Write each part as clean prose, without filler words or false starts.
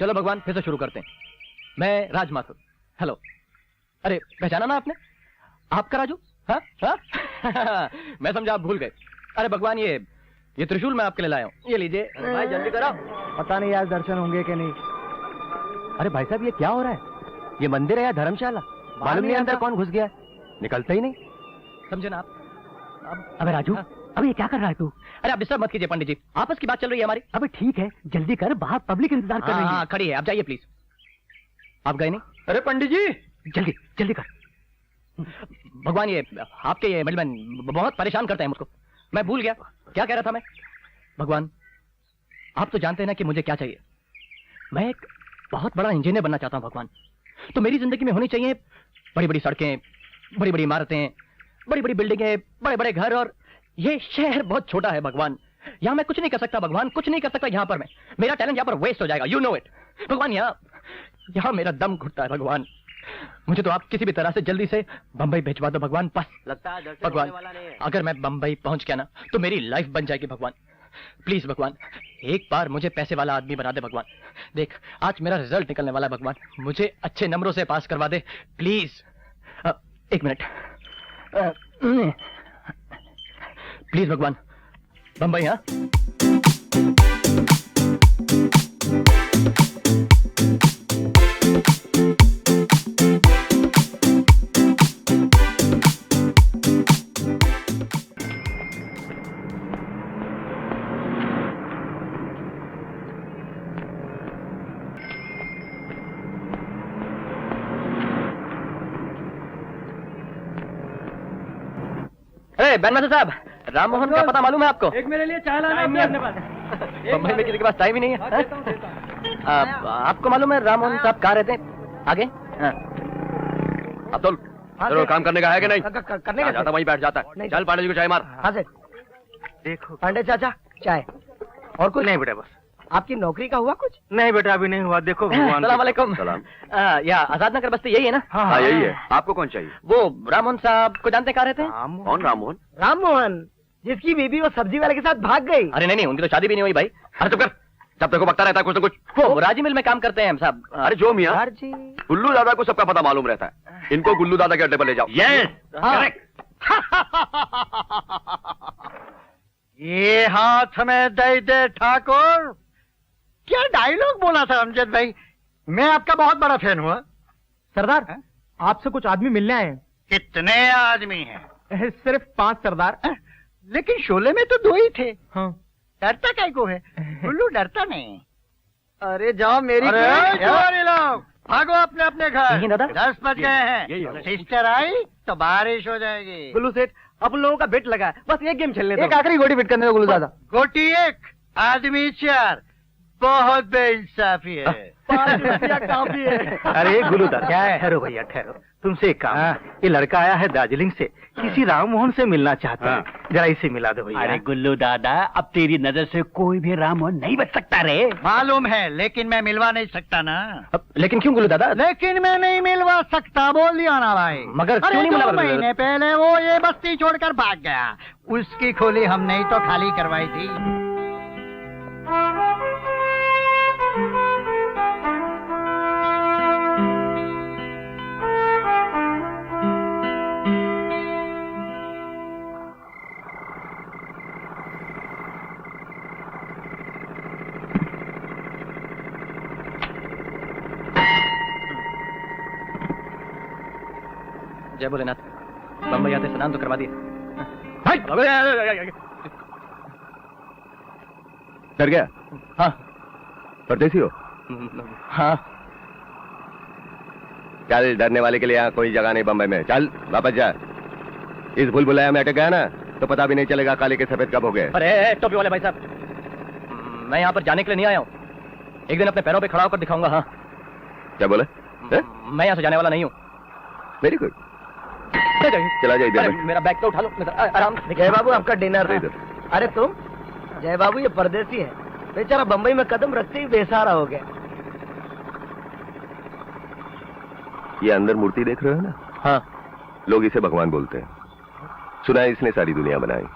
चलो भगवान फिर से शुरू करते हैं। मैं राज माथुर। हेलो। अरे पहचाना ना आपने? आपका राजू? हाँ हाँ मैं समझा आप भूल गए। अरे भगवान ये त्रिशूल मैं आपके लिए लाया हूँ, ये लीजिए। भाई जल्दी करो। पता नहीं यार दर्शन होंगे कि नहीं। अरे भाई साहब ये क्या हो रहा है? ये मंदिर है या धर्मशाला? मालूम नहीं अंदर कौन घुस गया है, निकलता ही नहीं। समझे ना आप? अबे राजू, अबे ये क्या कर रहा है तू? अरे आप डिस्टर्ब मत कीजिए पंडित जी, आपस की बात चल रही है हमारी। अबे ठीक है, जल्दी कर, बाहर पब्लिक इंतजार कर रही है। हाँ खड़ी है, आप जाइए प्लीज। आप गए नहीं? अरे पंडित जी जल्दी जल्दी कर। भगवान ये आपके ये मिलमैन बहुत परेशान करते हैं मुझको। मैं भूल गया क्या कह रहा था मैं। भगवान आप तो जानते हैं ना कि मुझे क्या चाहिए। मैं एक बहुत बड़ा इंजीनियर बनना चाहता हूं भगवान। तो मेरी जिंदगी में होनी चाहिए बड़ी बड़ी सड़कें, बड़ी बड़ी इमारतें, बड़ी बड़ी बिल्डिंगें, बड़े बड़े घर। और ये शहर बहुत छोटा है भगवान, यहाँ मैं कुछ नहीं कर सकता भगवान, कुछ नहीं कर सकता यहाँ पर। मैं मेरा टैलेंट यहाँ पर वेस्ट हो जाएगा, यू नो इट भगवान। यहाँ मेरा दम घुटता है भगवान। मुझे तो आप किसी भी तरह से जल्दी से बंबई भिजवा दो भगवान। बस लगता है भगवान अगर मैं बंबई पहुंच गया ना तो मेरी लाइफ बन जाएगी भगवान। प्लीज भगवान एक बार मुझे पैसे वाला आदमी बना दे भगवान। देख आज मेरा रिजल्ट निकलने वाला है भगवान, मुझे अच्छे नंबरों से पास करवा दे प्लीज। एक मिनट प्लीज भगवान। बंबई हाँ। बैन मास्टर साहब, राम मोहन का पता मालूम है आपको? एक मेरे लिए चाय लाना अपने पास। बम्बई में किसी के पास टाइम ही नहीं है। आपको मालूम है राम मोहन साहब कहाँ रहते हैं? आगे अब्दुल चलो काम करने का है कि नहीं? करने का जाता वहीं बैठ जाता है। चल पांडे जी को चाय मार। हाँ सर। देखो पांडे चाचा चाय और कुछ नहीं बेटा। बस आपकी नौकरी का हुआ कुछ? नहीं बेटा अभी नहीं हुआ। देखो भगवान। सलाम वालेकुम। या आजाद नगर बस्ती यही है ना? हाँ यही है। आपको कौन चाहिए? वो राम मोहन साहब को जानते कहाँ रहते हैं? कौन राम मोहन? राम मोहन जिसकी बीबी वो सब्जी वाले के साथ भाग गई। अरे नहीं उनकी तो शादी भी नहीं हुई भाई। अरे चुप कर, जब देखो बकता रहता है कुछ न कुछ। वो राजी मिल में काम करते हैं साहब। अरे जो मियाँ गुल्लू दादा को सबका पता मालूम रहता है। इनको गुल्लू दादा के अड्डे पर ले जाओ। ये हाथ में दे दे ठाकुर। क्या डायलॉग बोला था अमजद भाई। मैं आपका बहुत बड़ा फैन हुआ। सरदार आपसे कुछ आदमी मिलने आए हैं। कितने आदमी हैं? सिर्फ 5 सरदार। लेकिन शोले में तो 2 ही थे। हाँ। डरता काय को है? गुल्लू डरता नहीं। अरे जाओ मेरी। अरे लोग भागो अपने अपने घर। 10 बज गए हैं। सिस्टर आई तो बारिश हो जाएगी। गुल्लू सेठ अब लोगों का बेट लगा है, बस एक गेम खेलने दो। एक आखिरी गोटी बेट करने दो गुल्लू दादा। गोटी 1 आदमी 4। बहुत बेइंसाफी है। 5 रुपया काफी है। अरे गुल्लू दादा क्या है? ठहरो भैया ठहरो, तुमसे एक काम। ये लड़का आया है दार्जिलिंग से, किसी राम मोहन से मिलना चाहता है। जरा इसे मिला दो भैया। अरे गुल्लू दादा अब तेरी नजर से कोई भी राम मोहन नहीं बच सकता रे। मालूम है लेकिन मैं मिलवा नहीं सकता ना। लेकिन क्यों गुल्लू दादा? लेकिन मैं नहीं मिलवा सकता बोल दिया ना भाई। मगर क्यों नहीं मिला? 2 महीने पहले वो ये बस्ती छोड़कर भाग गया, उसकी खोली हमने ही तो खाली करवाई थी। जय भोलेनाथ। बम्बई आते स्नान तो करवा दिए। डर गया? हाँ। परदेसी हो? हाँ। चल डरने वाले के लिए यहाँ कोई जगह नहीं बम्बई में। चल वापस जा। इस भूल भुलैया में अटक गया ना तो पता भी नहीं चलेगा काले के सफेद कब हो गए। अरे टोपी वाले भाई साहब, मैं यहाँ पर जाने के लिए नहीं आया हूँ। एक दिन अपने पैरों पे खड़ा होकर दिखाऊंगा। हाँ। क्या बोले? मैं यहाँ से जाने वाला नहीं हूँ। Very good. चला जाइए। मेरा बैग तो उठा लो आराम से। जय बाबू आपका डिनर। अरे तुम? जय बाबू ये परदेसी है, बेचारा बंबई में कदम रखते ही बेसहारा हो गया। ये अंदर मूर्ति देख रहे हो ना? हाँ। लोग इसे भगवान बोलते हैं। सुना है इसने सारी दुनिया बनाई।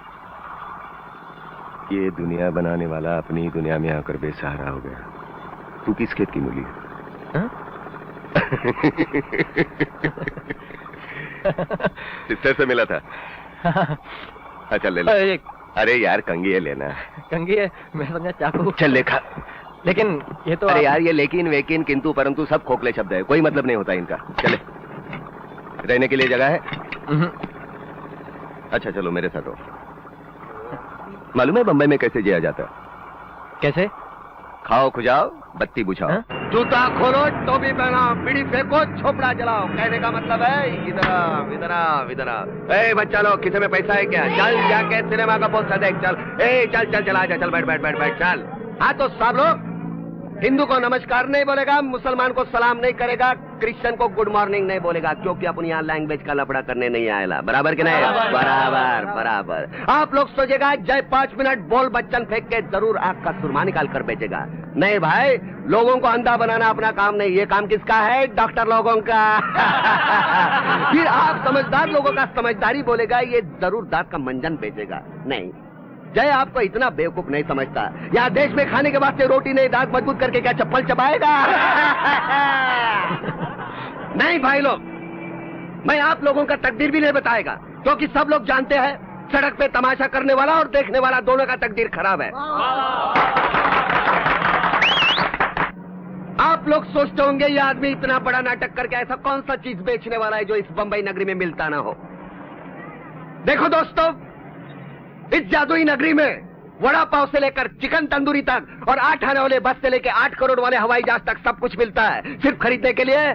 ये दुनिया बनाने वाला अपनी दुनिया में आकर बेसहारा हो गया। तू किस खेत की मूली है? हाँ? सिस्टर से मिला था। अच्छा ले ले। अरे यार कंगी है, लेना। कंगी है, मैं समझा चाकू। चल लेखा। लेकिन ये तो अरे यार ये लेकिन वेकिन किंतु परंतु सब खोखले शब्द है, कोई मतलब नहीं होता इनका। चले, रहने के लिए जगह है? अच्छा चलो मेरे साथ रहो। मालूम है बम्बई में कैसे जिया जाता है? कैसे? खाओ खुजाओ बत्ती बुझाओ। हाँ? जूता खोलो टोपी पहनाओ बीड़ी फेंको छोपड़ा जलाओ। कहने का मतलब है इधर आओ, इधर आओ, इधर आओ। ए बच्चा लोग किसी में पैसा है क्या? चल जाके सिनेमा का पोस्टर देख। चल ए चल चल चला जा, चल बैठ बैठ बैठ बैठ चल। हाँ तो सब लोग, हिंदू को नमस्कार नहीं बोलेगा, मुसलमान को सलाम नहीं करेगा, क्रिश्चियन को गुड मॉर्निंग नहीं बोलेगा, क्योंकि अपन यहाँ लैंग्वेज का लफड़ा करने नहीं आएला। बराबर के नहीं? बराबर बराबर। आप लोग सोचेगा जय 5 मिनट बोल बच्चन फेंक के जरूर आग का सुरमा निकाल कर बेचेगा। नहीं भाई, लोगों को अंधा बनाना अपना काम नहीं, ये काम किसका है? डॉक्टर लोगों का। फिर आप समझदार लोगों का समझदारी बोलेगा, ये जरूर दांत का मंजन बेचेगा। नहीं, जय आपको इतना बेवकूफ नहीं समझता। यहाँ देश में खाने के वास्ते रोटी नहीं, दांत मजबूत करके क्या चप्पल चबाएगा? नहीं भाई लोग, मैं आप लोगों का तकदीर भी नहीं बताएगा, क्योंकि सब लोग जानते हैं सड़क पे तमाशा करने वाला और देखने वाला दोनों का तकदीर खराब है। आप लोग सोचते होंगे ये आदमी इतना बड़ा नाटक करके ऐसा कौन सा चीज बेचने वाला है जो इस बंबई नगरी में मिलता ना हो। देखो दोस्तों, इस जादुई नगरी में वड़ा पाव से लेकर चिकन तंदूरी तक और 8 आने वाले बस से लेकर 8 करोड़ वाले हवाई जहाज तक सब कुछ मिलता है। सिर्फ खरीदने के लिए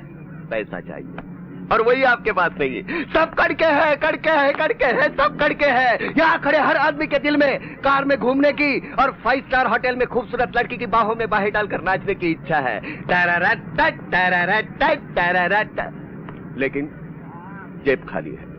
पैसा चाहिए, और वही आपके पास नहीं है। सब कड़के हैं, कड़के हैं, कड़के हैं, सब कड़के हैं। यहाँ खड़े हर आदमी के दिल में कार में घूमने की और 5 स्टार होटल में खूबसूरत लड़की की बाहों में बाहें डालकर नाचने की इच्छा है। लेकिन जेब खाली है।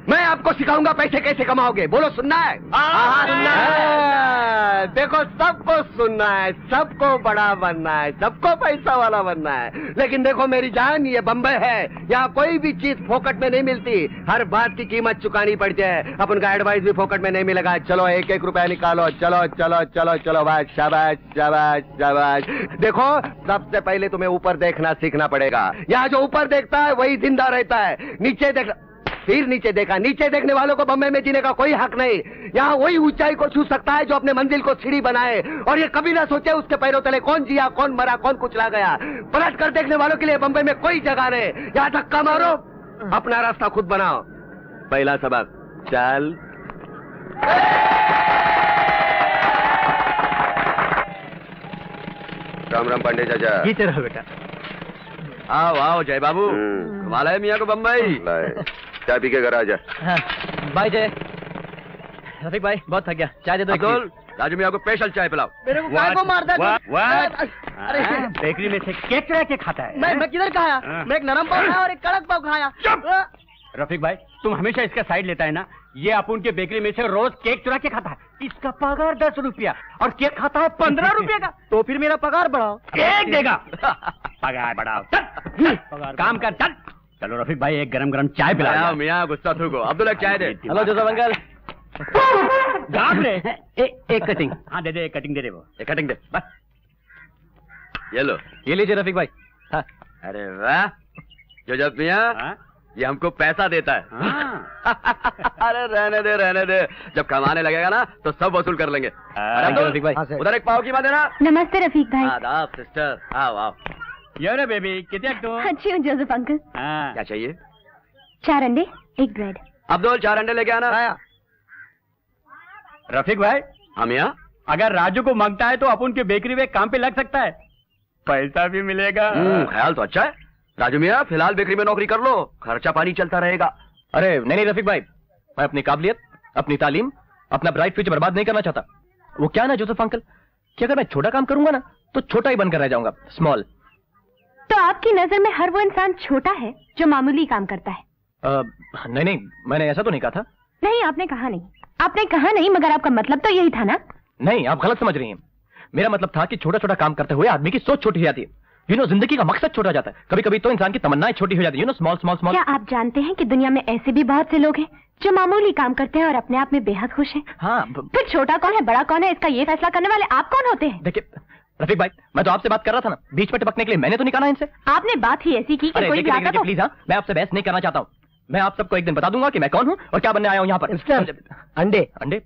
मैं आपको सिखाऊंगा पैसे कैसे कमाओगे। बोलो, सुनना है? सुनना है। देखो, सबको सुनना है, सबको बड़ा बनना है, सबको पैसा वाला बनना है। लेकिन देखो मेरी जान, ये बम्बई है, यहाँ कोई भी चीज फोकट में नहीं मिलती, हर बात की कीमत चुकानी पड़ती है। अपन का एडवाइस भी फोकट में नहीं मिलेगा। चलो 1-1 रुपया निकालो। चलो चलो चलो चलो, बस शाबाश शाबाश शाबाश। देखो, सबसे पहले तुम्हें ऊपर देखना सीखना पड़ेगा। यहाँ जो ऊपर देखता है वही जिंदा रहता है। नीचे देख, फिर नीचे देखा। नीचे देखने वालों को बम्बई में जीने का कोई हक नहीं। यहाँ वही ऊंचाई को छू सकता है जो अपने मंजिल को सीढ़ी बनाए, और ये कभी ना सोचे उसके पैरों तले कौन जिया, कौन मरा, कौन कुचला गया। पलट कर देखने वालों के लिए बम्बई में कोई जगह नहीं। यहाँ धक्का मारो, अपना रास्ता खुद बनाओ। पहला सबक, चल। राम राम पांडे चाचा। जीते रहो बेटा। आओ आओ जय बाबू, कमाल है मियाँ को बम्बई। चाय पी के घर आ जा। हाँ, बाय जय। रफीक भाई बहुत थक गया, चाय दे दो। अब्दुल, राजू मियाँ को स्पेशल चाय पिलाओ। मेरे को काय को मारता है? अरे बेकरी में से केक चुरा के खाता है। मैं किधर खाया? मैं एक नरम पाव खाया और एक कड़क पाव खाया। रफीक भाई, तुम हमेशा इसका साइड लेता है ना। ये अपुन के बेकरी में से रोज केक चुरा के खाता है। इसका पगार 10 रुपया और केक खाता है 15 रुपये का। तो फिर मेरा पगार बढ़ाओ। केक देगा। पगार बढ़ाओ, चल काम कर, चल। चलो रफीक भाई, एक गरम गरम चाय पिलाओ। मियाँ गुस्सा थूको। अब्दुल एक चाय दे। Hello Joseph uncle. एक कटिंग। हाँ दे दे, एक कटिंग दे दे। वो एक कटिंग दे बस। ये लो। ये लीजिए रफीक भाई। हाँ। अरे वाह, जोसेफ मियाँ, हाँ? ये हमको पैसा देता है। हाँ। अरे रहने दे, जब कमाने लगेगा ना तो सब वसूल कर लेंगे। अरे थैंक यू अब्दुल, रफीक भाई। उधर एक पाव की बात देना। नमस्ते रफीक भाई। आदाब सिस्टर, आओ आओ। यो रे बेबी, कितने तू? अच्छी हूँ जोसेफ अंकल। हाँ। क्या चाहिए? 4 अंडे, 1 ब्रेड। अब्दुल 4 अंडे लेके आना। रफीक भाई, हाँ मियाँ। अगर राजू को मांगता है तो अपन के बेकरी में काम पे लग सकता है, पैसा भी मिलेगा। ख्याल तो अच्छा है। राजू मियाँ, फिलहाल बेकरी में नौकरी कर लो, खर्चा पानी चलता रहेगा। अरे नहीं रफीक भाई, मैं अपनी काबिलियत, अपनी तालीम, अपना ब्राइट फ्यूचर बर्बाद नहीं करना चाहता। वो क्या ना जोसेफ अंकल, कि अगर मैं छोटा काम करूंगा ना तो छोटा ही बनकर रह जाऊंगा, स्मॉल। तो आपकी नजर में हर वो इंसान छोटा है जो मामूली काम करता है? नहीं, मैंने ऐसा तो नहीं कहा था। नहीं, आपने कहा नहीं, मगर आपका मतलब तो यही था ना? नहीं, आप गलत समझ रही हैं। मेरा मतलब था कि छोटा छोटा काम करते हुए आदमी की सोच छोटी हो जाती है। जिंदगी का मकसद छोटा जाता है। कभी कभी तो इंसान की तमन्नाएं छोटी हो जाती है। Small small small. क्या आप जानते हैं कि दुनिया में ऐसे भी बहुत से लोग हैं जो मामूली काम करते हैं और अपने आप में बेहद खुश हैं? हाँ। फिर छोटा कौन है, बड़ा कौन है, इसका ये फैसला करने वाले आप कौन होते हैं? देखिए रफीक भाई, मैं तो आपसे बात कर रहा था ना, बीच में टपकने के लिए मैंने तो निकाला इनसे। आपने बात ही ऐसी की कि कोई आता तो। प्लीज, हाँ, मैं आपसे बहस नहीं करना चाहता हूँ। मैं आप सबको एक दिन बता दूंगा कि मैं कौन हूँ और क्या बनने आया हूँ यहाँ पर। अंडे अंडे?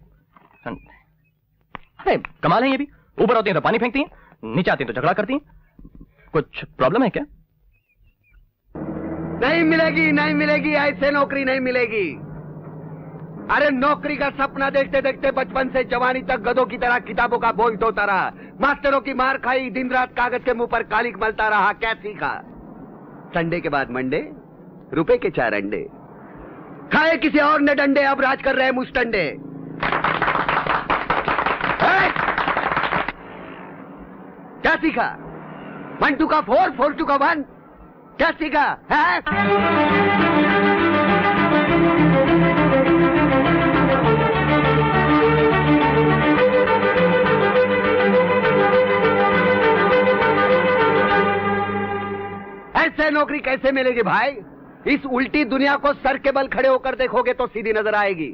अरे कमाल है ये भी, ऊपर होती हैं तो पानी फेंकती हैं, नीचे आती हैं तो झगड़ा करती हैं। कुछ प्रॉब्लम है क्या? नहीं मिलेगी, नहीं मिलेगी, ऐसे नौकरी नहीं मिलेगी। अरे नौकरी का सपना देखते देखते बचपन से जवानी तक गधों की तरह किताबों का बोझ ढोता रहा, मास्टरों की मार खाई, दिन रात कागज के मुंह पर कालिक मलता रहा। क्या सीखा? संडे के बाद मंडे, रुपए के 4 अंडे खाए किसी और ने डंडे, अब राज कर रहे मुस्टंडे। क्या सीखा? 1 2 का 4, 4 2 का 1। क्या सीखा है? ऐसे नौकरी कैसे मिलेगी भाई? इस उल्टी दुनिया को सर के बल खड़े होकर देखोगे तो सीधी नजर आएगी।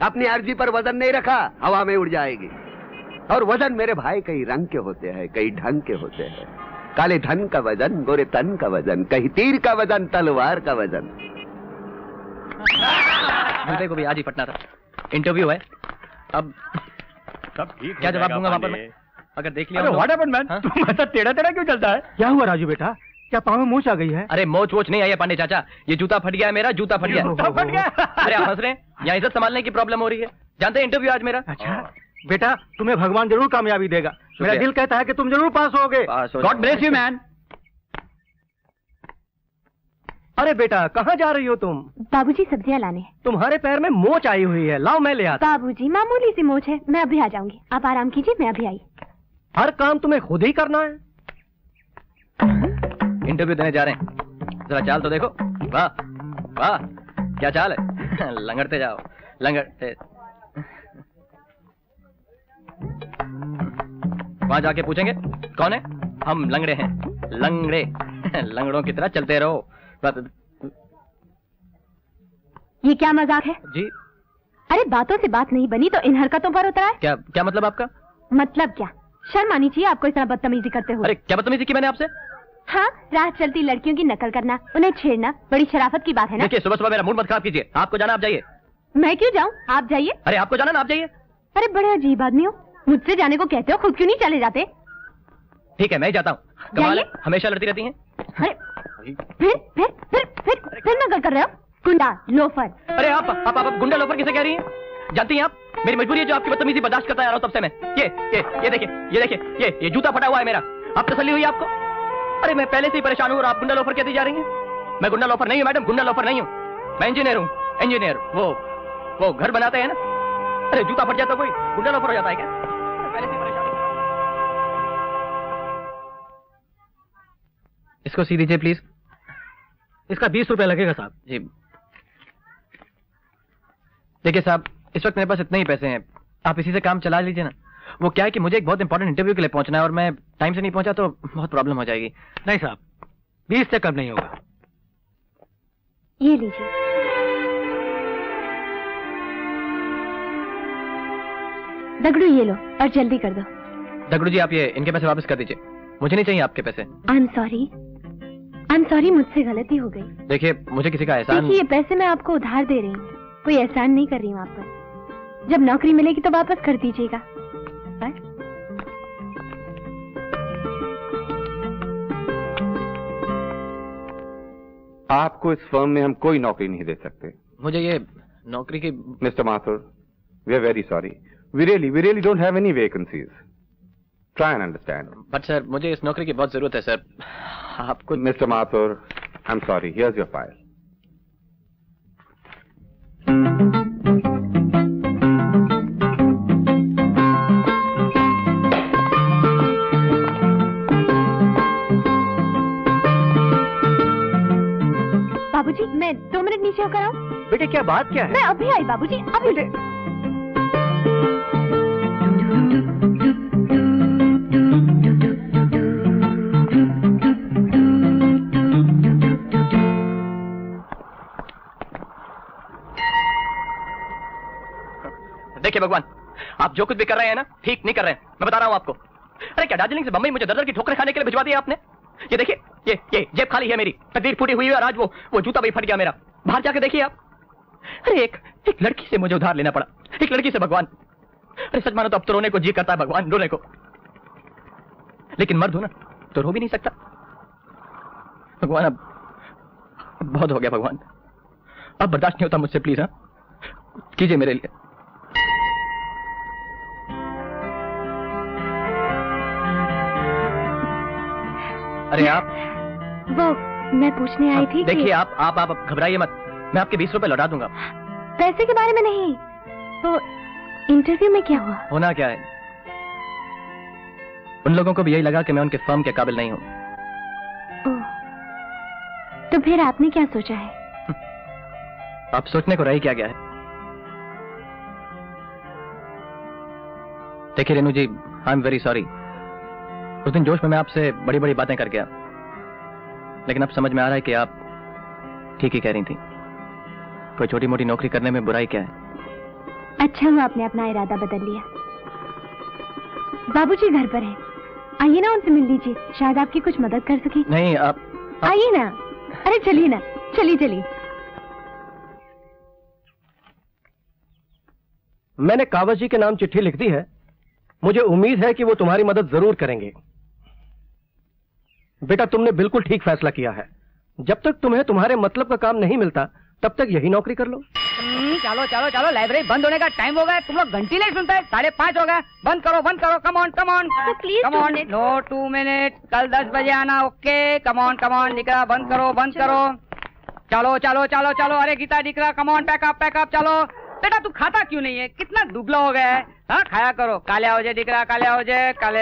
अपनी अर्जी पर वजन नहीं रखा, हवा में उड़ जाएगी। और वजन मेरे भाई कई रंग के होते हैं, कई ढंग के होते हैं। काले धन का वजन, गोरे तन का वजन, कहीं तीर का वजन, तलवार का वजन। मुझे को भी आज ही पटना था, इंटरव्यू है। अब सब ठीक क्या जवाब दूंगा वहां पर मैं? अगर देख लिया। What happened man? तुम ऐसा टेढ़ा टेढ़ा क्यों चलता है? क्या हुआ राजू बेटा? क्या पाँव में मोच आ गई है? अरे मोच वोच नहीं आई है पांडे चाचा, ये जूता फट गया है मेरा, जूता फट गया। जूता फट गया? अरे आप हंस रहे हैं, यहाँ इज्जत संभालने की प्रॉब्लम हो रही है। जानते हैं इंटरव्यू आज मेरा। अच्छा बेटा, तुम्हें भगवान जरूर कामयाबी देगा। मेरा दिल कहता है कि तुम जरूर पास होगे। God bless you man. अरे बेटा, कहाँ जा रही हो तुम? बाबूजी सब्जियां लाने। तुम्हारे पैर में मोच आई हुई है, लाओ मैं ले आता। बाबूजी मामूली सी मोच है, मैं अभी आ जाऊंगी, आप आराम कीजिए, मैं अभी आई। हर काम तुम्हें खुद ही करना है। इंटरव्यू देने जा रहे हैं, जरा चाल तो देखो। वाह वाह, क्या चाल है। लंगड़ते जाओ, लंगड़ते। वहां जाके पूछेंगे कौन है? हम लंगड़े हैं, लंगड़े। लंगड़ों की तरह चलते रहो। ये क्या मजाक है? जी अरे बातों से बात नहीं बनी तो इन हरकतों पर उतरा है। क्या क्या मतलब आपका? मतलब क्या? शर्म आनी चाहिए आपको इतना बदतमीजी करते हुए। अरे क्या बदतमीजी की मैंने आपसे? हाँ, राह चलती लड़कियों की नकल करना, उन्हें छेड़ना बड़ी शराफत की बात है ना। देखिए, सुबह सुबह मेरा मूड मत खराब कीजिए। आपको जाना आप जाइए। मैं क्यों जाऊँ? आप जाइए। अरे आपको जाना ना, आप जाइए। अरे बड़े अजीब आदमी हो, मुझसे जाने को कहते हो, खुद क्यों नहीं चले जाते? ठीक है, मैं ही जाता हूँ। कमाल है, जाइए। हमेशा लड़ती रहती हैं। अरे फिर नकल कर रहे हो? गुंडा, लोफर। अरे आप गुंडा लोफर किसे कह रही हैं? जानती हैं आप, मेरी मजबूरी है जो आपकी बदतमीजी बर्दाश्त करता आ रहा हूं तब से मैं। ये देखिए, ये जूता फटा हुआ है मेरा। आप तसल्ली हुई आपको? अरे मैं पहले से ही परेशान हूँ और आप गुंडा लोफर कहती जा रही हैं। मैं गुंडा लोफर नहीं हूँ मैडम, गुंडा लोफर नहीं हूँ। मैं इंजीनियर हूँ, इंजीनियर। वो घर बनाते हैं ना। अरे जूता फट जाता कोई गुंडा लोफर हो जाता है क्या? पहले से ही परेशान हूं। इसको सी दीजिए प्लीज। इसका 20 रुपए लगेगा साहब। जी देखिए साहब, इस वक्त मेरे पास इतने ही पैसे हैं, आप इसी से काम चला लीजिए ना। वो क्या है कि मुझे एक बहुत इंपॉर्टेंट इंटरव्यू के लिए पहुंचना है और मैं टाइम से नहीं पहुंचा तो बहुत प्रॉब्लम हो जाएगी। नहीं साहब, 20 से कम नहीं होगा। ये लीजिए। दगड़ू ये लो और जल्दी कर दो। दगड़ू जी, आप ये इनके पैसे वापस कर दीजिए, मुझे नहीं चाहिए आपके पैसे। आई एम सॉरी, मुझसे गलती हो गई। देखिए, मुझे किसी का एहसान। देखिए, ये पैसे मैं आपको उधार दे रही हूँ, कोई एहसान नहीं कर रही हूँ आप पर। जब नौकरी मिलेगी तो वापस कर दीजिएगा। बस। आपको इस फर्म में हम कोई नौकरी नहीं दे सकते। मुझे ये नौकरी की। Mister Mathur, we are very sorry. We really don't have any vacancies. Try and understand. But sir, मुझे इस नौकरी की बहुत जरूरत है सर। आपको। Mister Mathur, I am sorry, here's your file. बाबूजी, मैं 2 मिनट नीचे होकर आऊँ? बेटे क्या बात क्या है? मैं अभी आई बाबूजी, अभी। देखिए भगवान, आप जो कुछ भी कर रहे हैं ना, ठीक नहीं कर रहे हैं। मैं बता रहा हूं आपको। अरे क्या दार्जिलिंग से बम्बई मुझे दर्दर की ठोकर खाने के लिए भिजवा दिया आपने? ये देखिए, ये जेब खाली है मेरी, तकदीर फूटी हुई है और आज वो जूता भी फट गया मेरा। बाहर जाके देखिए आप। अरे एक लड़की से मुझे उधार लेना पड़ा, एक लड़की से भगवान। अरे सच मानो तो अब तो रोने को जी करता है भगवान, रोने को। लेकिन मर्द हो ना तो रो भी नहीं सकता। भगवान अब बहुत हो गया भगवान, अब बर्दाश्त नहीं होता मुझसे, प्लीज हाँ कीजिए मेरे लिए। अरे आप वो मैं पूछने आई थी। देखिए आप घबराइए मत, मैं आपके 20 रुपए लौटा दूंगा। पैसे के बारे में नहीं, तो इंटरव्यू में क्या हुआ? होना क्या है, उन लोगों को भी यही लगा कि मैं उनके फर्म के काबिल नहीं हूं। ओह, तो फिर आपने क्या सोचा है? आप सोचने को रही क्या गया है। देखिए रेनू जी, आई एम वेरी सॉरी। उस दिन जोश में मैं आपसे बड़ी बड़ी बातें कर गया, लेकिन अब समझ में आ रहा है कि आप ठीक ही कह रही थी। कोई छोटी मोटी नौकरी करने में बुराई क्या है। अच्छा हुआ आपने अपना इरादा बदल लिया। बाबूजी घर पर हैं, आइए ना उनसे मिल लीजिए, शायद आपकी कुछ मदद कर सके। नहीं आप आइए ना। अरे चलिए ना, चलिए। मैंने कावस जी के नाम चिट्ठी लिख दी है, मुझे उम्मीद है कि वो तुम्हारी मदद जरूर करेंगे। बेटा तुमने बिल्कुल ठीक फैसला किया है, जब तक तुम्हें तुम्हारे मतलब का काम नहीं मिलता तब तक यही नौकरी कर लो। चलो लाइब्रेरी बंद होने का टाइम हो गया, तुम लोग घंटी नहीं सुनते, 5:30 हो गया। बंद करो, कम ऑन तो please come on. No 2 minute, कल 10 बजे आना, ओके। कम ऑन निकला, बंद करो। चलो। अरे गीता दिख कम ऑन, पैकअप चलो। बेटा तू खाता क्यों नहीं है, कितना दुबला हो गया है। हाँ खाया करो, काले हो जाए काले।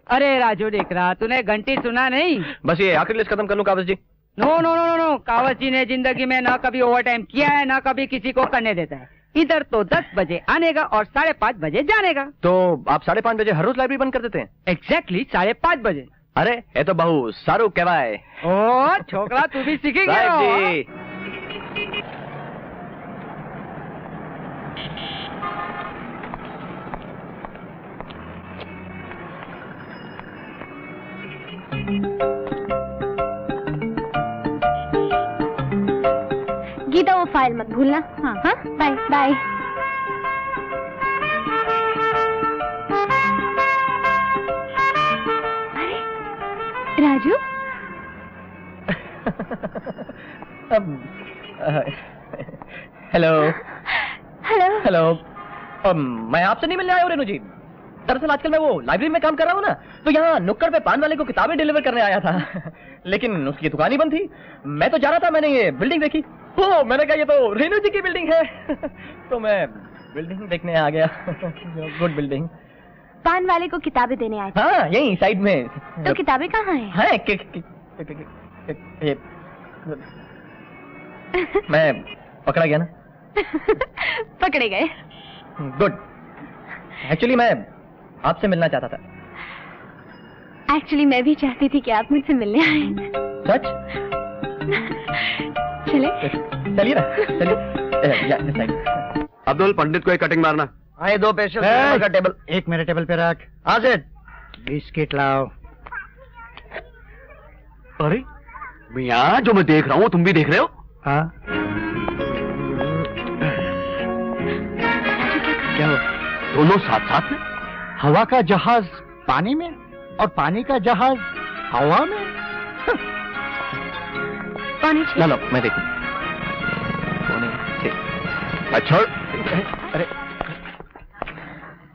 अरे राजू दिख रहा, तूने घंटी सुना नहीं? बस ये आखिरी लिस्ट खत्म कर लूं कावस जी। नो, कावस जी ने जिंदगी में न कभी ओवर टाइम किया है, न कभी किसी को करने देता है। इधर तो 10 बजे आने का और 5:30 बजे जाने का। तो आप 5:30 बजे हर रोज लाइब्रेरी बंद कर देते हैं? एग्जैक्टली 5:30 बजे। अरे ये तो बहु सारू कहवाए। ओ छोकरा, तू भी सीखी गया जी। गीता वो फाइल मत भूलना। हाँ बाय। अरे राजू हेलो। मैं आपसे नहीं मिलने आया हूँ रेनू जी। दरअसल आजकल मैं वो लाइब्रेरी में काम कर रहा हूँ ना, तो यहाँ नुक्कड़ पे पान वाले को किताबें डिलीवर करने आया था। लेकिन उसकी दुकान ही बंद थी। मैं तो जा रहा था, मैंने ये बिल्डिंग देखी, ओ मैंने कहा ये तो रेनू जी की बिल्डिंग है। तो मैं बिल्डिंग देखने आ गया। Good building. पान वाले को किताबें देने आए थे? हाँ यही साइड में। तो किताबें कहाँ हैं? मैं पकड़ा गया ना। पकड़े गए। गुड। एक्चुअली मैं आपसे मिलना चाहता था। एक्चुअली मैं भी चाहती थी कि आप मुझसे मिलने आए। सच? चलिए ना, चलिए। अब्दुल पंडित को एक कटिंग मारना। आए 2 पेशेंट का टेबल। एक मेरे टेबल पे रख। आजिद बिस्किट लाओ। अरे मियां, जो मैं देख रहा हूँ तुम भी देख रहे हो? हाँ क्या हो? दोनों साथ साथ में? हवा का जहाज पानी में और पानी का जहाज हवा में। पानी लो मैं देखूं। अच्छा अरे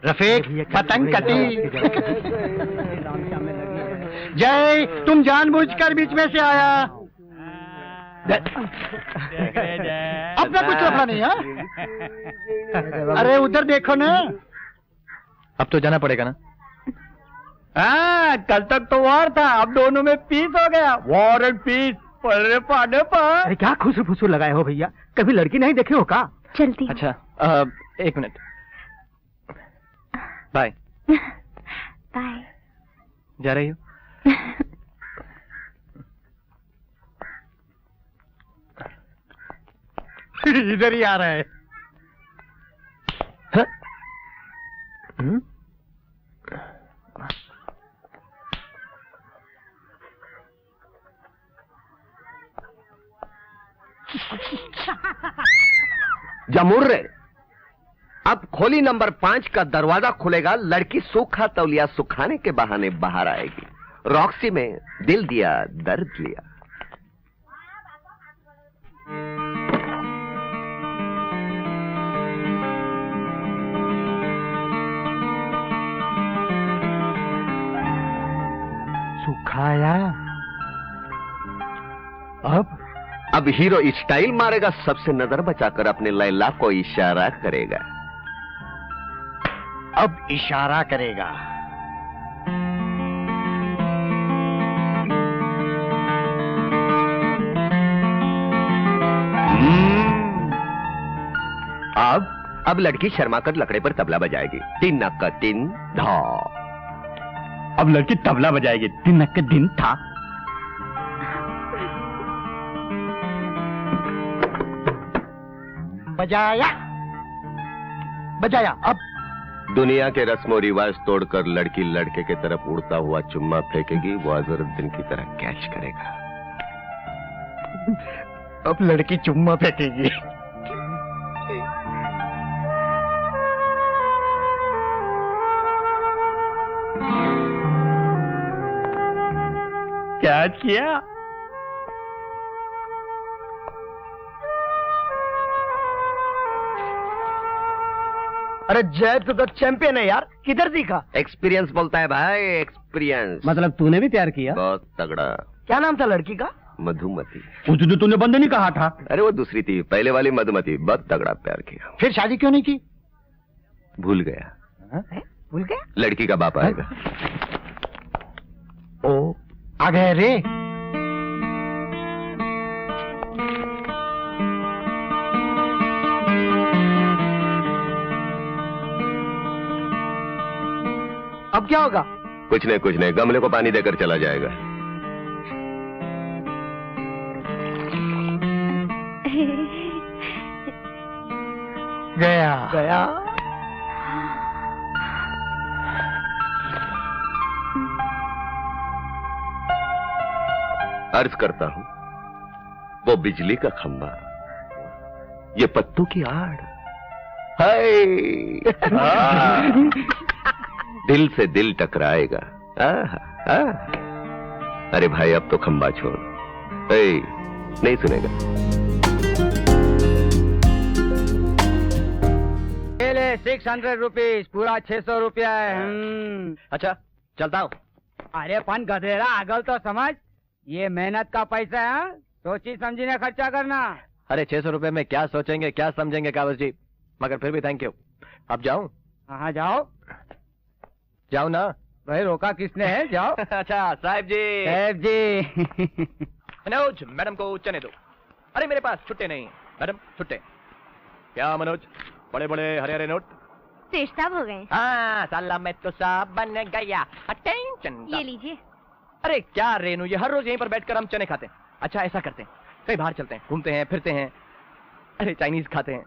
रफीक पतंग कटी। जय, तुम जानबूझकर बीच में से आया। अपना कुछ लफड़ा नहीं है। अरे उधर देखो ना। अब तो जाना पड़ेगा ना। हाँ कल तक तो वार था, अब दोनों में पीस हो गया। War and peace. अरे पाने पर। अरे क्या खुसू फुसू लगाए हो भैया, कभी लड़की नहीं देखे हो का? चलती। अच्छा 1 मिनट। बाय। बाय। जा रही हो? इधर ही आ रहा है। जमुर्रे, अब खोली नंबर 5 का दरवाजा खुलेगा, लड़की सूखा तौलिया सुखाने के बहाने बाहर आएगी। रॉक्सी में दिल दिया दर्द लिया। सुखाया। अब हीरो स्टाइल मारेगा, सबसे नजर बचाकर अपने लैला को इशारा करेगा। अब इशारा करेगा। अब लड़की शर्मा कर लकड़े पर तबला बजाएगी। तीन नक का तीन धा। अब लड़की तबला बजाएगी। दिन के दिन था। बजाया बजाया। अब दुनिया के रस्मों रिवाज तोड़कर लड़की लड़के की तरफ उड़ता हुआ चुम्मा फेंकेगी, वो अजहरुद्दीन की तरह कैच करेगा। अब लड़की चुम्मा फेंकेगी। क्या किया? अरे जय, तू तो चैंपियन है यार, किधर सीखा? एक्सपीरियंस बोलता है भाई, एक्सपीरियंस। मतलब तूने भी प्यार किया? बहुत तगड़ा। क्या नाम था लड़की का? मधुमती। तूने बंद नहीं कहा था? अरे वो दूसरी थी, पहले वाली मधुमती। बहुत तगड़ा प्यार किया। फिर शादी क्यों नहीं की? भूल गया। भूल गया? लड़की का बाप आएगा। ओ, आ गए रे। अब क्या होगा? कुछ नहीं, गमले को पानी देकर चला जाएगा। गया। अर्ज करता हूं, वो बिजली का खंभा, ये पत्तों की आड़। हाय। दिल से दिल टकराएगा। अरे भाई, अब तो खंभा छोड़। नहीं सुनेगा। ले 600 रुपीज, पूरा 600 रुपया है। अच्छा चलता हूँ। अरे पन गधेरा, अगल तो समझ, ये मेहनत का पैसा है, सोची समझी ने खर्चा करना। अरे 600 रुपए में क्या सोचेंगे, क्या समझेंगे कावस जी, मगर फिर भी थैंक यू। अब जाऊं? हाँ जाओ। जाऊं ना? भाई रोका किसने है, जाओ। अच्छा साहब जी। साहब जी। मनोज, मैडम को चने दो। अरे मेरे पास छुट्टे नहीं मैडम, छुट्टे। क्या मनोज, बड़े बड़े हरे हरे नोट? सेठ साहब हो गए। हाँ, साला मैं तो साहब बन गया। अटेंशन। ये लीजिए। अरे क्या रेनू, ये हर रोज यहीं पर बैठकर हम चने खाते हैं। अच्छा ऐसा करते हैं, कहीं बाहर चलते हैं, घूमते हैं, फिरते हैं। अरे चाइनीज खाते हैं।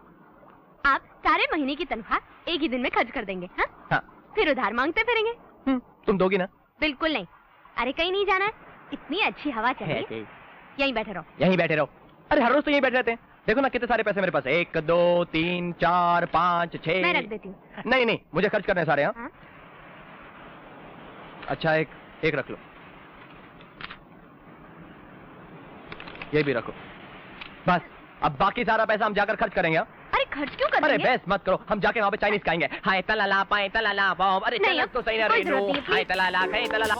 आप सारे महीने की तनख्वाह एक ही दिन में खर्च कर देंगे? हाँ? हाँ। फिर उधार मांगते फिरेंगे? तुम दोगी ना? बिल्कुल नहीं। अरे कहीं नहीं जाना है, इतनी अच्छी हवा चल रही है, यहीं बैठे रहो। यहीं बैठे रहो। अरे हर रोज तो यहीं बैठे रहते हैं। देखो ना कितने सारे पैसे मेरे पास। 1 2 3 4 5 6। मैं रख देती हूँ। नहीं, मुझे खर्च करने सारे। हाँ? हाँ? अच्छा एक रख लो, ये भी रखो। बस अब बाकी सारा पैसा हम जाकर खर्च करेंगे। अरे खर्च क्यों कर अरे रही है? बस मत करो, हम जाके वहाँ पे चाइनीज खाएंगे। हाय तलाला पाए तलाला पाओ। अरे नहीं, चल तो सही ना कोई रेनू। जरूरत नहीं है, हाय तलाला खाए तलाला।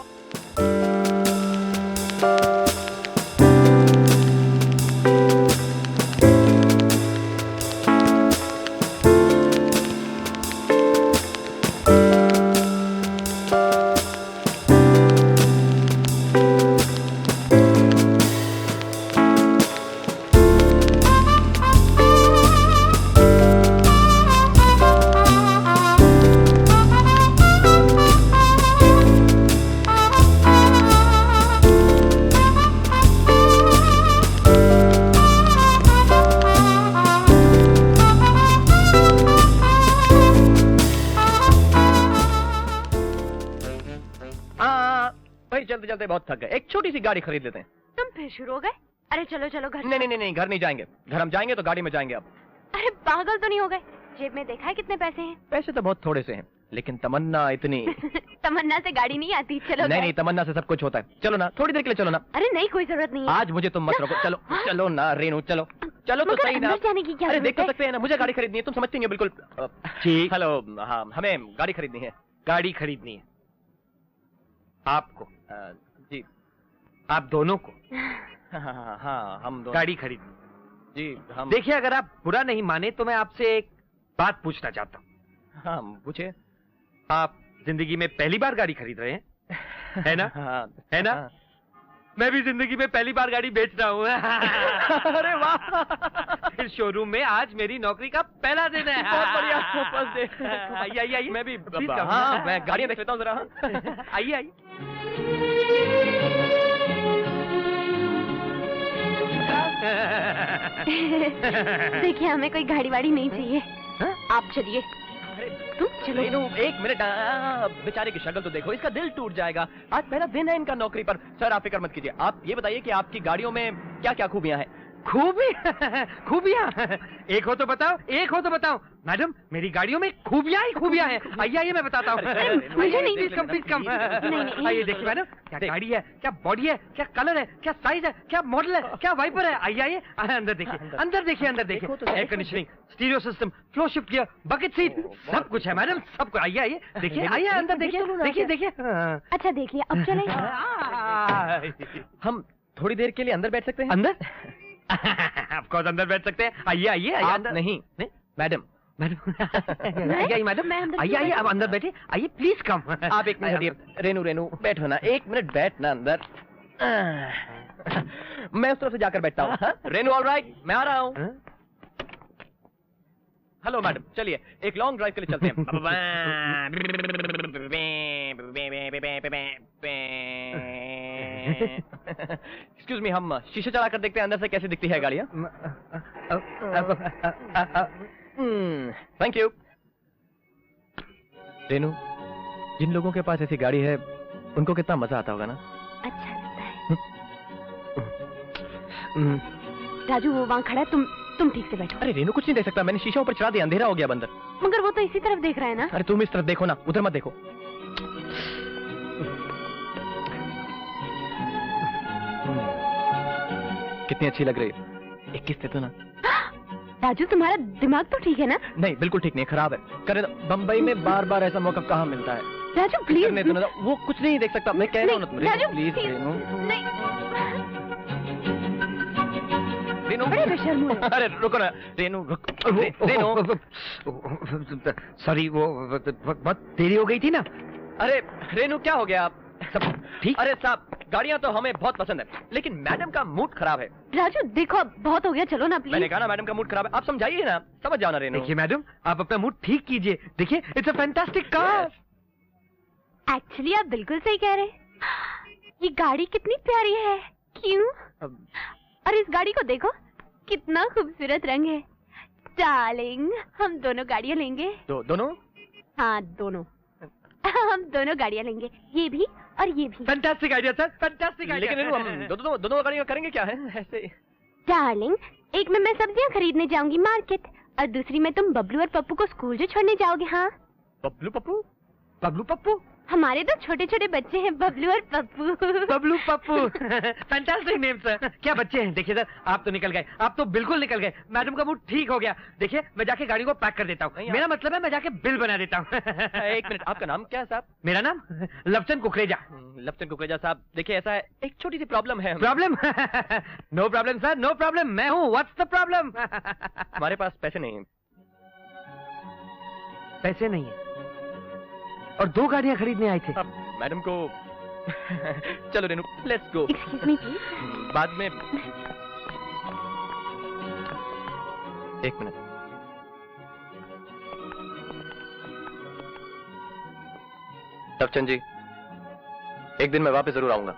चलते चलते बहुत थक गए, एक छोटी सी गाड़ी खरीद लेते हैं। तुम फिर शुरू हो गए? अरे चलो चलो घर नहीं नहीं नहीं नहीं, घर नहीं जाएंगे। घर हम जाएंगे तो गाड़ी में जाएंगे अब। अरे पागल तो नहीं हो गए? जेब में देखा है कितने पैसे हैं? पैसे तो बहुत थोड़े से हैं, लेकिन तमन्ना इतनी। तमन्ना से गाड़ी नहीं आती। चलो नहीं नहीं, तमन्ना से सब कुछ होता है। चलो ना, थोड़ी देर के लिए चलो ना। अरे नहीं, कोई जरूरत नहीं है। आज मुझे तुम मत रोको। चलो चलो ना रेनू, चलो चलो तो मगर सही ना। अंदर जाने की क्या अरे जरूरत देख तो है? सकते हैं ना, मुझे गाड़ी खरीदनी है, तुम समझती नहीं हो बिल्कुल। ठीक। हेलो, हाँ हमें गाड़ी खरीदनी है। गाड़ी खरीदनी है आपको? जी आप दोनों को हाँ हम दोनों गाड़ी खरीदनी? जी हम। देखिए, अगर आप बुरा नहीं माने तो मैं आपसे एक बात पूछना चाहता हूँ। हाँ पूछे। आप जिंदगी में पहली बार गाड़ी खरीद रहे हैं, है ना? हाँ है ना? हाँ। मैं भी जिंदगी में पहली बार गाड़ी बेच रहा हूँ। अरे वाह, इस शोरूम में आज मेरी नौकरी का पहला दिन है। बहुत बढ़िया। First day. आइए आइए आइए। मैं भी Please come। हाँ, मैं गाड़ियाँ देख लेता हूँ जरा। आइए आइए। देखिए, हमें कोई गाड़ी वाड़ी नहीं चाहिए। आप चलिए। तुम चलो। रेनू एक मिनट, बेचारे की शक्ल तो देखो, इसका दिल टूट जाएगा। आज पहला दिन है इनका नौकरी पर। सर आप फिक्र मत कीजिए, आप ये बताइए कि आपकी गाड़ियों में क्या क्या खूबियां हैं? खूबियां एक हो तो बताओ, एक हो तो बताओ। मैडम, मेरी गाड़ियों में खूबियां ही खूबियां हैं। आइए आइए, मैं बताता हूँ। मुझे नहीं। Please come, please come. नहीं। आइए देखिए मैडम, क्या गाड़ी है, क्या बॉडी है, क्या कलर है, क्या साइज है, क्या मॉडल है, क्या वाइपर है। आइए आइए, अंदर देखिए, अंदर देखिए, अंदर देखिए। Air conditioning, stereo system, flow shift gear, bucket seat, सब कुछ है मैडम, सब कुछ। आइए आइए, देखिए, आइए अंदर देखिए, देखिए देखिए। अच्छा देखिए, अब चलें। हम थोड़ी देर के लिए अंदर बैठ सकते हैं? अंदर? ऑफकोर्स अंदर बैठ सकते हैं। आइए आइए आइए। आप अंदर नहीं, मैडम। मैडम आइए आइए मैडम, आइए आइए, आप अंदर बैठे। आइए प्लीज कम। आप एक मिनट हटिए। रेनू रेनू बैठो ना, एक मिनट बैठना अंदर। मैं उस तरफ से जाकर बैठता हूँ। हाँ? रेनू ऑल राइट, मैं आ रहा हूँ। हेलो मैडम, चलिए एक लॉन्ग ड्राइव के लिए चलते हैं। एक्सक्यूज मी, हम शीशे चढ़ा कर देखते हैं अंदर से कैसी दिखती है गाड़ियाँ। Thank you. रेनू, जिन लोगों के पास ऐसी गाड़ी है उनको कितना मजा आता होगा ना? अच्छा लगता है। राजू, वो वहाँ खड़ा है, तुम ठीक से बैठो। अरे रेनू, कुछ नहीं देख सकता, मैंने शीशा ऊपर चढ़ा दिया, अंधेरा हो गया बंदर। मगर वो तो इसी तरफ देख रहा है ना। अरे तुम इस तरफ देखो ना, उधर मत देखो। कितनी अच्छी लग रही है। 21 दे दो ना। राजू, तुम्हारा दिमाग तो ठीक है ना? नहीं, बिल्कुल ठीक नहीं, खराब है। करे बंबई में बार बार ऐसा मौका कहाँ मिलता है? राजू प्लीज। करने दो ना, वो कुछ नहीं देख सकता, मैं कह रहा हूँ ना तुम्हें। राजू प्लीज रेनू। नहीं। रेनू, बड़े बेशर्म हो। अरे रुको ना रेनू, रुक। रेनू, सॉरी, वो बहुत देरी हो गई थी ना। अरे रेनू, क्या हो गया? आप सब ठीक? अरे साहब, गाड़ियाँ तो हमें बहुत पसंद है, लेकिन मैडम का मूड खराब है। राजू देखो, बहुत हो गया, चलो ना प्लीज। मैंने कहा ना मैडम का मूड खराब है, आप समझाइए ना, समझ जाओ ना रेनू। देखिए मैडम, आप अपना मूड ठीक कीजिए। देखिए, it's a fantastic car. Actually आप बिल्कुल सही कह रहे हैं। ये गाड़ी कितनी प्यारी है। क्यों? और इस गाड़ी को देखो, कितना खूबसूरत रंग है। डार्लिंग, हम दोनों गाड़ियाँ लेंगे। दोनों? हाँ दोनों। हम दोनों गाड़ियाँ लेंगे, ये भी और ये भी। Fantastic idea sir, fantastic idea. लेकिन रेनू, हम दोनों गाड़ियाँ करेंगे क्या है ऐसे? डार्लिंग, एक में मैं सब्जियाँ खरीदने जाऊंगी मार्केट, और दूसरी में तुम बबलू और पप्पू को स्कूल जो छोड़ने जाओगे। हाँ, बबलू पप्पू? बबलू पप्पू? हमारे तो छोटे छोटे बच्चे हैं, बबलू और Pappu. Bablu Pappu, fantastic name sir. क्या बच्चे हैं। देखिए सर, आप तो निकल गए, आप तो बिल्कुल निकल गए। मैडम का मूड ठीक हो गया। देखिए, मैं जाके गाड़ी को पैक कर देता हूँ। मेरा मतलब है, मैं जाके बिल बना देता हूँ। एक मिनट, आपका नाम क्या है साहब? मेरा नाम लवचंद कुकरेजा। लवचंद कुकरेजा साहब, देखिए ऐसा है, एक छोटी सी प्रॉब्लम है। Problem? No problem sir, no problem, मैं हूँ। What's the problem? हमारे पास पैसे नहीं है। पैसे नहीं है और 2 गाड़ियाँ खरीदने आए थे। अब मैडम को चलो Renu, let's go. Excuse me please. बाद में एक मिनट। लवचंद जी, एक दिन मैं वापस जरूर आऊंगा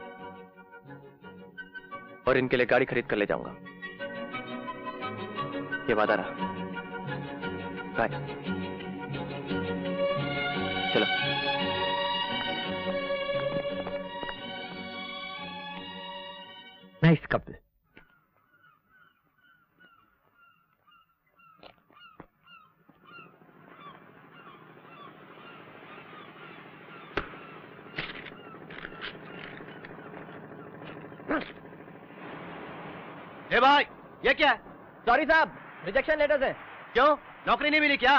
और इनके लिए गाड़ी खरीद कर ले जाऊंगा, ये वादा रहा। बाय। चलो। Nice couple. ए भाई, ये क्या है? सॉरी साहब, रिजेक्शन लेटर्स है। क्यों? नौकरी नहीं मिली क्या?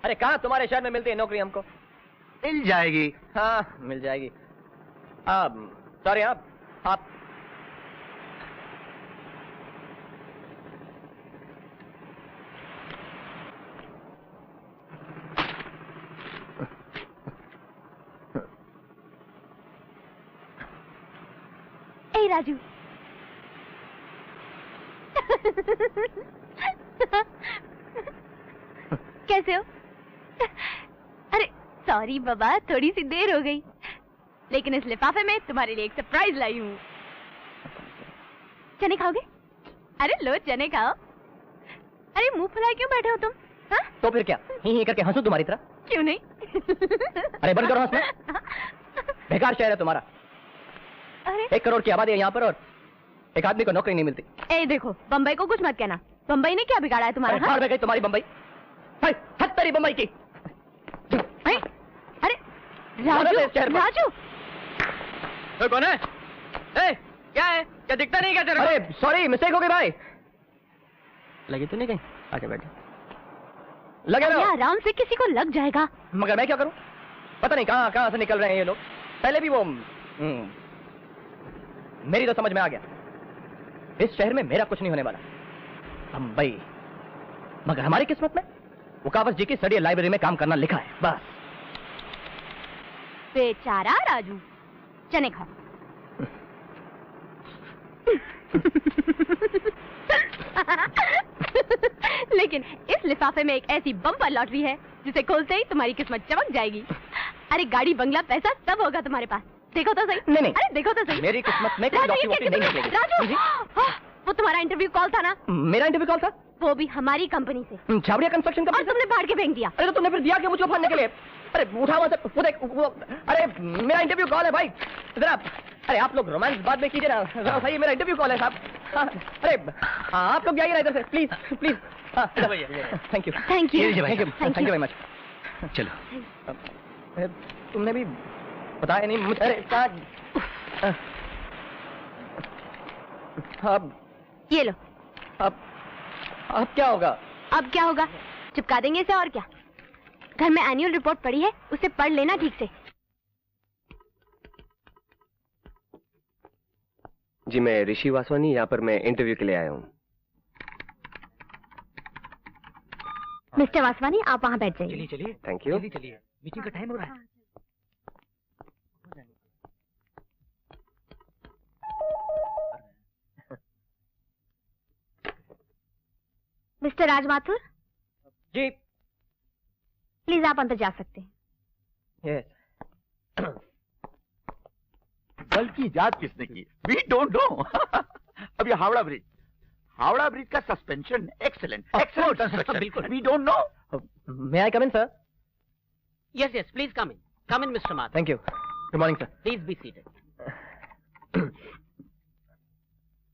अरे कहाँ तुम्हारे शहर में मिलती है नौकरी हमको? मिल जाएगी। हाँ, मिल जाएगी। सॉरी आप ए राजू, कैसे हो? अरे सॉरी बाबा, थोड़ी सी देर हो गई, लेकिन इस लिफाफे में तुम्हारे लिए एक सरप्राइज लाई हूँ। चने खाओगे? अरे लो चने खाओ। अरे मुंह फुलाए क्यों बैठे हो तुम? हाँ? तो फिर क्या, ही करके हंसू तुम्हारी तरह? क्यों नहीं? अरे बंद करो हंसना। बेकार शहर है तुम्हारा। अरे 1 करोड़ की आबादी है यहाँ पर और एक आदमी को नौकरी नहीं मिलती। ए देखो, बम्बई को कुछ मत कहना। बम्बई ने क्या बिगाड़ा है तुम्हारा? हाँ? बाहर में गई तुम्हारी बम्बई। हद तेरी बम्बई की। अरे राजू, राजू तो कौन है? क्या है? क्या दिखता नहीं क्या तेरे को? अरे सॉरी, मिस्टेक हो गई भाई। लगी तो नहीं कहीं? आके बैठे। लगे रहो। आराम से, किसी को लग जाएगा। मगर मैं क्या करूं? पता नहीं कहां से निकल रहे हैं ये लोग। पहले भी वो मेरी तो समझ में आ गया, इस शहर में मेरा कुछ नहीं होने वाला। बम्बई, मगर हमारी किस्मत में मुकाबस जी की स्टडी लाइब्रेरी में काम करना लिखा है, बस। बेचारा राजू, चने खाओ। लेकिन इस लिफाफे में एक ऐसी बम्पर लॉटरी है जिसे खोलते ही तुम्हारी किस्मत चमक जाएगी। अरे गाड़ी, बंगला, पैसा सब होगा तुम्हारे पास। देखो तो सही। नहीं। अरे देखो तो सही। मेरी किस्मत में कोई राजू, लॉटरी नहीं निकलेगी। राजू, वो तुम्हारा इंटरव्यू कॉल था ना? मेरा इंटरव्यू कॉल था? वो भी हमारी कंपनी से। छावड़िया कंस्ट्रक्शन और कंपनी। तुमने फाड़ के फेंक दिया। अरे तो तुमने फिर दिया क्यों मुझको फाड़ने के लिए? अरे उठा वहां से, वो देख, अरे मेरा इंटरव्यू कॉल है भाई। जरा, अरे आप लोग रोमांस बाद में कीजिए ना, जरा सही, मेरा इंटरव्यू कॉल है साहब। अरे आप लोग जाइए ना इधर से, please please. Thank you thank you thank you very much. चलो, तुमने भी बताया नहीं मुझे। अरे अब ये लो। अब क्या होगा? अब क्या होगा? चिपका देंगे इसे, और क्या। घर में एनुअल रिपोर्ट पड़ी है, उसे पढ़ लेना ठीक से। जी मैं ऋषि वासवानी, यहाँ पर मैं इंटरव्यू के लिए आया हूँ। मिस्टर वासवानी, आप वहाँ बैठ जाइए। चलिए थैंक यू। चलिए, मीटिंग का टाइम हो रहा है। मिस्टर राज माथुर जी, प्लीज आप अंदर जा सकते हैं। यस। कल की इजाद किसने की? We don't know. अब ये हावड़ा ब्रिज का सस्पेंशन एक्सीलेंट कंस्ट्रक्शन। बिल्कुल, we don't know. May I come in sir? Yes, please come in, Mr. Mathur. Thank you. Good morning sir. Please be seated.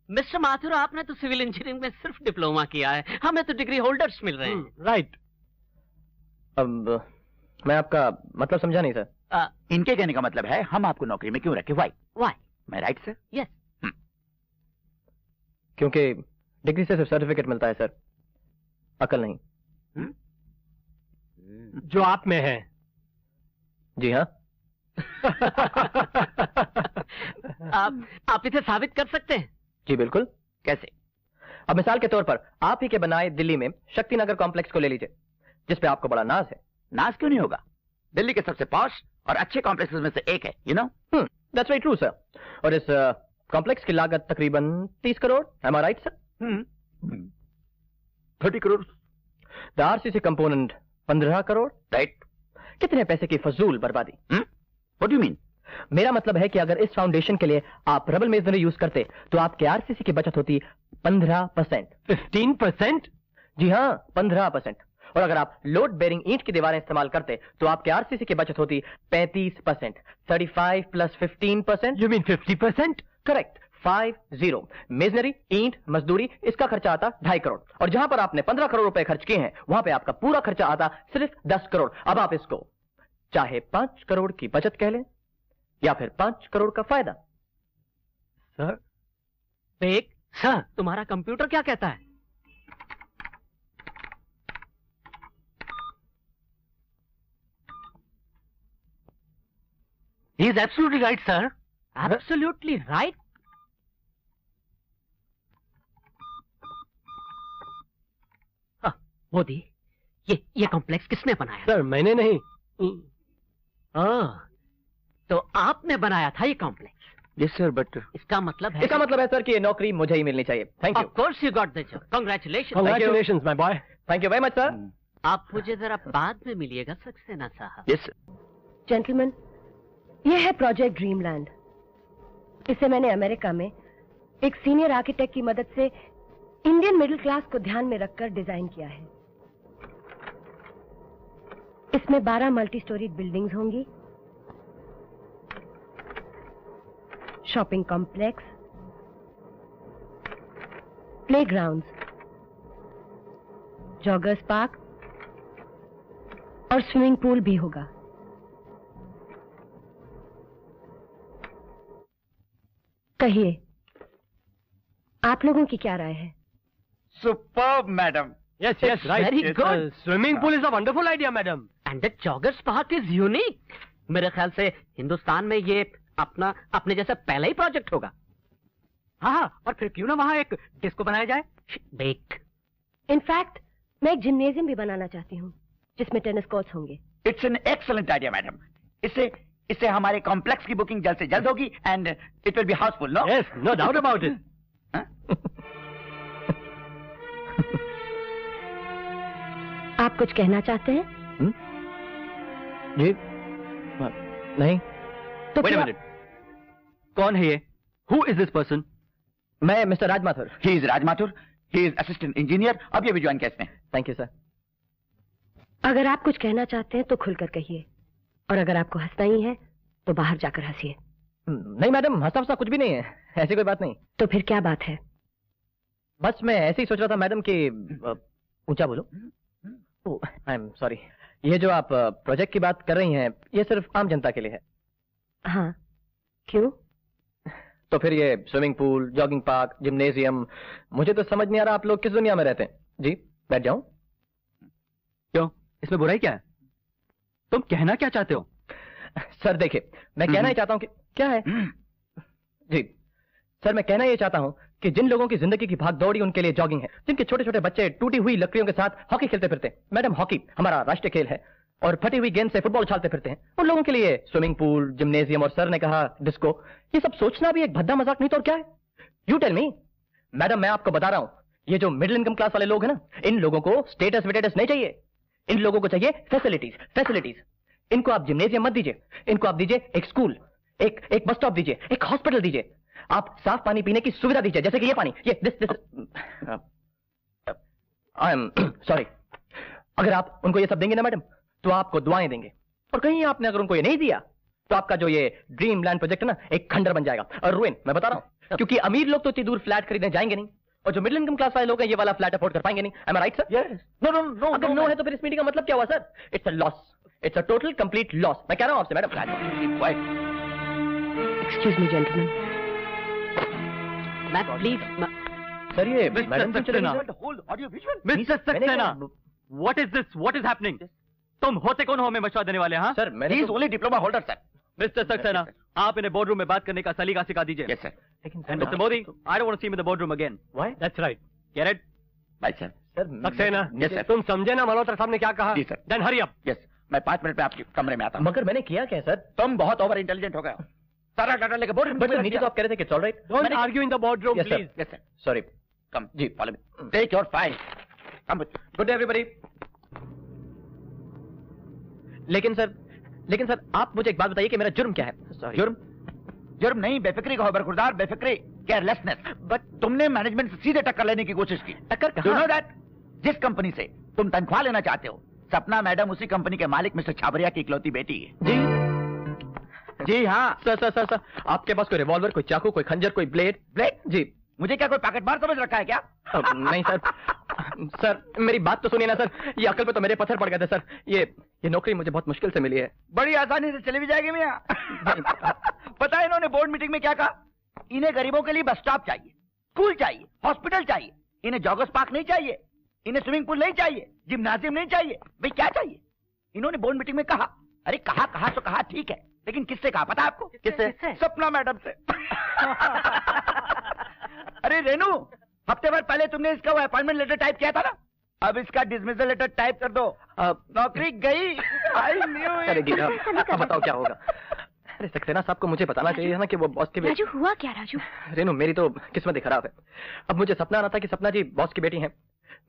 Mister Mathur, आपने तो सिविल इंजीनियरिंग में सिर्फ diploma किया है, हमें तो डिग्री होल्डर्स मिल रहे हैं। राइट। अब मैं आपका मतलब समझा नहीं सर। इनके कहने का मतलब है हम आपको नौकरी में क्यों रखे? वाई? मैं राइट सर? यस। क्योंकि डिग्री से सिर्फ सर्टिफिकेट मिलता है सर, अकल नहीं। जो आप में है। जी हाँ। आप इसे साबित कर सकते हैं? जी बिल्कुल। कैसे? अब मिसाल के तौर पर आप ही के बनाए दिल्ली में शक्तिनगर कॉम्प्लेक्स को ले लीजिए, जिस पे आपको बड़ा नाज है। नाज क्यों नहीं होगा? दिल्ली के सबसे पॉश और अच्छे कॉम्प्लेक्सेस में से एक है, you know. That's very true sir. और इस कॉम्प्लेक्स की लागत तकरीबन 30 crore. Am I right sir? 30 crore. The RCC component 15 crore. Right. कितने पैसे की फजूल बर्बादी। What do you mean? मेरा मतलब है कि अगर इस फाउंडेशन के लिए आप रबल मेजनरी यूज करते तो आपके आरसीसी की बचत होती 15%। 15%? जी हाँ, 15%। और अगर आप लोड बेरिंग ईंट की दीवारें इस्तेमाल करते तो आपके आरसीसी की बचत होती 35%। 35 plus 15%। You mean 50%? Correct, 50। Masonry, ईंट, मजदूरी, इसका खर्चा आता 2.5 करोड़। और जहां पर आपने 15 करोड़ रुपए खर्च किए हैं वहां पे आपका पूरा खर्चा आता सिर्फ 10 करोड़। अब आप इसको चाहे 5 करोड़ की बचत कह लें या फिर 5 करोड़ का फायदा। सर, बेक सर, तुम्हारा कंप्यूटर क्या कहता है? He is absolutely right, sir. Absolutely right. Modi, ये कॉम्प्लेक्स किसने बनाया? सर मैंने नहीं। तो आपने बनाया था ये कॉम्प्लेक्स? Yes, sir, but इसका मतलब है? इसका मतलब है सर कि ये नौकरी मुझे ही मिलनी चाहिए। Thank you. Of course you got the job. Congratulations. Congratulations, my boy. Thank you very much, sir. आप मुझे जरा बाद में मिलिएगा सक्सेना साहब। yes, जेंटलमैन, ये है प्रोजेक्ट ड्रीमलैंड। इसे मैंने अमेरिका में एक सीनियर आर्किटेक्ट की मदद से इंडियन मिडिल क्लास को ध्यान में रखकर डिजाइन किया है। इसमें 12 मल्टी स्टोरी बिल्डिंग्स होंगी, shopping complex, playgrounds, joggers park और स्विमिंग पूल भी होगा। कहिए, आप लोगों की क्या राय है? Superb madam. Yes, yes, right. Very Yes, good. Swimming pool is a wonderful idea, madam. And the joggers park is unique. मेरे ख्याल से हिंदुस्तान में ये अपने जैसा पहला ही प्रोजेक्ट होगा। हाँ, और फिर क्यों ना वहाँ एक डिस्को बनाया जाए? बेक। इनफैक्ट मैं एक जिम्नेजियम भी बनाना चाहती हूँ जिसमें टेनिस कोर्ट्स होंगे। It's an excellent idea madam. इससे हमारे कॉम्प्लेक्स की बुकिंग जल्द से जल्द होगी and it will be house full, no? Yes, no doubt about it. आप कुछ कहना चाहते हैं? जी नहीं। तो Wait a minute. कौन है ये? Who is this person? मैं mister Raj Mathur. He is Raj Mathur, he is assistant engineer. अब ये भी ज्वाइन कैसे हैं? Thank you sir. अगर आप कुछ कहना चाहते हैं तो खुलकर कहिए, और अगर आपको हंसना ही है तो बाहर जाकर हंसिए। नहीं मैडम, हंसा हंसा कुछ भी नहीं है, ऐसी कोई बात नहीं। तो फिर क्या बात है? बस मैं ऐसे ही सोच रहा था मैडम कि ऊंचा बोलो। आई एम सॉरी, ये जो आप प्रोजेक्ट की बात कर रही हैं ये सिर्फ आम जनता के लिए है। हाँ, क्यों? तो फिर ये swimming pool, jogging park, gymnasium, मुझे तो समझ नहीं आ रहा आप लोग किस दुनिया में रहते हैं। जी बैठ जाऊं? क्यों, इसमें बुराई क्या है? तुम कहना क्या चाहते हो? सर देखिए, मैं कहना ही चाहता हूं कि क्या है जी सर, मैं कहना ये चाहता हूं कि जिन लोगों की जिंदगी की भाग दौड़ी उनके लिए जॉगिंग है, जिनके छोटे छोटे बच्चे टूटी हुई लकड़ियों के साथ हॉकी खेलते फिरते हैं, मैडम हॉकी हमारा राष्ट्रीय खेल है, और फटी हुई गेंद से फुटबॉल उछालते फिरते हैं, उन लोगों के लिए स्विमिंग पूल, जिम्नेजियम और सर ने कहा डिस्को, ये सब सोचना भी एक भद्दा मजाक नहीं तो और क्या है? You tell me. मैडम मैं आपको बता रहा हूं, ये जो मिडिल इनकम क्लास वाले लोग हैं ना, इन लोगों को स्टेटस वेटेटस नहीं चाहिए, इन लोगों को चाहिए फैसिलिटीज। इनको आप जिम्नेजियम मत दीजिए, इनको आप दीजिए एक स्कूल, एक बस स्टॉप दीजिए, एक हॉस्पिटल दीजिए, आप साफ पानी पीने की सुविधा दीजिए, जैसे कि ये पानी, ये दिस आई एम सॉरी। अगर आप उनको ये सब देंगे ना मैडम, तो आपको दुआएं देंगे, और कहीं आपने अगर उनको ये नहीं दिया तो आपका जो ये ड्रीम लैंड प्रोजेक्ट है ना, एक खंडर बन जाएगा और रुइन। मैं बता रहा हूं, क्योंकि अमीर लोग तो इतनी दूर फ्लैट खरीदने जाएंगे नहीं, और जो मिडिल इनकम क्लास वाले लोग हैं ये वाला फ्लैट अफोर्ड कर पाएंगे नहीं। M I right sir? Yes. No अगर नो है तो फिर इस मीटिंग का मतलब क्या हुआ sir? It's a loss, it's a total complete loss. मैं कह रहा हूं आपसे मैडम। Excuse me gentleman. मैं प्लीज सर ये madam mister Saxena, what is this? What is happening? तुम होते कौन हो हमें मशवरा देने वाले? हाँ sir, he is only diploma holder sir. Mister Saxena, आप इन्हें बोर्ड रूम में बात करने का सलीका सिखा दीजिए। Yes sir. And Mr. Modi, I don't want to see him in the boardroom again. Why? That's right. Get it? Bye sir. Sir Saxena, Yes, sir. तुम समझे ना मल्होत्रा साहब ने क्या कहा? जी sir. Then hurry up. Yes, मैं 5 मिनट में आपके कमरे में आता हूँ। मगर मैंने किया क्या सर? तुम बहुत ओवर इंटेलिजेंट हो गए हो। सारा डाटा लेके बोर्ड बट नीचे तो आप कह रहे थे कि all right. Don't argue in the boardroom, Yes, sir. please. Yes sir. Sorry. Come जी, follow me. Take your file. Come with. Good day everybody. लेकिन सर आप मुझे एक बात बताइए कि मेरा जुर्म क्या है? जुर्म नहीं, बेफिक्री का हो बरखुरदार, बेफिक्री, केयरलेसनेस। बट तुमने मैनेजमेंट से सीधे टक्कर लेने की कोशिश की। टक्कर कहाँ? You know that? जिस कंपनी से तुम तनख्वाह लेना चाहते हो, सपना मैडम उसी कंपनी के मालिक मिस्टर छाबरिया की इकलौती बेटी है। जी हाँ। सर आपके पास कोई रिवॉल्वर, कोई चाकू, कोई खंजर, कोई ब्लेड? जी। मुझे क्या कोई पैकेट मार समझ रखा है क्या? नहीं सर मेरी बात तो सुनिए ना सर, ये अकल पे तो मेरे पत्थर पड़ गए थे सर। ये नौकरी मुझे बहुत मुश्किल से मिली है। बड़ी आसानी से चली भी जाएगी मियां। पता है इन्होंने बोर्ड मीटिंग में क्या कहा? इन्हें गरीबों के लिए बस स्टॉप चाहिए, स्कूल चाहिए, हॉस्पिटल चाहिए, इन्हें जॉगर्स पार्क नहीं चाहिए, इन्हें स्विमिंग पूल नहीं चाहिए, जिम्नाजियम नहीं चाहिए। भाई क्या चाहिए? इन्होंने बोर्ड मीटिंग में कहा, अरे कहा तो कहा ठीक है, लेकिन किससे कहा पता है आपको? किससे? सपना मैडम से। अरे रेनू, हफ्ते भर पहले तुमने इसका वो अपॉइंटमेंट लेटर टाइप किया था ना, अब इसका डिसमिसल लेटर टाइप कर दो। नौकरी गई। I knew it. अरे गीता, अब बताओ क्या होगा? अरे सक्सेना साहब को मुझे बताना चाहिए ना कि वो बॉस की बेटी। राजू हुआ क्या राजू? रेनू, मेरी तो किस्मत ही खराब है। अब मुझे सपना आना था कि सपना जी बॉस की बेटी हैं,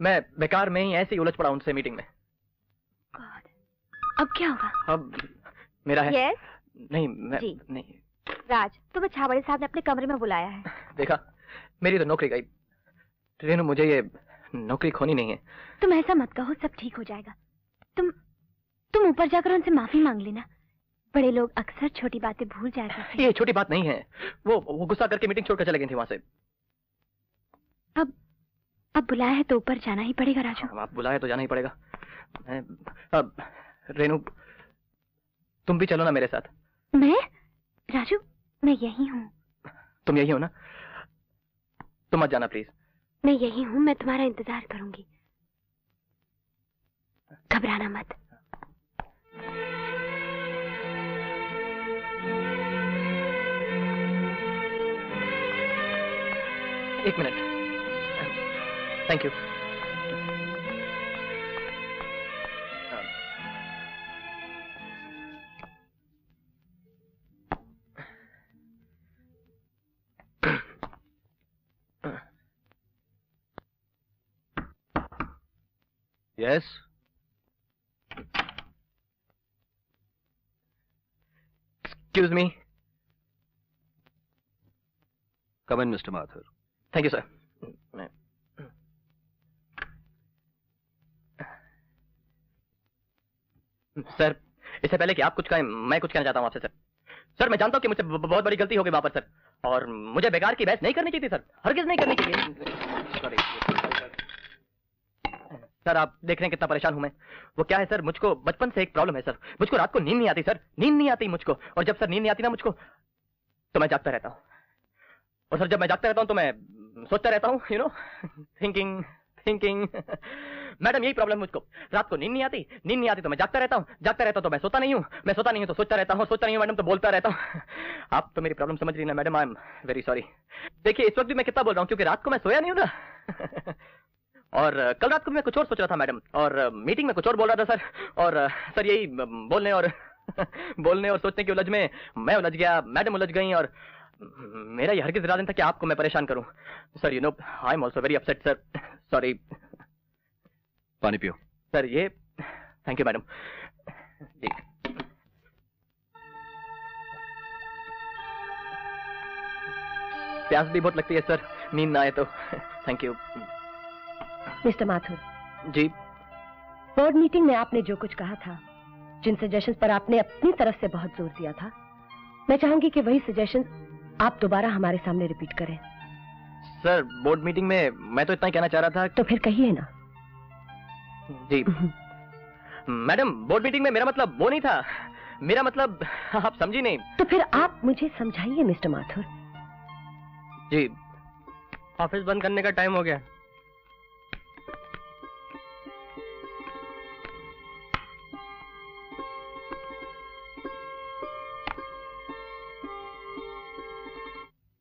मैं बेकार में ही ऐसे ही उलझ पड़ा उनसे मीटिंग में। God. अब क्या होगा? अब मेरा है। Yes? नहीं मैं जी। नहीं। राज, तुम्हें छाबड़े साहब ने अपने कमरे में बुलाया है। देखा, मेरी तो नौकरी गई। रेनू, मुझे ये नौकरी खोनी नहीं है। तुम ऐसा मत कहो, सब ठीक हो जाएगा। तुम ऊपर जाकर उनसे माफी मांग लेना। बड़े लोग अक्सर छोटी बातें भूल जाते हैं। ये छोटी बात नहीं है। वो गुस्सा करके मीटिंग छोड़कर चले गई थी वहां से। अब बुलाया है तो ऊपर जाना ही पड़ेगा राजू। आप बुलाए तो जाना ही पड़ेगा। अब रेनू, तुम भी चलो ना मेरे साथ। मैं? राजू, मैं यही हूँ। तुम यही हो ना? तुम मत जाना प्लीज। मैं यही हूँ, मैं तुम्हारा इंतजार करूंगी। घबराना मत। एक minute. Thank you. Yes, excuse me. Come in mister Mathur. Thank you sir. Sir, इससे पहले कि आप कुछ कहें, मैं कुछ कहना चाहता हूं आपसे सर। सर, मैं जानता हूं कि मुझसे बहुत बड़ी गलती हो गई वहां पर सर, और मुझे बेकार की बहस नहीं करनी चाहिए थी सर, हरगिज नहीं करनी चाहिए। सॉरी सर, आप देख रहे हैं कितना परेशान हूं मैं। वो क्या है सर, मुझको बचपन से एक प्रॉब्लम है सर, मुझको रात को नींद नहीं आती सर, नींद नहीं आती मुझको, और जब सर नींद नहीं आती ना मुझको, तो मैं जागता रहता हूं, और सर जब मैं जागता रहता हूं तो मैं सोचता रहता हूं, यू नो, थिंकिंग। मैडम, यही प्रॉब्लम मुझको, रात को नींद नहीं आती तो मैं जागता रहता हूं तो मैं सोता नहीं हूं तो सोचता नहीं हूं मैडम तो बोलता रहता हूं। आप तो मेरी प्रॉब्लम समझ रही ना madam, I am very sorry. देखिए, इस वक्त भी मैं कितना बोल रहा हूं क्योंकि रात को मैं सोया नहीं हूं ना। और कल रात को मैं कुछ और सोच रहा था मैडम, और मीटिंग में कुछ और बोल रहा था सर, और सर यही बोलने और सोचने की उलझ में मैं उलझ गया, मैडम उलझ गई, और मेरा ये हरगिज़ इरादा नहीं था कि आपको मैं परेशान करूं sir. You know, I am also very upset sir, sorry. पानी पियो सर। ये थैंक यू मैडम जी। प्यास भी बहुत लगती है सर, नींद ना आए तो। Thank you. Mister Mathur ji. Board meeting में आपने जो कुछ कहा था, जिन सजेशंस पर आपने अपनी तरफ से बहुत जोर दिया था, मैं चाहूंगी कि वही सजेशंस आप दोबारा हमारे सामने रिपीट करें। सर, बोर्ड मीटिंग में मैं तो इतना ही कहना चाह रहा था। तो फिर कहिए ना। जी मैडम, बोर्ड मीटिंग में मेरा मतलब वो नहीं था, मेरा मतलब आप समझी नहीं। तो फिर आप मुझे समझाइए मिस्टर माथुर। जी, ऑफिस बंद करने का टाइम हो गया।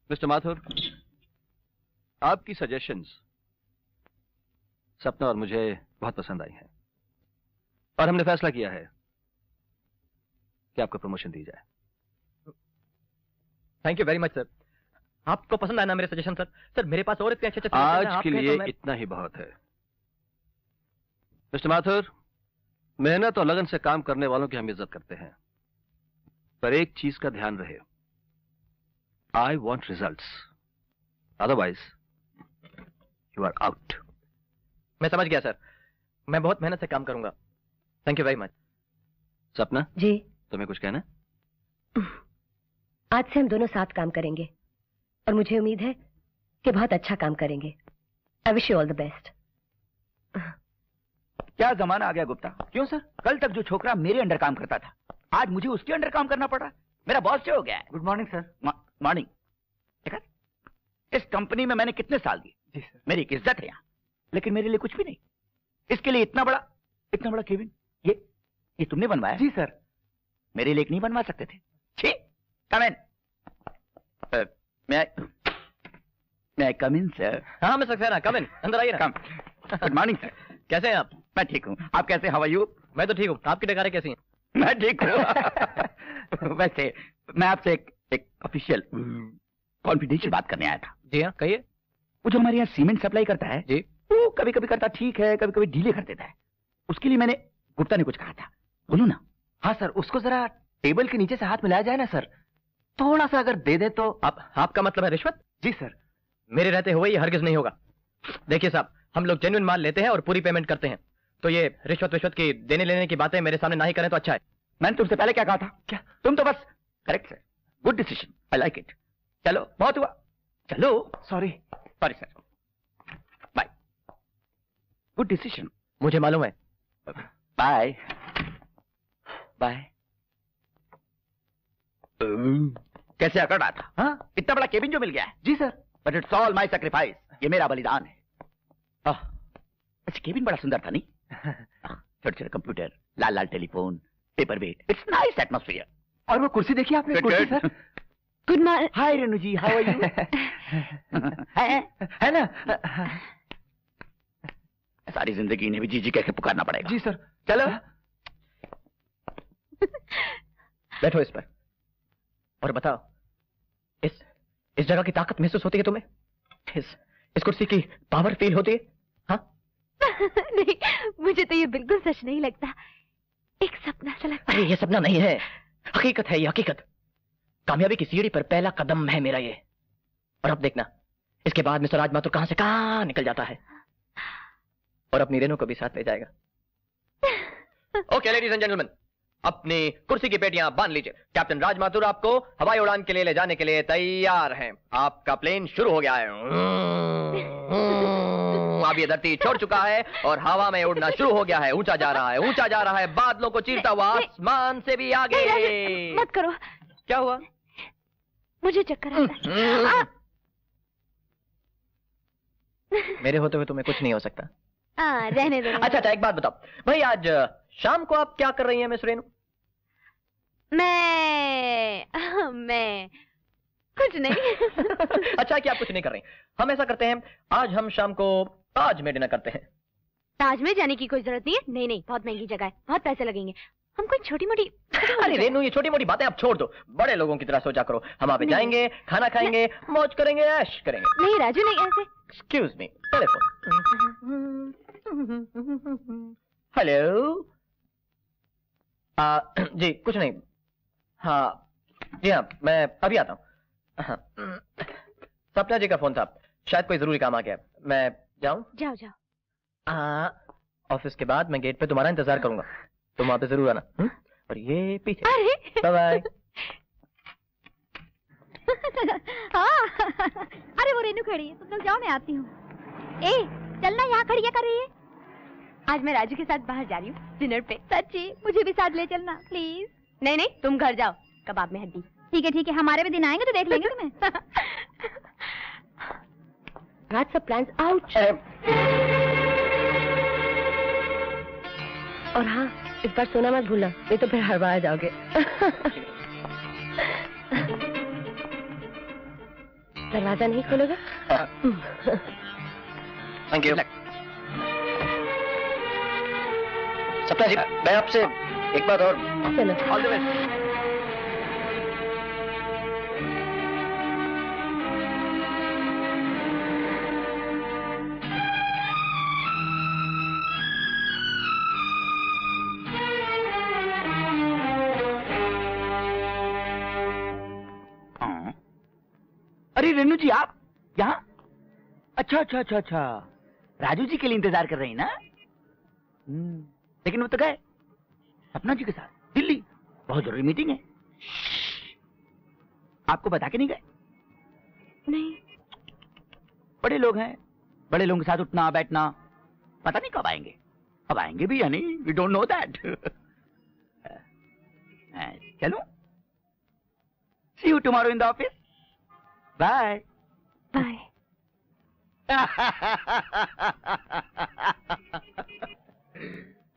मिस्टर माथुर, आपकी सजेशंस सपना और मुझे बहुत पसंद आई हैं, और हमने फैसला किया है कि आपको प्रमोशन दी जाए। Thank you very much sir. आपको पसंद आया ना मेरे सजेशन सर? सर, मेरे पास और इतने अच्छे आज के लिए इतना ही बहुत है। मिस्टर माथुर, मेहनत और लगन से काम करने वालों की हम इज्जत करते हैं, पर एक चीज का ध्यान रहे, I want results. Otherwise, you are out. मैं समझ गया सर, मैं बहुत मेहनत से काम करूंगा। Thank you very much. सपना जी, तुम्हें कुछ कहना? आज से हम दोनों साथ काम करेंगे, और मुझे उम्मीद है कि बहुत अच्छा काम करेंगे। I wish you all the best. क्या जमाना आ गया गुप्ता। क्यों सर? कल तक जो छोकरा मेरे अंडर काम करता था, आज मुझे उसके अंडर काम करना पड़ रहा है। मेरा बॉस से हो गया है। Good morning sir. मॉर्निंग। देखा, इस कंपनी में मैंने कितने साल दिए। जी सर। मेरी एक इज्जत है यहाँ, लेकिन मेरे लिए कुछ भी नहीं। इसके लिए इतना बड़ा केबिन ये तुमने बनवाया? जी सर। मेरे लिए नहीं बनवा सकते थे? छी, कम इन। मैं कम इन सर? हाँ मिस्टर सक्सेना, कम इन, अंदर आइए ना। Good morning sir. कैसे हैं आप? मैं ठीक हूँ, आप कैसे? How are you? मैं तो ठीक हूँ, आपकी डकारें कैसी हैं? मैं ठीक हूँ। वैसे मैं आपसे एक ऑफिशियल कॉन्फिडेंशियल बात करने आया था। जी हाँ, कहिए। वो जो हमारे यहाँ सीमेंट सप्लाई करता है जी, वो कभी कभी करता ठीक है, कभी कभी ढीले कर देता है। उसके लिए मैंने गुप्ता ने कुछ कहा था, बोलूं ना? हाँ सर, उसको जरा टेबल के नीचे से हाथ मिलाया जाए ना सर, थोड़ा सा अगर दे दे तो। आपका मतलब है रिश्वत? जी सर। मेरे रहते हुए ये हरगिज नहीं होगा। देखिए साहब, हम लोग जेन्युइन माल लेते हैं और पूरी पेमेंट करते हैं, तो ये रिश्वत की देने लेने की बातें मेरे सामने ना ही करें तो अच्छा है। मैंने तुमसे पहले क्या कहा था? क्या? तुम तो बस correct sir, good decision, I like it. चलो, बहुत हुआ, चलो। Sorry sir, bye. Good decision. मुझे मालूम है। Bye bye. कैसे अकड़ रहा था? हाँ, इतना बड़ा केबिन जो मिल गया है। जी sir, but it's all my sacrifice, ये मेरा बलिदान है। अच्छा, केबिन बड़ा सुंदर था नहीं? छोटे छोटे कंप्यूटर, लाल लाल telephone, paperweight, it's nice atmosphere. और वो कुर्सी देखी आपने? कुर्सी sir. Good morning. Hi Renu ji, how are you? है ना? सारी जिंदगी इन्हें भी जी जी कह के पुकारना पड़ेगा। जी सर। चलो बैठो इस पर और बताओ, इस जगह की ताकत महसूस होती है तुम्हें? इस कुर्सी की पावर फील होती है? हाँ? नहीं, मुझे तो ये बिल्कुल सच नहीं लगता, एक सपना सा लगता है। अरे ये सपना नहीं है, हकीकत है ये, हकीकत। कामयाबी की सीढ़ी पर पहला कदम है मेरा ये। और अब देखना, इसके बाद मिस्टर राज माथुर कहां से कहां निकल जाता है और अपनी रेनू को भी साथ ले जाएगा। ओके लेडीज एंड जेंटलमैन, अपनी कुर्सी की पेटियां बांध लीजिए। कैप्टन राज माथुर आपको हवाई उड़ान के लिए ले जाने के लिए तैयार हैं। आपका प्लेन शुरू हो गया है। अब ये धरती छोड़ चुका है और हवा में उड़ना शुरू हो गया है। ऊंचा जा रहा है, ऊंचा जा रहा है, बादलों को चीरता हुआ आसमान से भी आगे। मत करो। क्या हुआ? मुझे चक्कर आता है। मेरे होते हुए तुम्हें कुछ नहीं हो सकता। रहने दो। अच्छा, एक बात बताओ भाई, आज शाम को आप क्या कर रही हैं मिस रेनू? मैं कुछ नहीं। अच्छा कि आप कुछ नहीं कर रही। हम ऐसा करते हैं, आज हम शाम को ताज में डिनर करते हैं। ताज में जाने की कोई जरूरत नहीं है। नहीं, बहुत महंगी जगह है, बहुत पैसे लगेंगे। हम कोई छोटी मोटी। अरे रेनू, ये छोटी मोटी बातें आप छोड़ दो, बड़े लोगों की तरह सोचा करो। हम वहां पे जाएंगे, खाना खाएंगे, मौज करेंगे, ऐश करेंगे। नहीं राजू, नहीं ऐसे। Excuse me, telephone. हेलो। जी कुछ नहीं। हाँ जी हाँ, मैं अभी आता हूँ। हाँ। सपना जी का फोन था, शायद कोई जरूरी काम आ गया। मैं जाऊँ? जाओ। ऑफिस के बाद मैं गेट पे तुम्हारा इंतजार करूंगा, तुम वहां पे जरूर आना। और ये पीछे। अरे बाय बाय। अरे वो रेनू खड़ी है, तुम लोग जाओ, मैं आती हूँ। ए चलना, यहाँ खड़ी क्या कर रही है? आज मैं राजू के साथ बाहर जा रही हूँ डिनर पे। सच्ची? मुझे भी साथ ले चलना प्लीज। नहीं, तुम घर जाओ, कबाब में हड्डी। ठीक है, हमारे भी दिन आएंगे तो देख लेंगे तुम्हें। That's the plans out. और हाँ, इस बार सोना मत भूलना, नहीं तो फिर हड़बड़ा जाओगे। दरवाजा नहीं खोलोगे? Thank you. सपना जी, मैं आपसे एक बात और। चलो। All the best. अरे रेनू जी, आप यहाँ? अच्छा, राजू जी के लिए इंतजार कर रही हैं ना? लेकिन वो तो गए सपना जी के साथ दिल्ली, बहुत जरूरी मीटिंग है। आपको बता के नहीं गए? नहीं। बड़े लोग हैं, बड़े लोगों के साथ उठना बैठना, पता नहीं कब आएंगे। अब आएंगे भी या नहीं, वी डोंट नो दैट। चलो, see you tomorrow in the office. Bye. Bye.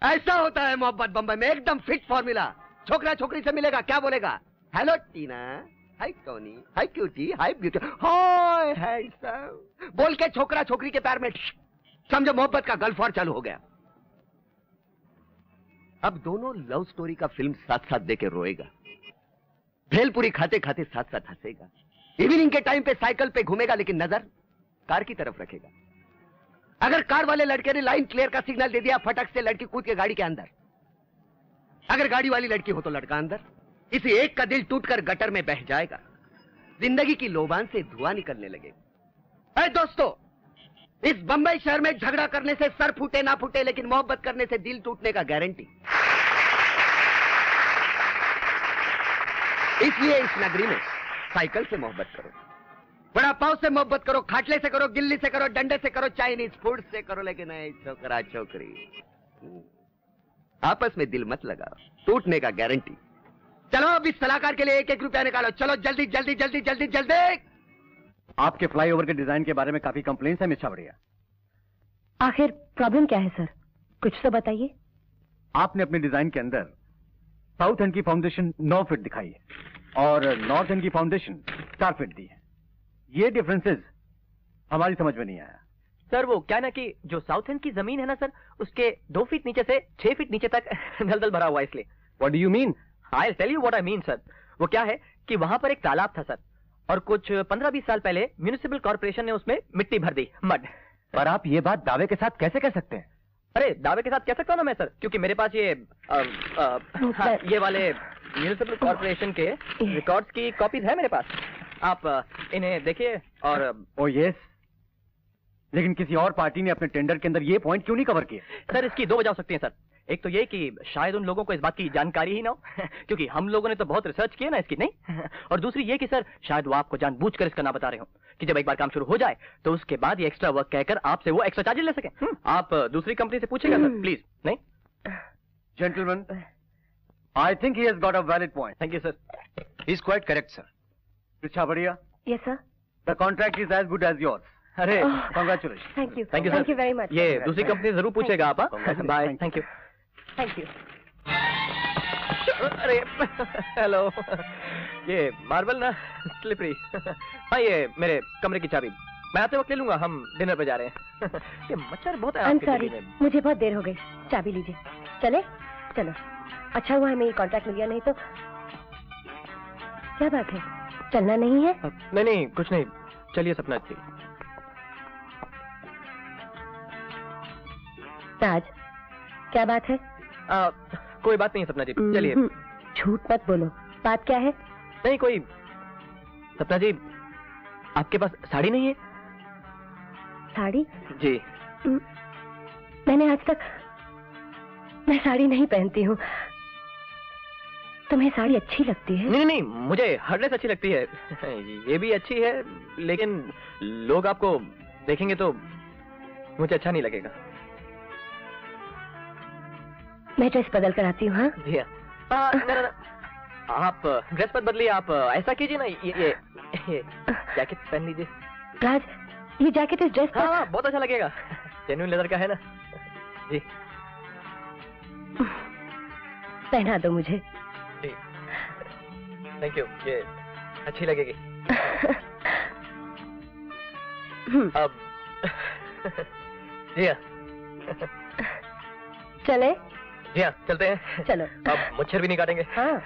ऐसा होता है मोहब्बत बम्बई में, एकदम फिट फॉर्मूला। छोकरा छोकरी से मिलेगा, क्या बोलेगा? हेलो टीना, हाय टोनी, हाय क्यूटी, हाय ब्यूटी, हाय हैंडसम बोल के छोकरा छोकरी के पैर में समझो मोहब्बत का गल्फ वॉर चालू हो गया। अब दोनों लव स्टोरी का फिल्म साथ साथ देके रोएगा, भेलपुरी खाते खाते साथ साथ हंसेगा, इवनिंग के टाइम पे साइकिल पे घूमेगा लेकिन नजर कार की तरफ रखेगा। अगर कार वाले लड़के ने लाइन क्लियर का सिग्नल दे दिया, फटक से लड़की कूद के गाड़ी के अंदर। अगर गाड़ी वाली लड़की हो तो लड़का अंदर। इसी एक का दिल टूटकर गटर में बह जाएगा, जिंदगी की लोबान से धुआं निकलने लगेगा। अरे दोस्तों, इस बंबई शहर में झगड़ा करने से सर फूटे ना फूटे, लेकिन मोहब्बत करने से दिल टूटने का गारंटी। इसलिए इस नगरी में साइकिल से मोहब्बत करो, बड़ा पाव से मोहब्बत करो, खाटले से करो, गिल्ली से करो, डंडे से करो, चाइनीज फूड से करो, लेकिन नहीं छोकरा छोकरी आपस में दिल मत लगाओ, टूटने का गारंटी। चलो अब इस सलाहकार के लिए 1-1 रुपया निकालो, चलो जल्दी जल्दी जल्दी जल्दी जल्दी। आपके फ्लाईओवर के डिजाइन के बारे में काफी कंप्लेंट्स है मिस छाबड़िया। आखिर प्रॉब्लम क्या है सर, कुछ तो बताइए। आपने अपने डिजाइन के अंदर साउथ एंड की फाउंडेशन 9 फीट दिखाई है और नॉर्थ एंड की फाउंडेशन 4 फीट दी है। ये डिफरेंसेस हमारी समझ में नहीं आया। सर वो क्या ना कि जो साउथ एंड की जमीन है ना सर, उसके 2 फीट नीचे से 6 फीट नीचे तक दलदल भरा हुआ है, इसलिए। What do you mean? I will tell you what I mean sir. वो क्या है कि वहां पर एक तालाब था सर, और कुछ 15-20 साल पहले म्युनिसिपल कॉर्पोरेशन ने उसमें मिट्टी भर दी, मड। पर आप ये बात दावे के साथ कैसे कह सकते हैं? अरे दावे के साथ कह सकता हूँ ना मैं सर, क्योंकि मेरे पास ये ये वाले म्युनिसिपल कॉर्पोरेशन के रिकॉर्ड्स की कॉपीज है मेरे पास। आप इन्हें देखिए। और ओ यस, लेकिन किसी और पार्टी ने अपने टेंडर के अंदर ये पॉइंट क्यों नहीं कवर किए? सर इसकी 2 वजह हो सकती है सर। एक तो ये कि शायद उन लोगों को इस बात की जानकारी ही ना हो क्योंकि हम लोगों ने तो बहुत रिसर्च किया ना इसकी, नहीं। और दूसरी ये कि सर शायद वो आपको जानबूझकर इसका ना बता रहे हो कि जब एक बार काम शुरू हो जाए तो उसके बाद ये एक्स्ट्रा वर्क कहकर आपसे वो एक्स्ट्रा चार्जेस ले सके। आप दूसरी कंपनी से पूछेगा सर प्लीज। नहीं gentleman, I think he has got a valid point. Thank you sir. He is quite correct sir. Chhabria, yes sir. The contract is as good as yours. अरे congratulation. Thank you sir. Thank you very much. ये दूसरी company जरूर पूछेगा आप। Bye. Thank you. Thank you. अरे hello, ये marble ना slippery. हाँ ये मेरे कमरे की चाबी मैं आते वक्त ले लूंगा, हम डिनर पे जा रहे हैं। ये मच्छर बहुत है आपके सॉरी, दिल्ली में। मुझे बहुत देर हो गई, चाबी लीजिए। चले चलो, अच्छा हुआ हमें ये कॉन्ट्रैक्ट मिल गया, नहीं तो क्या बात है, चलना नहीं है? नहीं नहीं कुछ नहीं, चलिए सपना जी। ताज, क्या बात है? कोई बात नहीं है सपना जी, चलिए। झूठ मत बोलो, बात क्या है? नहीं कोई। सपना जी, आपके पास साड़ी नहीं है? साड़ी? जी। मैंने आज तक, मैं साड़ी नहीं पहनती हूँ। तुम्हें साड़ी अच्छी लगती है? नहीं नहीं, मुझे हर ड्रेस अच्छी लगती है। ये भी अच्छी है, लेकिन लोग आपको देखेंगे तो मुझे अच्छा नहीं लगेगा। मैं ड्रेस बदल कर आती हूँ। हाँ जी हाँ। ना, आप ड्रेस मत बदलिए, आप ऐसा कीजिए ना, ये जैकेट पहन लीजिए। राज, ये जैकेट इस ड्रेस पर। हाँ बहुत अच्छा लगेगा, जेन्युइन लेदर का है ना। जी पहना दो मुझे। जी थैंक यू, ये अच्छी लगेगी। अब जी हाँ चले? जी हाँ चलते हैं। चलो। अब मच्छर भी नहीं काटेंगे। हाँ।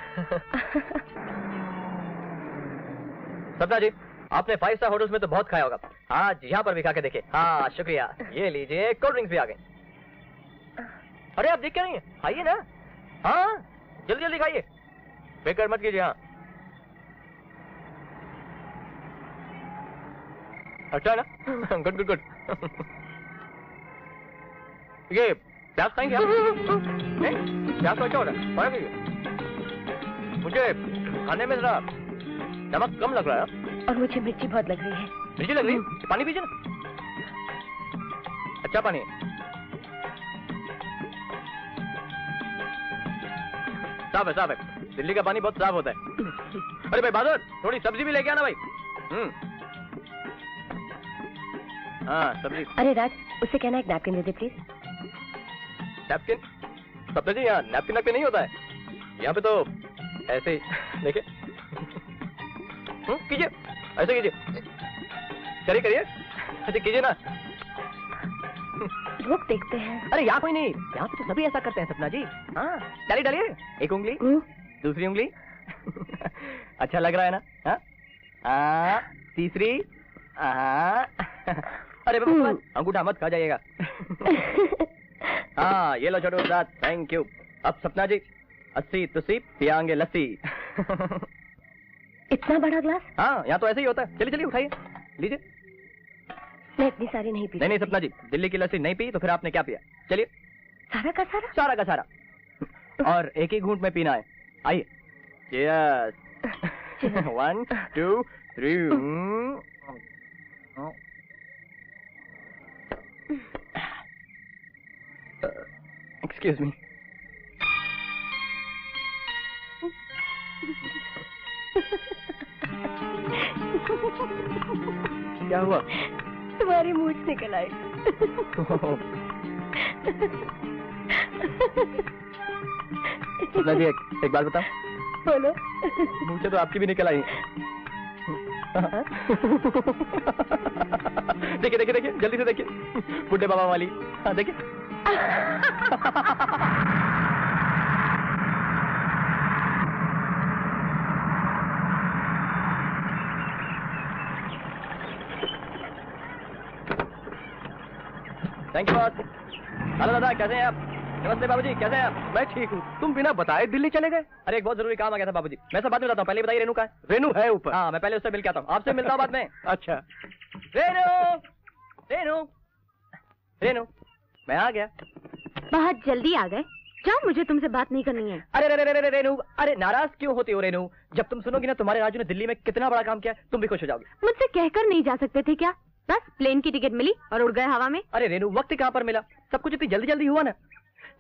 सपना जी, आपने 5 स्टार होटल्स में तो बहुत खाया होगा, आज यहाँ पर भी खा के देखिए। हाँ शुक्रिया, ये लीजिए, कोल्ड ड्रिंक्स भी आ गई। अरे आप देख क्या नहीं है, खाइए ना। हाँ जल्दी जल्दी खाइए, बेकार मत कीजिए। हाँ अच्छा ना। Good good good. ये प्याज खाएंगे आप? नहीं प्याज तो अच्छा हो रहा है, और मुझे खाने में जरा नमक कम लग रहा है। और मुझे मिर्ची बहुत लग रही है। मिर्ची लग रही है? पानी पीजिए ना, अच्छा पानी। साफ है साफ है, दिल्ली का पानी बहुत साफ होता है। अरे भाई बहादुर, थोड़ी सब्जी भी लेके आना भाई। हाँ सब्जी। अरे राज, उससे कहना एक napkin they they please. Napkin? सपना जी यहाँ नैपकिन नैपकिन नहीं होता है, यहाँ पे तो ऐसे ही देखिए। कीजिए, ऐसे कीजिए, करिए करिए, ऐसे कीजिए ना। रुक देखते हैं। अरे यहाँ कोई नहीं, यहाँ पे तो सभी ऐसा करते हैं सपना जी। हाँ डालिए डालिए, एक उंगली, दूसरी उंगली। अच्छा लग रहा है ना? हाँ तीसरी। अरे बाबा अंगूठा मत खा जाइएगा। हाँ ये लो छोटू साथ, थैंक यू। अब सपना जी 80 तुसी पियांगे लस्सी। इतना बड़ा ग्लास? हाँ यहाँ तो ऐसे ही होता है। चलिए चलिए उठाइए, लीजिए। मैं इतनी सारी नहीं पी। नहीं नहीं सपना जी, दिल्ली की लस्सी नहीं पी तो फिर आपने क्या पिया? चलिए। सारा का सारा? सारा का सारा। और एक ही घूंट में पीना है। आइए। Cheers. 1 2 3। Excuse me. क्या हुआ? तुम्हारी मूछ निकल आई। सपना जी एक बात बताओ। बोलो। मुझे तो आपकी भी निकल आई। देखिए देखिए देखिए, जल्दी से देखिए, बुड्ढे बाबा वाली। हाँ देखिए। Thank you boss. हेलो दादा, कैसे हैं आप? नमस्ते बाबूजी, कैसे हैं आप? मैं ठीक हूँ। तुम बिना बताए दिल्ली चले गए? अरे एक बहुत जरूरी काम आ गया था बाबूजी। मैं सब बाद में बताता हूँ, पहले बताइए रेनू का है? रेनू है ऊपर। हाँ मैं पहले उससे मिल के आता हूँ, आपसे मिलता हूँ बाद में। अच्छा। रेनू रेनू रेनू, मैं आ गया। बहुत जल्दी आ गए। जाओ, मुझे तुमसे बात नहीं करनी है। अरे रे रे रे रेनू, अरे नाराज क्यों होती हो रेनू? जब तुम सुनोगी ना तुम्हारे राजू ने दिल्ली में कितना बड़ा काम किया, तुम भी खुश हो जाओगे। मुझसे कहकर नहीं जा सकते थे क्या? बस प्लेन की टिकट मिली और उड़ गए हवा में। अरे रेनू, वक्त कहाँ पर मिला? सब कुछ इतनी जल्दी जल्दी हुआ ना।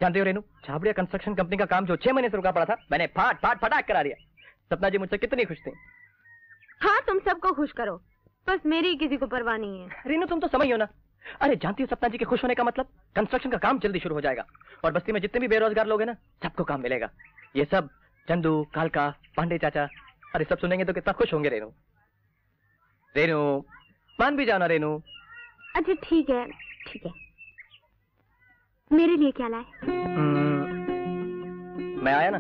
जानते हो रेनू, छाबड़िया कंस्ट्रक्शन कंपनी का काम जो 6 महीने से रुका पड़ा था, मैंने फटाक करा दिया। सपना जी मुझसे कितनी खुश थी। हाँ तुम सबको खुश करो, बस मेरी किसी को परवाह नहीं है। रेनू तुम तो समझ हो ना। अरे जानती हो सपना जी के खुश होने का मतलब? कंस्ट्रक्शन का काम जल्दी शुरू हो जाएगा और बस्ती में जितने भी बेरोजगार लोग हैं ना, सबको काम मिलेगा। ये सब चंदू, कालका, पांडे चाचा, अरे सब सुनेंगे तो कितना खुश होंगे रेनू। रेनू मान भी जाओ ना रेनू। अच्छा ठीक है ठीक है। मेरे लिए क्या लाए? मैं आया ना,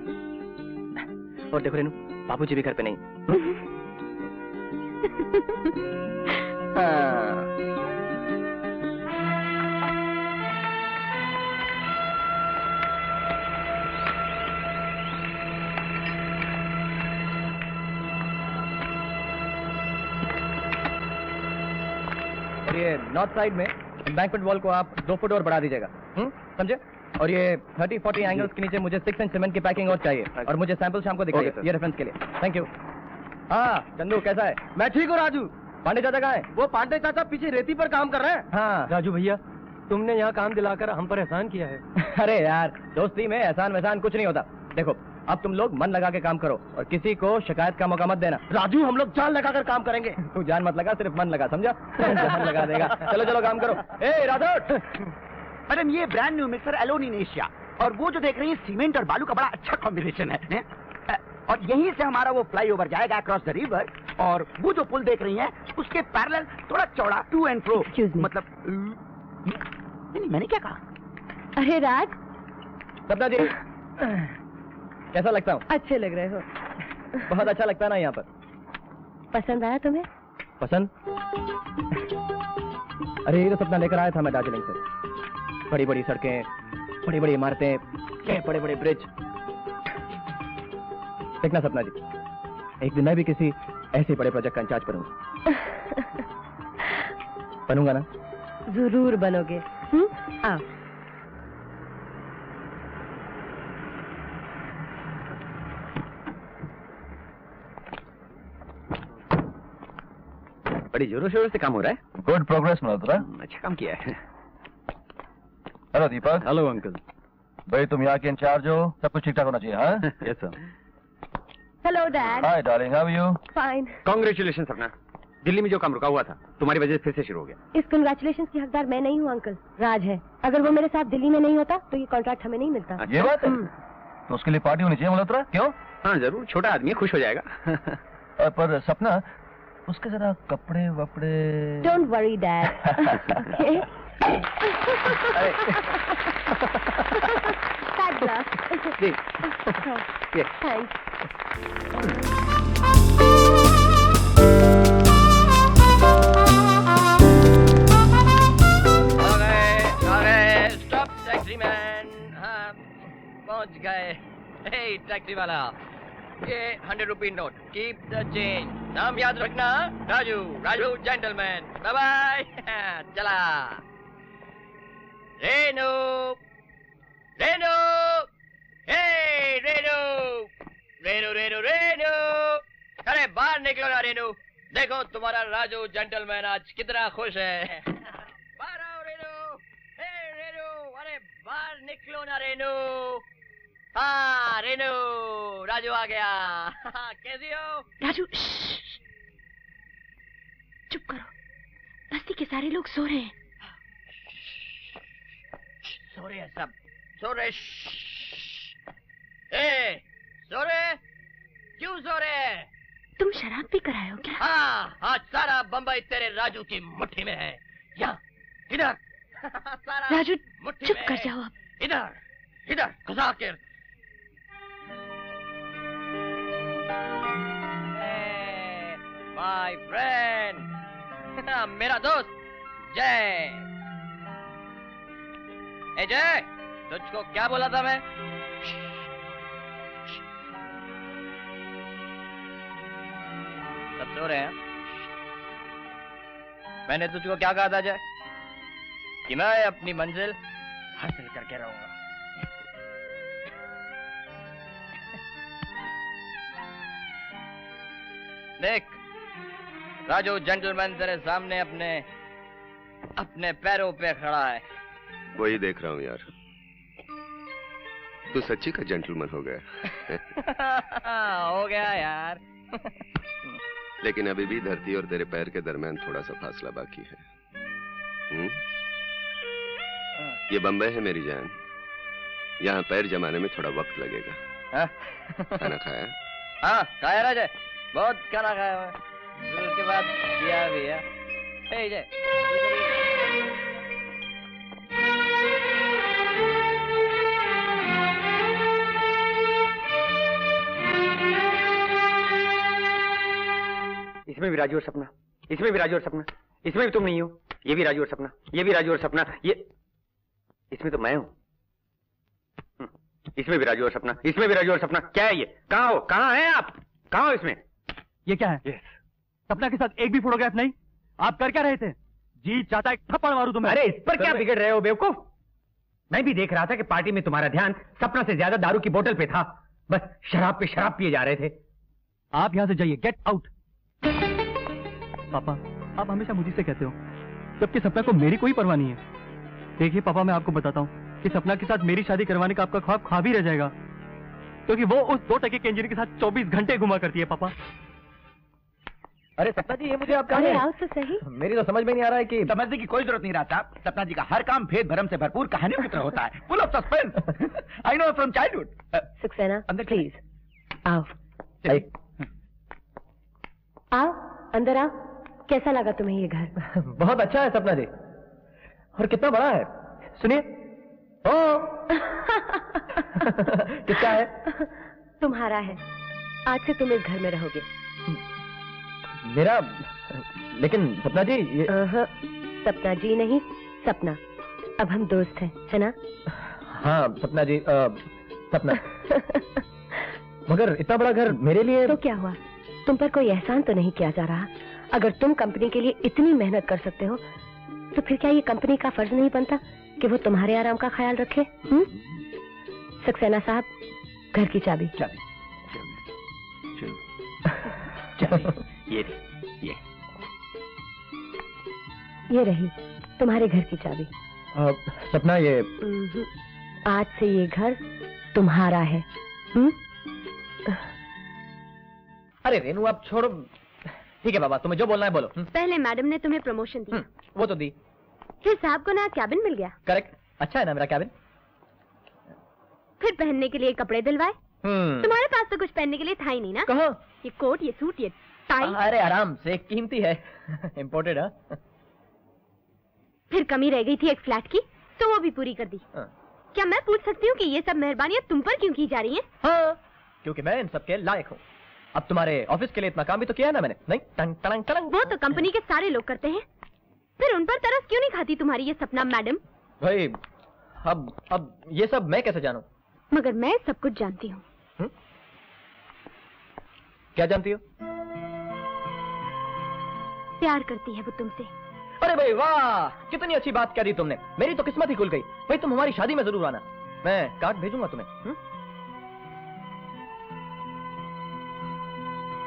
और देखो रेनू, बाबूजी भी घर पे नहीं। हाँ। ये नॉर्थ साइड में बैंक्वेट वॉल को आप 2 फुट और बढ़ा दीजिएगा, समझे? और ये 30-40 एंगल्स के नीचे मुझे 6 इंच सीमेंट की पैकिंग और चाहिए, और मुझे सैंपल शाम को दिखाइए, ये रेफरेंस के लिए। Thank you. हाँ चंदू कैसा है? मैं ठीक हूँ राजू। पांडे चाचा कहाँ है? वो पांडे चाचा पीछे रेती पर काम कर रहे हैं। हाँ राजू भैया, तुमने यहाँ काम दिलाकर हम पर एहसान किया है। अरे यार, दोस्ती में एहसान वहसान कुछ नहीं होता। देखो अब तुम लोग मन लगा के काम करो और किसी को शिकायत का मौका मत देना। राजू हम लोग जान लगा कर काम करेंगे। तू जान मत लगा, सिर्फ मन लगा, समझा? जान लगा देगा। चलो चलो काम करो। ए राजू, मैडम ये ब्रांड न्यू मिक्सर एलोनिनेशिया, और वो जो देख रही है सीमेंट और बालू का बड़ा अच्छा कॉम्बिनेशन है। और यहीं से हमारा वो फ्लाईओवर जाएगा अक्रॉस द रिवर, और वो जो पुल देख रही हैं उसके पैरेलल थोड़ा चौड़ा टू एंड फ्रो, मतलब नहीं मैंने क्या कहा? अरे राज, सपना जी कैसा लगता हूँ? अच्छे लग रहे हो। बहुत अच्छा लगता है ना यहाँ पर। पसंद आया तुम्हें? पसंद? अरे ये तो सपना लेकर आया था मैं दार्जिलिंग से। बड़ी बड़ी सड़कें, बड़ी बड़ी इमारतें, बड़े बड़े ब्रिज। देखना सपना जी, एक दिन मैं भी किसी ऐसे बड़े प्रोजेक्ट का इंचार्ज बनूंगा। बनूंगा ना? जरूर बनोगे। आओ। बड़ी जोरों शोरों से काम हो रहा है। Good progress Malhotra. अच्छा काम किया है। हेलो दीपक। Hello uncle. भाई तुम यहाँ के इंचार्ज हो, सब कुछ ठीक ठाक होना चाहिए। हाँ yes sir. Hello dad. Hi darling, how are you? Fine. Congratulation Sapna. Delhi में जो काम रुका हुआ था तुम्हारी वजह से फिर से शुरू हो गया। इस कंग्रेचुलेशन की हकदार मैं नहीं हूँ अंकल, राज है। अगर वो मेरे साथ दिल्ली में नहीं होता तो ये कॉन्ट्रैक्ट हमें नहीं मिलता। ये बात है? तो उसके लिए पार्टी होनी चाहिए मल्होत्रा, क्यों? हाँ जरूर, छोटा आदमी है, खुश हो जाएगा। पर सपना, उसके जरा कपड़े वपड़े। Don't worry dad. Thanks. Stop taxi man. हाँ पहुंच गए। हे टैक्सी वाला, ये 100 rupee note, keep the change. नाम याद रखना, Raju, Raju gentleman. Bye bye. चला। रेनू, रेनू, हे रेनू, रेनू रेनू रेनू, अरे बाहर निकलो ना रेनू, देखो तुम्हारा राजू जेंटलमैन आज कितना खुश है। बाहर आओ रेनू, हे रेनू, अरे बाहर निकलो ना रेनू। हाँ रेनू, राजू आ गया। कैसी हो राजू? चुप करो, बस्ती के सारे लोग सो रहे हैं। सो रहे हैं सब, सो रहे। ए, सो रहे? क्यों सो रहे? तुम शराब भी कराए हो क्या? हाँ, आज सारा बम्बई तेरे राजू की मुट्ठी में है। यहाँ, इधर। राजू चुप कर जाओ अब। इधर, इधर घुसा कर। माय फ्रेंड, मेरा दोस्त जय। ए जय, तुझको क्या बोला था मैं? सब सो रहे हैं। मैंने तुझको क्या कहा था जय? कि मैं अपनी मंजिल हासिल करके रहूंगा। देख राजू जेंटलमैन तेरे सामने अपने पैरों पे खड़ा है। वही देख रहा हूँ यार, तू सच्ची का जेंटलमैन हो गया। हो गया यार। लेकिन अभी भी धरती और तेरे पैर के दरमियान थोड़ा सा फासला बाकी है। ये बम्बई है मेरी जान, यहाँ पैर जमाने में थोड़ा वक्त लगेगा। खाना खाया? हाँ खाया राजा, बहुत खाना खाया मैं। उसके बाद किया भी है। जय इसमें भी राजू और सपना, इसमें भी राजू और सपना, इसमें भी तुम नहीं हो। ये भी राजू और सपना, ये भी राजू और सपना, ये इसमें तो मैं हूं। इसमें भी राजू और सपना, इसमें भी राजू और सपना। क्या है ये? कहाँ हो? कहाँ हैं आप? कहाँ हो इसमें? ये क्या है? yes. सपना के साथ एक भी फोटोग्राफ नहीं? आप कर क्या रहे थे? जी चाहता एक थप्पड़ मारूं तुम्हें। अरे इस पर क्या बिगड़ रहे हो बेवकूफ? मैं भी देख रहा था कि पार्टी में तुम्हारा ध्यान सपना से ज्यादा दारू की बोतल पे था। बस शराब पे शराब पिए जा रहे थे। आप यहां से जाइए, गेट आउट। पापा आप हमेशा मुझे से कहते हो, जबकि सपना को मेरी कोई परवाह नहीं है। देखिए पापा, मैं आपको बताता हूँ कि सपना के साथ मेरी शादी करवाने का आपका ख्वाब ख्वाब ही रह जाएगा, क्योंकि वो उस 2 टके के इंजीनियर के साथ 24 घंटे घुमा करती है। पापा अरे सपना जी, ये मुझे आप अरे आओ तो सही। मेरी तो समझ में नहीं आ रहा है कि समझने की कोई जरूरत नहीं रहा साहब। सपना जी का हर काम भेद भरम से भरपूर कहानियों की तरह होता है, full of suspense. I know from childhood. Saxena अंदर प्लीज आओ। आओ अंदर आओ। कैसा लगा तुम्हें ये घर? बहुत अच्छा है सपना जी, और कितना बड़ा है। सुनिए। ओ किसका है? तुम्हारा है। आज से तुम इस घर में रहोगे। मेरा? लेकिन सपना जी ये... सपना जी नहीं, सपना। अब हम दोस्त हैं, है ना? हाँ सपना जी, सपना। मगर इतना बड़ा घर मेरे लिए... तो क्या हुआ? तुम पर कोई एहसान तो नहीं किया जा रहा। अगर तुम कंपनी के लिए इतनी मेहनत कर सकते हो, तो फिर क्या ये कंपनी का फर्ज नहीं बनता कि वो तुम्हारे आराम का ख्याल रखे? सक्सेना साहब, घर की चाबी। चाबी ये रही तुम्हारे घर की चाबी। सपना ये... आज से ये घर तुम्हारा है। अरे रेनू आप छोड़ो। ठीक है बाबा, तुम्हें जो बोलना है बोलो। पहले मैडम ने तुम्हें प्रमोशन दी, वो तो दी। फिर साहब को नया कैबिन मिल गया। करेक्ट, अच्छा है ना मेरा कैबिन। फिर पहनने के लिए कपड़े दिलवाए। तुम्हारे पास तो कुछ पहनने के लिए था ही नहीं ना। कहो, ये कोट, ये सूट, ये टाई। अरे आराम से, कीमती है। इम्पोर्टेड है। फिर कमी रह गई थी एक फ्लैट की, तो वो भी पूरी कर दी। क्या मैं पूछ सकती हूँ कि ये सब मेहरबानियाँ तुम पर क्यों की जा रही हैं? हाँ, क्योंकि मैं इन सब के लायक हूँ। अब तुम्हारे ऑफिस के लिए इतना काम भी तो किया है ना मैंने, नहीं? टंग टंग टंग। वो तो कंपनी के सारे लोग करते हैं, फिर उन पर तरस क्यों नहीं खाती तुम्हारी ये सपना मैडम? भाई, अब ये सब मैं कैसे जानूं? मगर मैं सब कुछ जानती हूँ। क्या जानती हो? प्यार करती है वो तुमसे। अरे भाई वाह, कितनी अच्छी बात कह दी तुमने। मेरी तो किस्मत ही खुल गई। भाई तुम हमारी शादी में जरूर आना, मैं कार्ड भेजूंगा तुम्हें।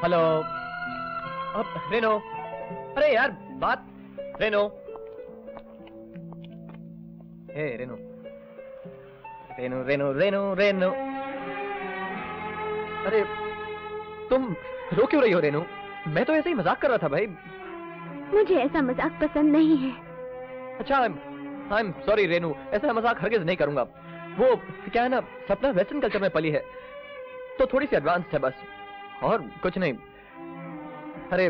हेलो, अब रेनो। अरे यार बात, रेनो। हे रेनो, रेनो रेनो रेनो रेनो। अरे तुम रो क्यों रही हो रेनो? मैं तो ऐसे ही मजाक कर रहा था भाई। मुझे ऐसा मजाक पसंद नहीं है। अच्छा, आई एम सॉरी रेनू, ऐसा मजाक हरगिज नहीं करूंगा। वो क्या है ना, सपना वेस्टर्न कल्चर में पली है, तो थोड़ी सी एडवांस्ड है बस, और कुछ नहीं। अरे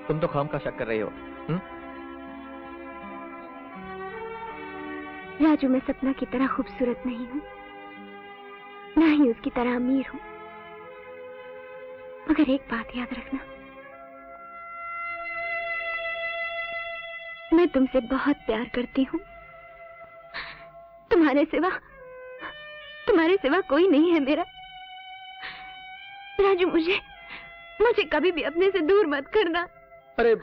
तुम तो खाम का शक कर रही हो। राजू, मैं सपना की तरह खूबसूरत नहीं हूँ, ना ही उसकी तरह अमीर हूँ, मगर एक बात याद रखना, मैं तुमसे बहुत प्यार करती हूँ। तुम्हारे सिवा कोई नहीं है मेरा। राजू, मुझे कभी भी अपने से दूर मत करना। अरे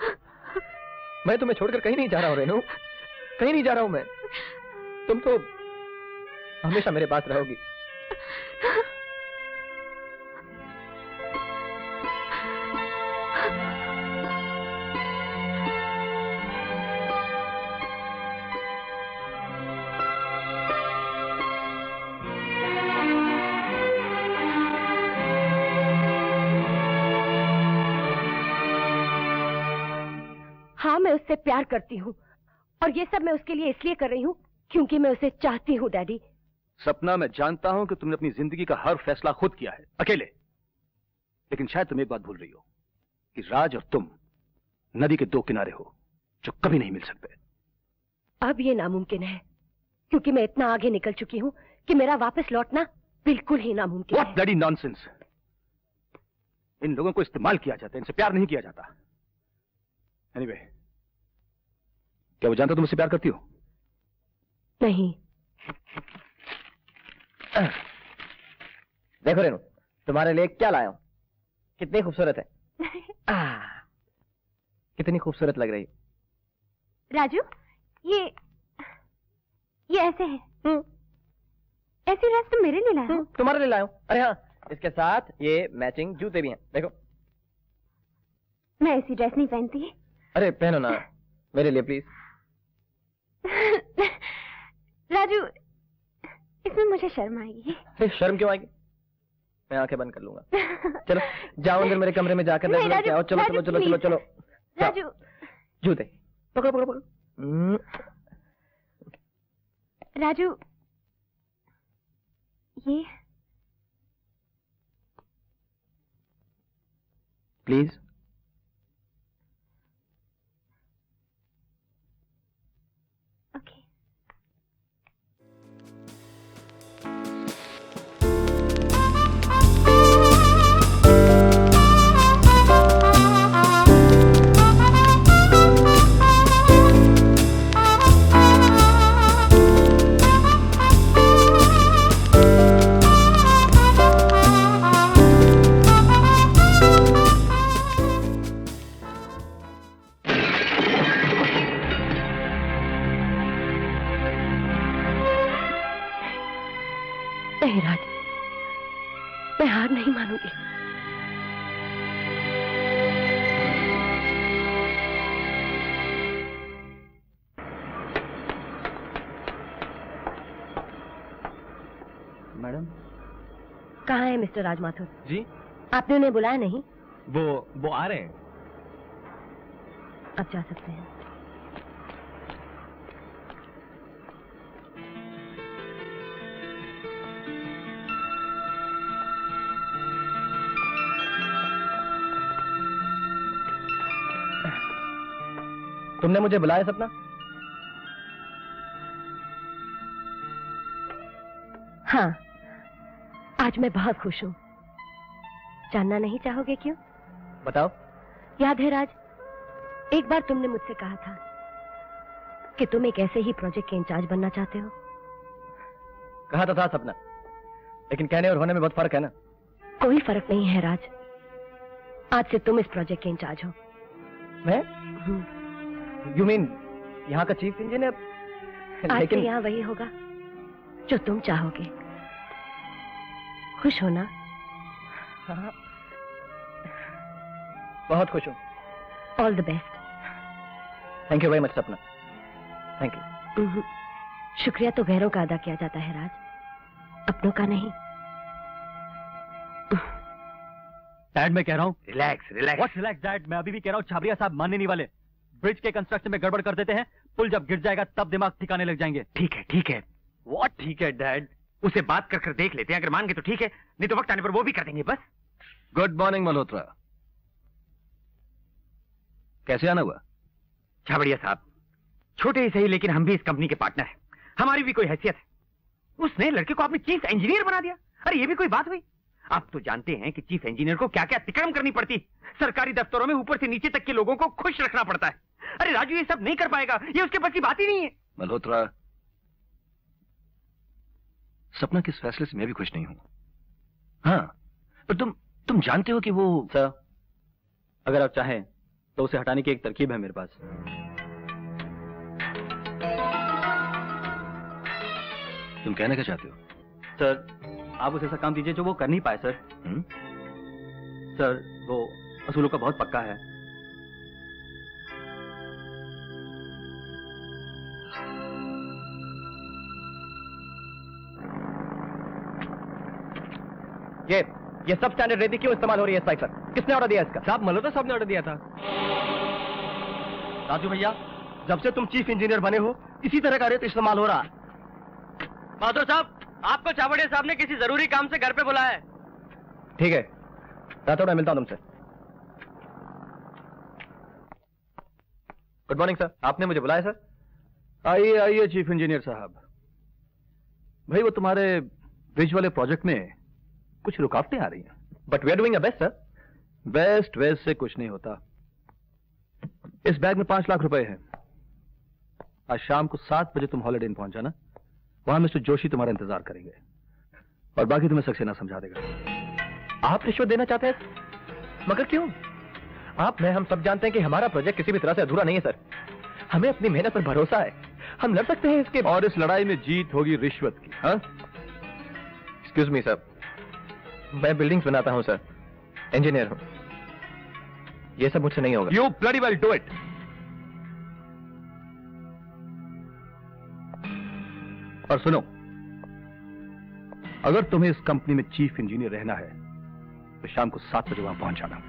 मैं तुम्हें छोड़कर कहीं नहीं जा रहा हूँ रेनू, कहीं नहीं जा रहा हूँ मैं। तुम तो हमेशा मेरे पास रहोगी। हाँ, मैं उससे प्यार करती हूँ, और ये सब मैं उसके लिए इसलिए कर रही हूँ क्योंकि मैं उसे चाहती हूँ। डैडी, सपना, मैं जानता हूं कि तुमने अपनी जिंदगी का हर फैसला खुद किया है, अकेले। लेकिन शायद तुम एक बात भूल रही हो कि राज और तुम नदी के दो किनारे हो जो कभी नहीं मिल सकते। अब ये नामुमकिन है, क्योंकि मैं इतना आगे निकल चुकी हूँ कि मेरा वापस लौटना बिल्कुल ही नामुमकिन है। What bloody nonsense! इन लोगों को इस्तेमाल किया जाता है, इनसे प्यार नहीं किया जाता। Anyway, क्या वो जानता तुम मुझसे प्यार करती हो? नहीं। देखो रेनू, तुम्हारे लिए क्या लाया हूं, कितनी खूबसूरत है। कितनी खूबसूरत लग रही है। राजू, ये ऐसे है। ऐसी ड्रेस तुम मेरे लिए लाया हो? तुम्हारे लिए लाया हूं। अरे हाँ, इसके साथ ये मैचिंग जूते भी हैं, देखो। मैं ऐसी ड्रेस नहीं पहनती। अरे पहनो ना मेरे लिए प्लीज। राजू, इसमें मुझे शर्म आएगी। अरे शर्म क्यों आएगी, मैं आंखें बंद कर लूंगा। चलो जाओ अंदर मेरे कमरे में जाकर नहीं, राजू, चलो चलो राजू, चलो चलो चलो। राजू, जूते पकड़ो पकड़ो पकड़ो। राजू, ये प्लीज। ओके। नहीं राज, मैं हार नहीं मानूंगी। मैडम। कहाँ है मिस्टर राज माथुर? जी, आपने उन्हें बुलाया नहीं? वो आ रहे हैं। अब जा सकते हैं। तुमने मुझे बुलाया सपना? हाँ, आज मैं बहुत खुश हूँ। जानना नहीं चाहोगे क्यों? बताओ। याद है राज, एक बार तुमने मुझसे कहा था कि तुम एक ऐसे ही प्रोजेक्ट के इंचार्ज बनना चाहते हो। कहा तो था सपना, लेकिन कहने और होने में बहुत फर्क है ना। कोई फर्क नहीं है राज, आज से तुम इस प्रोजेक्ट के इंचार्ज हो। मैं? यू मीन यहाँ का चीफ इंजीनियर? आज से यहाँ वही होगा जो तुम चाहोगे। खुश हो ना? हाँ, बहुत खुश हूँ। All the best. Thank you very much सपना, थैंक यू। शुक्रिया तो गैरों का अदा किया जाता है राज, अपनों का नहीं। डैड मैं कह रहा हूँ relax relax. What relax dad, मैं अभी भी कह रहा हूँ छाबरिया साहब मानने नहीं वाले। ब्रिज के कंस्ट्रक्शन में गड़बड़ कर देते हैं, पुल जब गिर जाएगा तब दिमाग ठिकाने लग जाएंगे। ठीक है। व्हाट ठीक है डैड, उसे बात कर देख लेते हैं, अगर मान गए तो ठीक है, नहीं तो वक्त आने पर वो भी कर देंगे बस। गुड मॉर्निंग मल्होत्रा, कैसे आना हुआ? छाबड़िया साहब, छोटे ही सही लेकिन हम भी इस कंपनी के पार्टनर हैं, हमारी भी कोई हैसियत है। उसने लड़के को अपनी चीफ इंजीनियर बना दिया। अरे ये भी कोई बात हुई? आप तो जानते हैं कि चीफ इंजीनियर को क्या क्या तिकड़म करनी पड़ती। सरकारी दफ्तरों में ऊपर से नीचे तक के लोगों को खुश रखना पड़ता है। अरे राजू ये सब नहीं कर पाएगा, ये उसके बस की बात ही नहीं है। मल्होत्रा, सपना के इस फैसले से मैं भी खुश नहीं हूं। हाँ, पर तुम जानते हो कि वो... सर, अगर आप चाहें तो उसे हटाने की एक तरकीब है मेरे पास। तुम कहना क्या चाहते हो? सर, आप उसे ऐसा काम दीजिए जो वो कर नहीं पाए सर। सर, वो असूलों का बहुत पक्का है। ये सब स्टैंडर्ड रेती क्यों इस्तेमाल हो रही है इस साइड पर? किसने ऑर्डर दिया इसका? साहब मल्होत्रा साहब ने ऑर्डर दिया था। राजू भैया, जब से तुम चीफ इंजीनियर बने हो इसी तरह का रेत इस्तेमाल हो रहा है। बहादुर साहब, आपको छाबड़िया साहब ने किसी जरूरी काम से घर पे बुलाया है। ठीक है, रातों में मिलता हूं तुमसे। गुड मॉर्निंग सर, आपने मुझे बुलाया सर? आइए आइए चीफ इंजीनियर साहब। भाई वो तुम्हारे ब्रिज वाले प्रोजेक्ट में कुछ रुकावटें आ रही हैं। But we are doing a best sir. Best waste से कुछ नहीं होता। इस बैग में 5 लाख रुपए हैं। आज शाम को 7 बजे तुम हॉलिडे इन पहुंच जाना, वहां मिस्टर जोशी तुम्हारा इंतजार करेंगे और बाकी तुम्हें सक्सेना समझा देगा। आप रिश्वत देना चाहते हैं? मगर क्यों? आप मैं हम सब जानते हैं कि हमारा प्रोजेक्ट किसी भी तरह से अधूरा नहीं है सर। हमें अपनी मेहनत पर भरोसा है, हम लड़ सकते हैं इसके। और इस लड़ाई में जीत होगी रिश्वत की। हाँ, एक्सक्यूज मी सर, मैं बिल्डिंग्स बनाता हूं सर, इंजीनियर हूं, ये सब मुझसे नहीं होगा। You bloody well do it. और सुनो, अगर तुम्हें इस कंपनी में चीफ इंजीनियर रहना है तो शाम को 7 बजे वहां पहुंच जाना।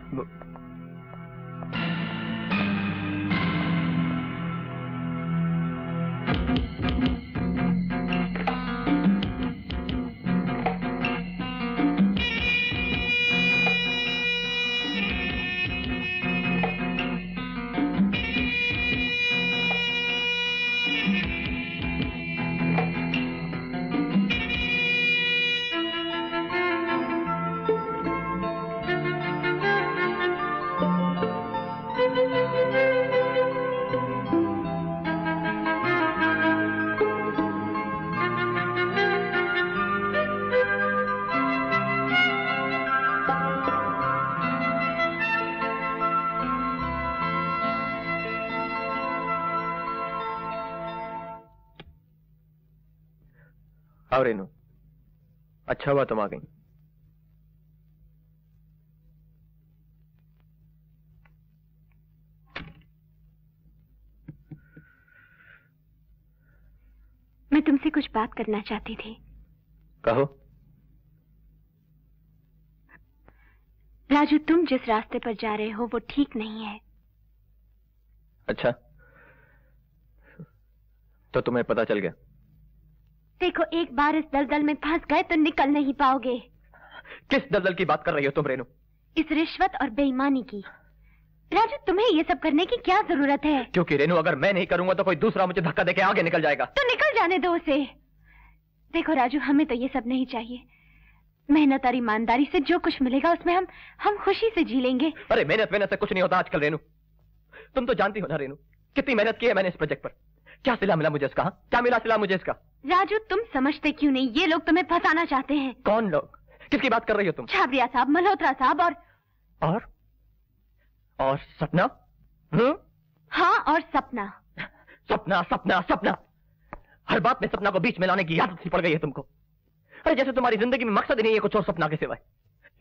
आओ रेनू, अच्छा हुआ तुम आ गई। मैं तुमसे कुछ बात करना चाहती थी। कहो। राजू, तुम जिस रास्ते पर जा रहे हो वो ठीक नहीं है। अच्छा, तो तुम्हें पता चल गया? देखो, एक बार इस दलदल में फंस गए तो निकल नहीं पाओगे। किस दलदल की बात कर रही हो तुम रेनू? इस रिश्वत और बेईमानी की। राजू, तुम्हें ये सब करने की क्या जरूरत है? क्योंकि रेनू, अगर मैं नहीं करूंगा तो कोई दूसरा मुझे धक्का देके आगे निकल जाएगा। तो निकल जाने दो उसे। देखो राजू, हमें तो ये सब नहीं चाहिए। मेहनत और ईमानदारी से जो कुछ मिलेगा उसमें हम खुशी से जी लेंगे। अरे मेहनत से कुछ नहीं होता आजकल रेनू। तुम तो जानती हो ना रेनू, कितनी मेहनत की है मैंने इस प्रोजेक्ट पर। क्या सिला मिला मुझे इसका? क्या मिला सिला मुझे इसका? राजू, तुम समझते क्यों नहीं? ये लोग तुम्हें फंसाना चाहते हैं। कौन लोग? किसकी बात कर रही हो तुम? छाबरिया साहब, मल्होत्रा साहब और सपना। हाँ, और सपना। सपना सपना सपना, हर बात में सपना को बीच में लाने की आदत सी पड़ गई है तुमको। अरे जैसे तुम्हारी जिंदगी में मकसद ही नहीं है कुछ और सपना के सिवाय।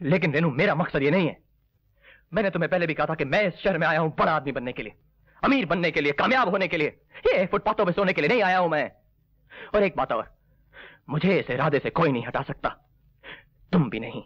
लेकिन रेनू, मेरा मकसद ये नहीं है। मैंने तुम्हें पहले भी कहा था कि मैं इस शहर में आया हूं बड़ा आदमी बनने के लिए, अमीर बनने के लिए, कामयाब होने के लिए। ये फुटपाथों पे सोने के लिए नहीं आया हूं मैं। और एक बात और, मुझे इस इरादे से कोई नहीं हटा सकता, तुम भी नहीं।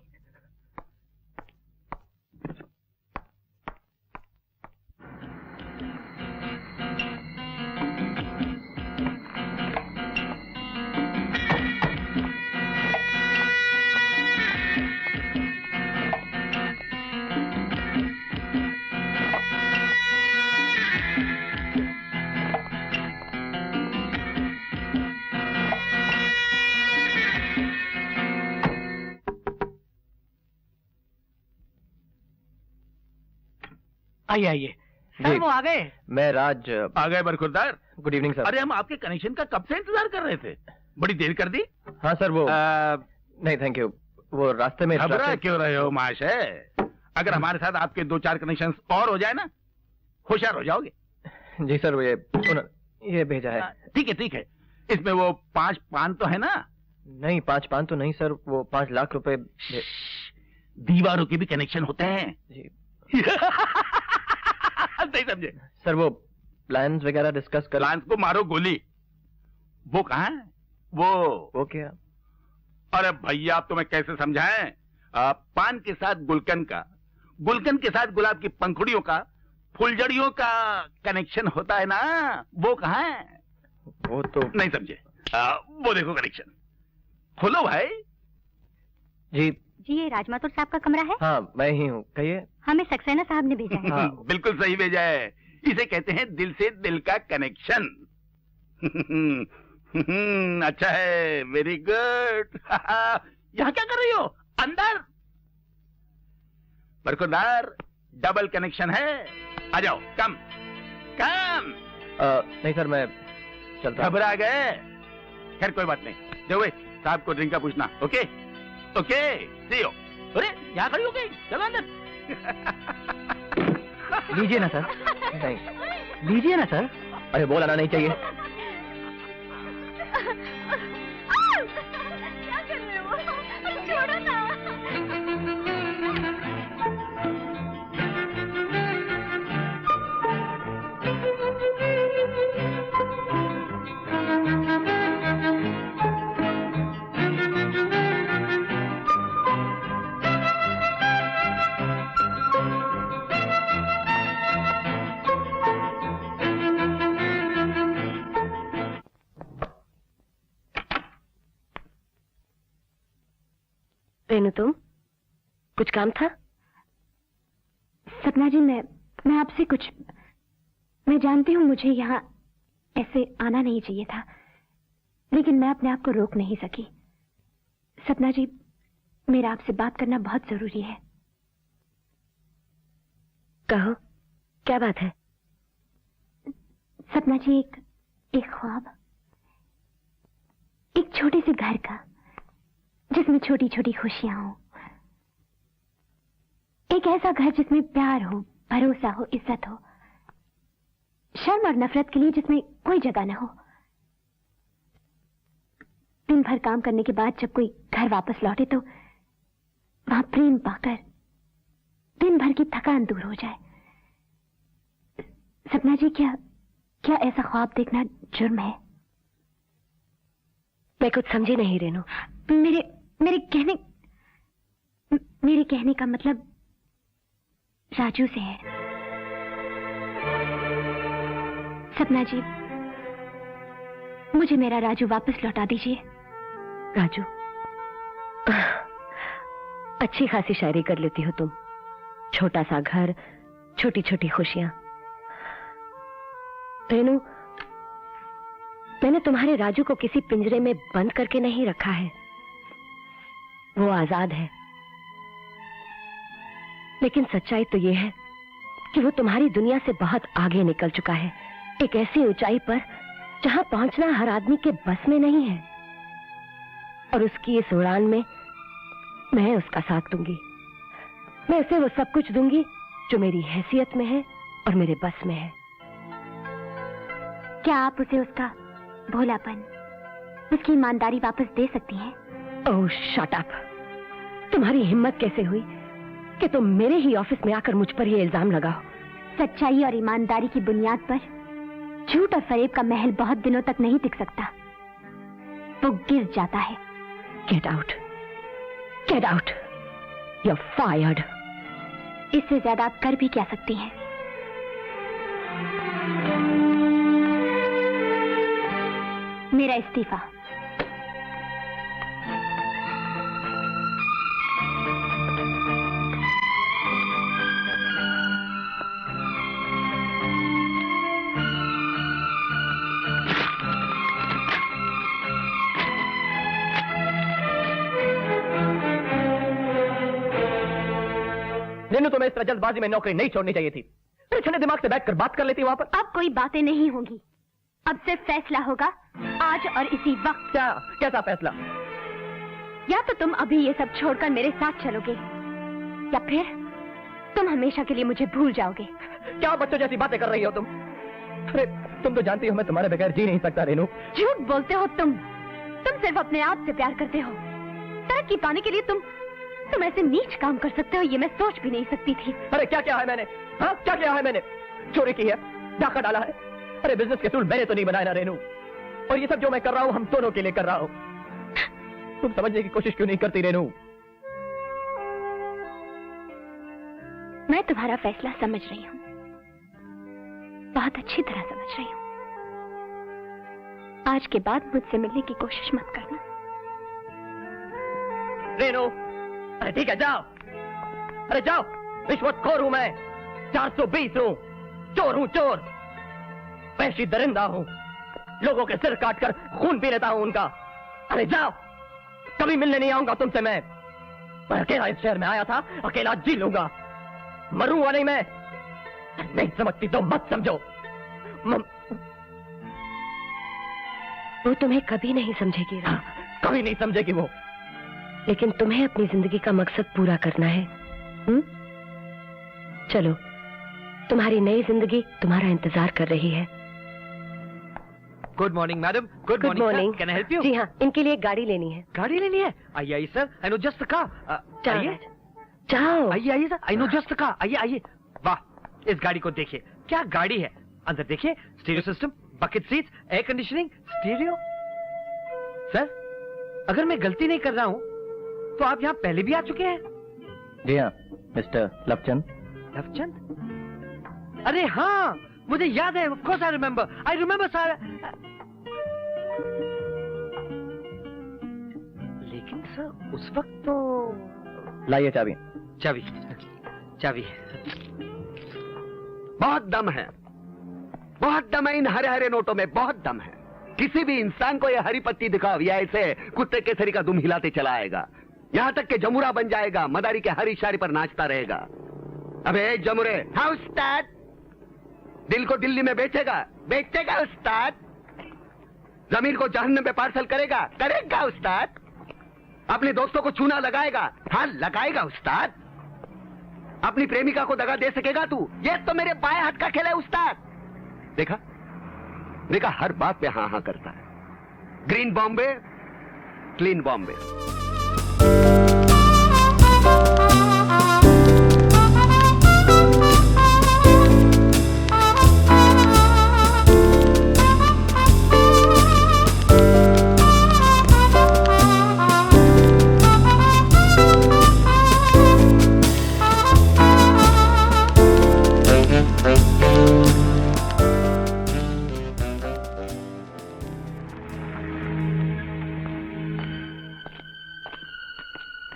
आइए आइए सर, वो आ गए। मैं राज। आ गए बरखुरदार। Good evening sir. अरे हम आपके कनेक्शन का कब से इंतजार कर रहे थे, बड़ी देर कर दी। हाँ सर, वो नहीं थैंक यू, वो रास्ते में। घबरा क्यों रहे हो महाशय? अगर हमारे साथ आपके 2-4 कनेक्शन और हो जाए ना, होशियार हो जाओगे। जी सर, वो ये भेजा है। ठीक है। इसमें वो 5 पान तो है ना? नहीं, 5 पान तो नहीं सर, वो 5 लाख रुपए। दीवारों के भी कनेक्शन होते हैं जी। नहीं समझे सर, वो प्लान्स वगैरह डिस्कस कर। प्लान्स को मारो गोली। वो कहाँ है? वो क्या? अरे भैया, आप तुम्हें कैसे समझाएं? पान के साथ गुलकन का, गुलकन के साथ गुलाब की पंखुड़ियों का, फुलझड़ियों का कनेक्शन होता है ना, वो कहाँ है? वो तो नहीं समझे। वो देखो कनेक्शन, खोलो भाई। जी ये राजमातुर साहब का कमरा है? हाँ, मैं ही हूँ, कहिए। हमें सक्सेना साहब ने भेजा है। हाँ। बिल्कुल सही भेजा है। इसे कहते हैं दिल से दिल का कनेक्शन। अच्छा है, वेरी गुड। यहाँ क्या कर रही हो? अंदर। बरखुरदार, डबल कनेक्शन है, आ जाओ। कम नहीं सर, मैं चलता। घबरा गए? खैर कोई बात नहीं। जो साहब को ड्रिंक का पूछना। Okay see you. अरे यहाँ खड़ी हो गई, चलो अंदर। लीजिए ना सर। नहीं, लीजिए ना सर। अरे बोला ना नहीं चाहिए। क्या कर रहे हो? छोड़ो ना। रेनू, तुम कुछ काम था? सपना जी, मैं आपसे कुछ, मैं जानती हूँ मुझे यहाँ ऐसे आना नहीं चाहिए था, लेकिन मैं अपने आप को रोक नहीं सकी। सपना जी, मेरा आपसे बात करना बहुत जरूरी है। कहो, क्या बात है? सपना जी, एक ख्वाब, एक छोटे से घर का जिसमें छोटी छोटी खुशियां हो, एक ऐसा घर जिसमें प्यार हो, भरोसा हो, इज्जत हो, शर्म और नफरत के लिए जिसमें कोई जगह ना हो। दिन भर काम करने के बाद जब कोई घर वापस लौटे तो वहां प्रेम पाकर दिन भर की थकान दूर हो जाए। सपना जी, क्या ऐसा ख्वाब देखना जुर्म है? मैं कुछ समझी नहीं रेनू। मेरे कहने का मतलब, राजू से है। सपना जी, मुझे मेरा राजू वापस लौटा दीजिए। राजू, अच्छी खासी शायरी कर लेती हो तुम। छोटा सा घर, छोटी छोटी खुशियां। रेनू, मैंने तुम्हारे राजू को किसी पिंजरे में बंद करके नहीं रखा है। वो आजाद है। लेकिन सच्चाई तो ये है कि वो तुम्हारी दुनिया से बहुत आगे निकल चुका है, एक ऐसी ऊंचाई पर जहां पहुंचना हर आदमी के बस में नहीं है। और उसकी इस उड़ान में मैं उसका साथ दूंगी। मैं उसे वो सब कुछ दूंगी जो मेरी हैसियत में है और मेरे बस में है। क्या आप उसे उसका भोलापन, उसकी ईमानदारी वापस दे सकती हैं? ओह शट अप। तुम्हारी हिम्मत कैसे हुई कि तुम मेरे ही ऑफिस में आकर मुझ पर ये इल्जाम लगाओ? सच्चाई और ईमानदारी की बुनियाद पर झूठ और फरेब का महल बहुत दिनों तक नहीं टिक सकता, वो गिर जाता है। Get out, get out, you are fired. इससे ज्यादा आप कर भी क्या सकती हैं? मेरा इस्तीफा। रेनू, तुम्हें इस तरह जल्दबाजी में नौकरी नहीं छोड़नी चाहिए थी। फिर ठंडे दिमाग से बैठकर बात कर लेती वहां पर। अब कोई बातें नहीं होंगी, अब सिर्फ फैसला होगा आज और इसी वक्त। क्या? कैसा फैसला? या तो तुम अभी ये सब छोड़कर मेरे साथ चलोगे, या फिर तुम हमेशा के लिए मुझे भूल जाओगे। क्या बच्चों जैसी बातें कर रही हो तुम? अरे तुम तो जानती हो मैं तुम्हारे बगैर जी नहीं सकता रेनू। झूठ बोलते हो तुम सिर्फ अपने आप से प्यार करते हो। तरक्की पाने के लिए तुम ऐसे नीच काम कर सकते हो, ये मैं सोच भी नहीं सकती थी। अरे क्या क्या है मैंने? हाँ, क्या क्या है मैंने? चोरी की है, डाका डाला है। अरे बिजनेस के टूल मैंने तो नहीं बनाया ना रेनू। और ये सब जो मैं कर रहा हूँ हम दोनों के लिए कर रहा हूँ। तुम समझने की कोशिश क्यों नहीं करती रेनू? मैं तुम्हारा फैसला समझ रही हूँ, बहुत अच्छी तरह समझ रही हूँ। आज के बाद मुझसे मिलने की कोशिश मत करना। रेनू, अरे ठीक है जाओ। अरे जाओ। रिश्वतखोर हूं मैं, 420 हूं, चोर हूं चोर, वैशी दरिंदा हूं, लोगों के सिर काटकर खून पी लेता हूं उनका। अरे जाओ, कभी मिलने नहीं आऊंगा तुमसे। मैं अकेला इस शहर में आया था, अकेला जी लूंगा, मरूंगा नहीं मैं। नहीं समझती तो मत समझो। वो तुम्हें कभी नहीं समझेगी। कभी नहीं समझेगी वो। लेकिन तुम्हें अपनी जिंदगी का मकसद पूरा करना है। चलो, तुम्हारी नई जिंदगी तुम्हारा इंतजार कर रही है। Good morning madam. Good morning. Can I help you? जी हाँ, इनके लिए एक गाड़ी लेनी है। गाड़ी लेनी है? आइए आइए sir, I know just the car. आइए जाओ। आइए आइए sir, I know just the car. आइए आइए। वाह, इस गाड़ी को देखिए, क्या गाड़ी है। अंदर देखिए, stereo system, bucket seats, air conditioning, stereo. Sir, अगर मैं गलती नहीं कर रहा हूँ तो आप यहाँ पहले भी आ चुके हैं? जी हाँ, मिस्टर लवचंद। लवचंद? अरे हाँ, मुझे याद है। Of course I remember sir. लेकिन सर उस वक्त तो। लाइए चाबी। चाबी चाबी। बहुत दम है, बहुत दम है इन हरे हरे नोटों में, बहुत दम है। किसी भी इंसान को ये हरी पत्ती दिखाओ या ऐसे कुत्ते केसरी का दुम हिलाते चला आएगा, यहां तक कि जमुरा बन जाएगा, मदारी के हर इशारे पर नाचता रहेगा। अबे जमुरे, हाँ उस्ताद, दिल को दिल्ली में बेचेगा उस्ताद, जमीन को जहन्नम में पार्सल करेगा उस्ताद, अपने दोस्तों को चूना लगाएगा, हाँ लगाएगा उस्ताद, अपनी प्रेमिका को दगा दे सकेगा तू? ये तो मेरे बाएं हाथ का खेल है उस्ताद। देखा हर बात पे हाँ हाँ करता है। Green Bombay, clean Bombay.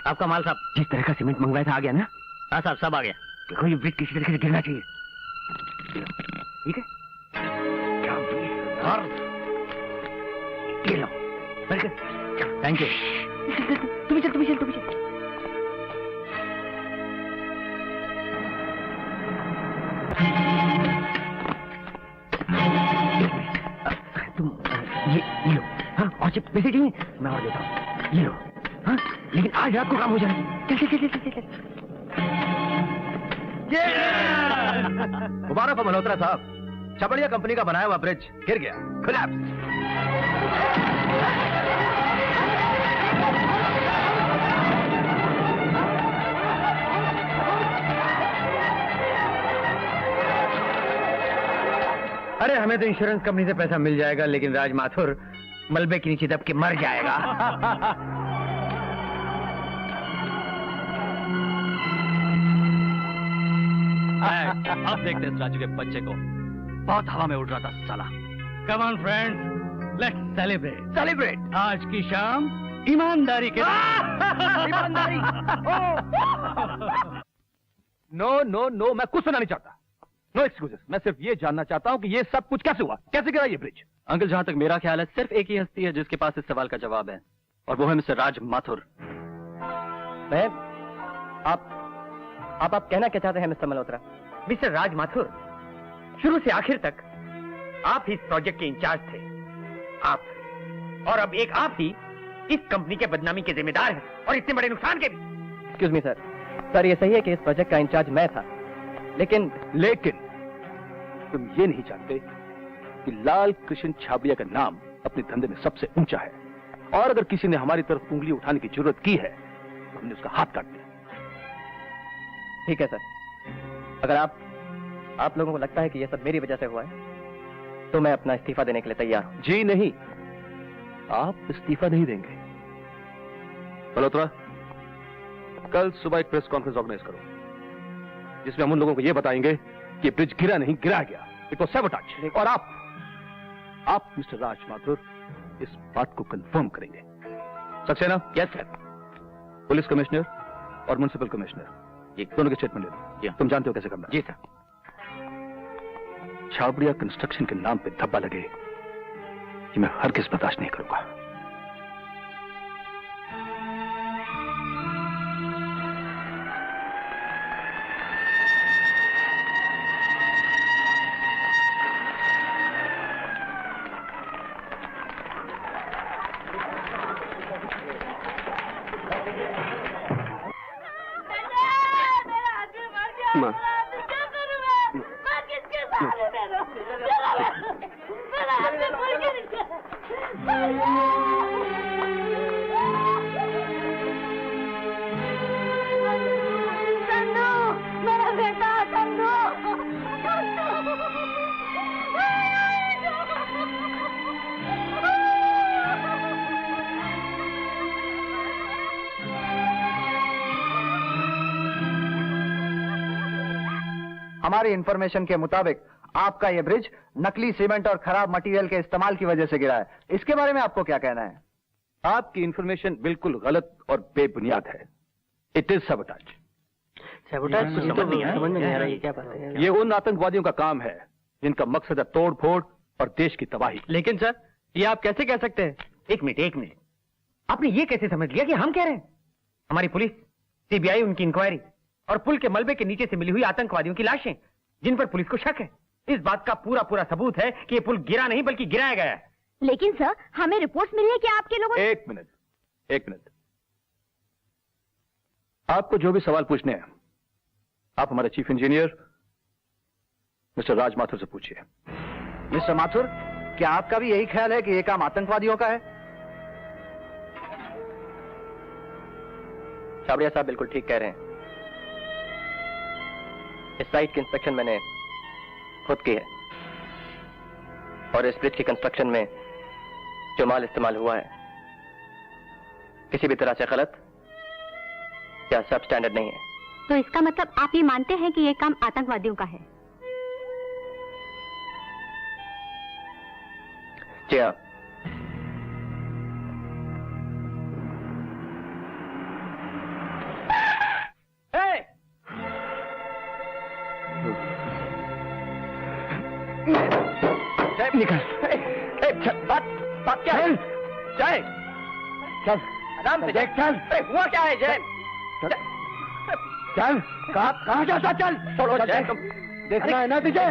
आपका माल साहब। जिस तरह का सीमेंट मंगवाया था आ गया ना? हाँ साहब, सब आ गया। देखो ये ब्रिज किसी तरीके से गिरना चाहिए। ठीक है? ये लो। Thank you. तुम चल। तुम ये लो। हाँ, और जब पैसे चाहिए मैं और देता हूँ। ये लो। हाँ, लेकिन आज रात को काम हो जाए। चल। मुबारक हो मल्होत्रा साहब, छबड़िया कंपनी का बनाया हुआ ब्रिज गिर गया, कोलैप्स। अरे हमें तो इंश्योरेंस कंपनी से पैसा मिल जाएगा, लेकिन राज माथुर मलबे के नीचे दब के मर जाएगा। अब देखते हैं राजू के बच्चे को, बहुत हवा में उड़ रहा था साला। Come on friends, let's celebrate. आज की शाम ईमानदारी के ईमानदारी। नो, मैं कुछ सुनना नहीं चाहता। No excuses. मैं सिर्फ ये जानना चाहता हूँ कि ये सब कुछ कैसे हुआ, कैसे गिरा ये ब्रिज? अंकल, जहां तक मेरा ख्याल है सिर्फ एक ही हस्ती है जिसके पास इस सवाल का जवाब है, और वो है मिस्टर राज माथुर। मैं आप कहना क्या चाहते हैं मिस्टर मल्होत्रा? मिस्टर राज माथुर, शुरू से आखिर तक आप ही इस प्रोजेक्ट के इंचार्ज थे। आप, और अब एक आप ही इस कंपनी के बदनामी के जिम्मेदार हैं, और इतने बड़े नुकसान के भी। एक्सक्यूज मी सर, ये सही है कि इस प्रोजेक्ट का इंचार्ज मैं था, लेकिन तुम ये नहीं जानते कि लाल कृष्ण छाबड़िया का नाम अपने धंधे में सबसे ऊंचा है, और अगर किसी ने हमारी तरफ उंगली उठाने की जरूरत की है तो हमने उसका हाथ काट दिया। ठीक है सर, अगर आप लोगों को लगता है कि यह सब मेरी वजह से हुआ है तो मैं अपना इस्तीफा देने के लिए तैयार हूं। जी नहीं, आप इस्तीफा नहीं देंगे। मल्होत्रा, कल सुबह एक प्रेस कॉन्फ्रेंस ऑर्गेनाइज करो जिसमें हम उन लोगों को यह बताएंगे कि ब्रिज गिरा नहीं, गिराया गया। It was sabotage. और आप मिस्टर राज माथुर इस बात को कंफर्म करेंगे। Saxena? Yes sir. Police commissioner और म्युनिसिपल कमिश्नर दोनों के स्टेटमेंट ले लो। तुम जानते हो कैसे करना। जी सर। छाबड़िया कंस्ट्रक्शन के नाम पे धब्बा लगे कि मैं हरगिज़ बर्दाश्त नहीं करूंगा। हमारी इंफॉर्मेशन के मुताबिक आपका यह ब्रिज नकली सीमेंट और खराब मटेरियल के इस्तेमाल की वजह से गिरा है। इसके बारे में आपको क्या कहना है? आपकी इंफॉर्मेशन बिल्कुल गलत और बेबुनियाद है। It is sabotage. सैबोटेज समझ नहीं आ रहा, ये क्या बात है? ये उन आतंकवादियों का काम है जिनका मकसद है तोड़ फोड़ और देश की तबाही। लेकिन सर, ये आप कैसे कह सकते हैं? एक मिनट, आपने ये कैसे समझ लिया कि हम कह रहे हैं? हमारी पुलिस, सीबीआई, उनकी इंक्वायरी और पुल के मलबे के नीचे से मिली हुई आतंकवादियों की लाशें जिन पर पुलिस को शक है, इस बात का पूरा सबूत है कि ये पुल गिरा नहीं बल्कि गिराया गया है। लेकिन सर, हमें रिपोर्ट्स मिली है कि आपके लोगों ने... एक मिनट। आपको जो भी सवाल पूछने हैं आप हमारे chief engineer mister Raj Mathur से पूछिए। मिस्टर माथुर, क्या आपका भी यही ख्याल है कि यह काम आतंकवादियों का है? छाबड़िया साहब बिल्कुल ठीक कह रहे हैं। इस साइट की इंस्पेक्शन मैंने खुद की है, और इस ब्रिज की कंस्ट्रक्शन में जो माल इस्तेमाल हुआ है किसी भी तरह से गलत या सब स्टैंडर्ड नहीं है। तो इसका मतलब आप ये मानते हैं कि ये काम आतंकवादियों का है? जी हाँ। बात क्या है? जय चल आराम से देख, चल। हुआ क्या है जय? चल कहाँ जाता? चल छोड़ो चल, जय देख। तुम। देखना है ना तुझे?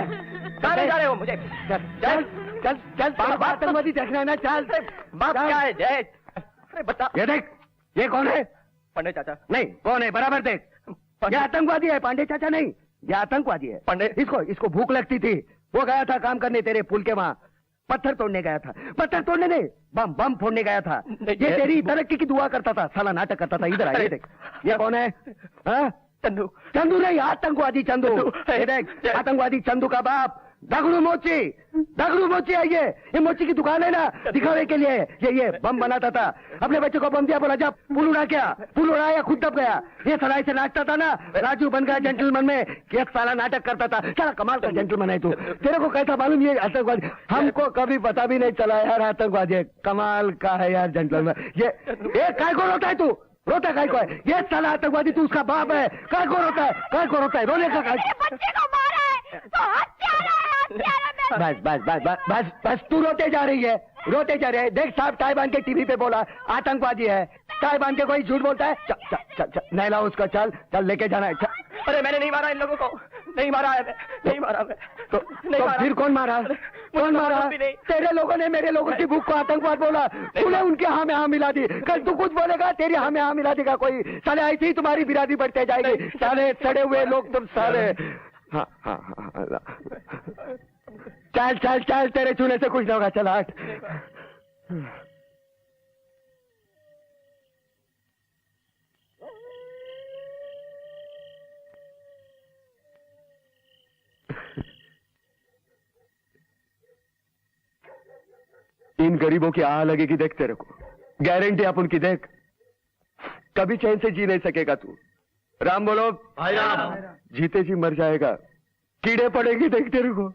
कहाँ ले जा रहे हो मुझे? चल चल चल चल आतंकवादी देखना है ना? चल बात क्या है जय? अरे बता। ये देख, ये कौन है? पंडे चाचा। नहीं, कौन है बराबर देख। ये आतंकवादी है, पांडे चाचा नहीं, ये आतंकवादी है। पंडे इसको भूख लगती थी, वो गया था काम करने तेरे पुल के वहाँ, पत्थर तोड़ने गया था। पत्थर तोड़ने नहीं, बम फोड़ने गया था। ये तेरी तरक्की की दुआ करता था, साला नाटक करता था। इधर आइए देख, ये कौन है? हाँ? चंदू नहीं, आतंकवादी चंदू। ये देख, आतंकवादी चंदू का बाप दगड़ू मोची है। ये मोची की दुकान है ना, दिखाने के लिए ये बम बनाता था। अपने बच्चे को बम दिया, बोला जब पुल उड़ाया खुद दब गया। ये सराय से नाचता था ना, राजू बन गया जेंटलमैन में, एक साला नाटक करता था। साला कमाल का जेंटलमैन है तू। तेरे को कैसा मालूम ये आतंकवादी? हमको कभी पता भी नहीं चला यार, आतंकवादी है। कमाल का है यार जेंटलमैन। ये काय को रोता है तू? रोता काय को है? ये साला आतंकवादी, तू उसका बाप है। काय को रोता है? रोने का काय? बच्चे को मारा है तो हत्यारा है। बस तू रोते जा रही है। देख साहब टाई बांध के टीवी पे बोला आतंकवादी है। टाई बांध के कोई झूठ बोलता है? चल नहीं लाओ उसको, चल लेके जाना है। अरे मैंने नहीं मारा इन लोगों को, नहीं मारा है मैं, नहीं मारा मैं। तो फिर कौन मारा? तेरे लोगों ने मेरे लोगों की भूख को आतंकवाद बोला, तूने उनके हाँ में हाँ मिला दी। कल तू कुछ बोलेगा, तेरी हाँ में हाँ मिला देगा कोई। साले ऐसी ही तुम्हारी बिरादरी बढ़ते जाएगी। साले सड़े हुए लोग तुम सारे। हाँ चल तेरे छूने से कुछ नहीं होगा। चल हट। इन गरीबों की आह लगेगी देख तेरे को, गारंटी अपन की देख। कभी चैन से जी नहीं सकेगा तू। राम बोलो भाई राम। जीते जी मर जाएगा, कीड़े पड़ेंगे देख तेरे को।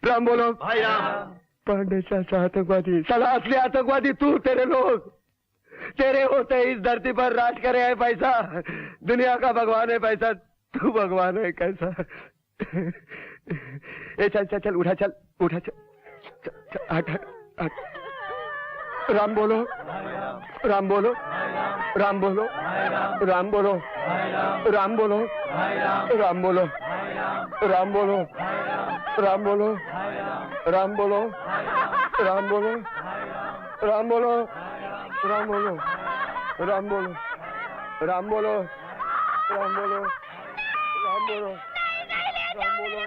राम बोलो भाई राम। पांडे चाचा आतंकवादी, साला असली आतंकवादी तू। तेरे लोग तेरे होते इस धरती पर राज करे है पैसा। दुनिया का भगवान है पैसा, तू भगवान है कैसा? ए चल उठा चल हट। राम बोलो राम बोलो राम बोलो राम बोलो राम बोलो राम बोलो राम बोलो राम बोलो राम बोलो राम बोलो राम बोलो राम बोलो राम बोलो राम बोलो राम बोलो राम बोलो राम बोलो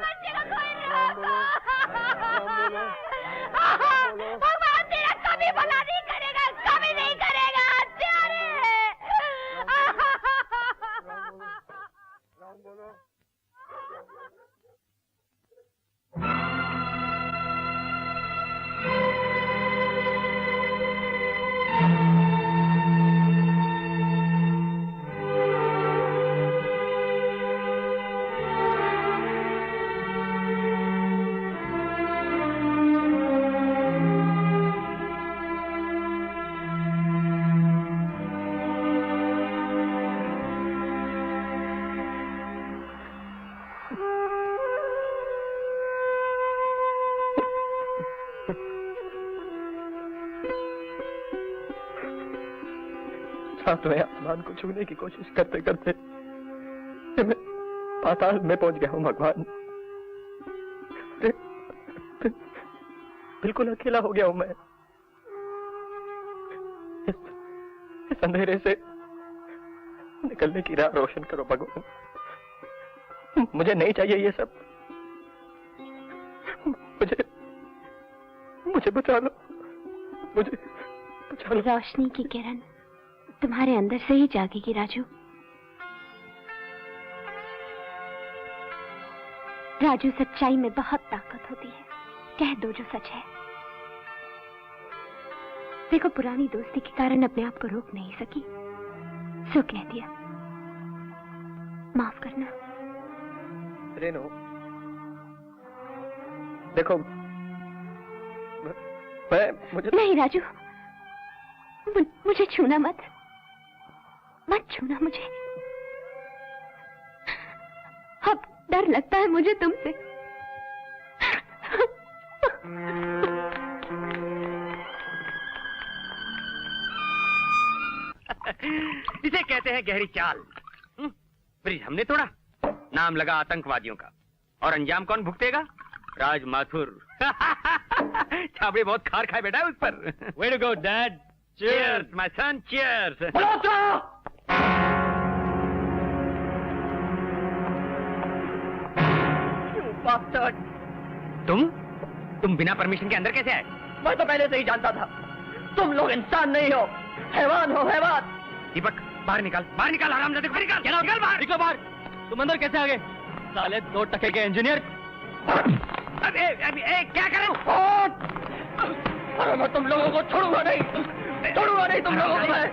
भगवान तेरा कभी भला नहीं करेगा, कभी नहीं करेगा। राम बोलो। सातवें आसमान को छूने की कोशिश करते करते मैं पाताल में पहुंच गया हूं भगवान। बिल्कुल अकेला हो गया हूं मैं। इस अंधेरे से निकलने की राह रोशन करो भगवान। मुझे नहीं चाहिए ये सब। मुझे बचा लो, मुझे बचा लो। रोशनी की किरण तुम्हारे अंदर से ही जागेगी राजू। राजू, सच्चाई में बहुत ताकत होती है। कह दो जो सच है। देखो, पुरानी दोस्ती के कारण अपने आप को रोक नहीं सकी, सो कह दिया। माफ करना। रेनू, देखो मुझे नहीं राजू, मुझे छूना मत छूना मुझे। अब डर लगता है मुझे तुमसे। इसे कहते हैं गहरी चाल। ब्रिज हमने तोड़ा, नाम लगा आतंकवादियों का, और अंजाम कौन भुगतेगा? राज माथुर। छाबड़े बहुत खार खाए बेटा उस पर। Way to go, Dad. Cheers, my son. Cheers. तुम बिना परमिशन के अंदर कैसे आए? मैं तो पहले से ही जानता था, तुम लोग इंसान नहीं हो, हैवान हो, हैवान। दीपक बाहर निकाल, हरामजादे, बाहर निकाल, निकल बाहर, निकलो बाहर। तुम अंदर कैसे आ गए? साले 2 टके के इंजीनियर। क्या कर रहे हो? अरे मैं तुम लोगों को छोड़ूंगा नहीं तुम लोगों को मैं।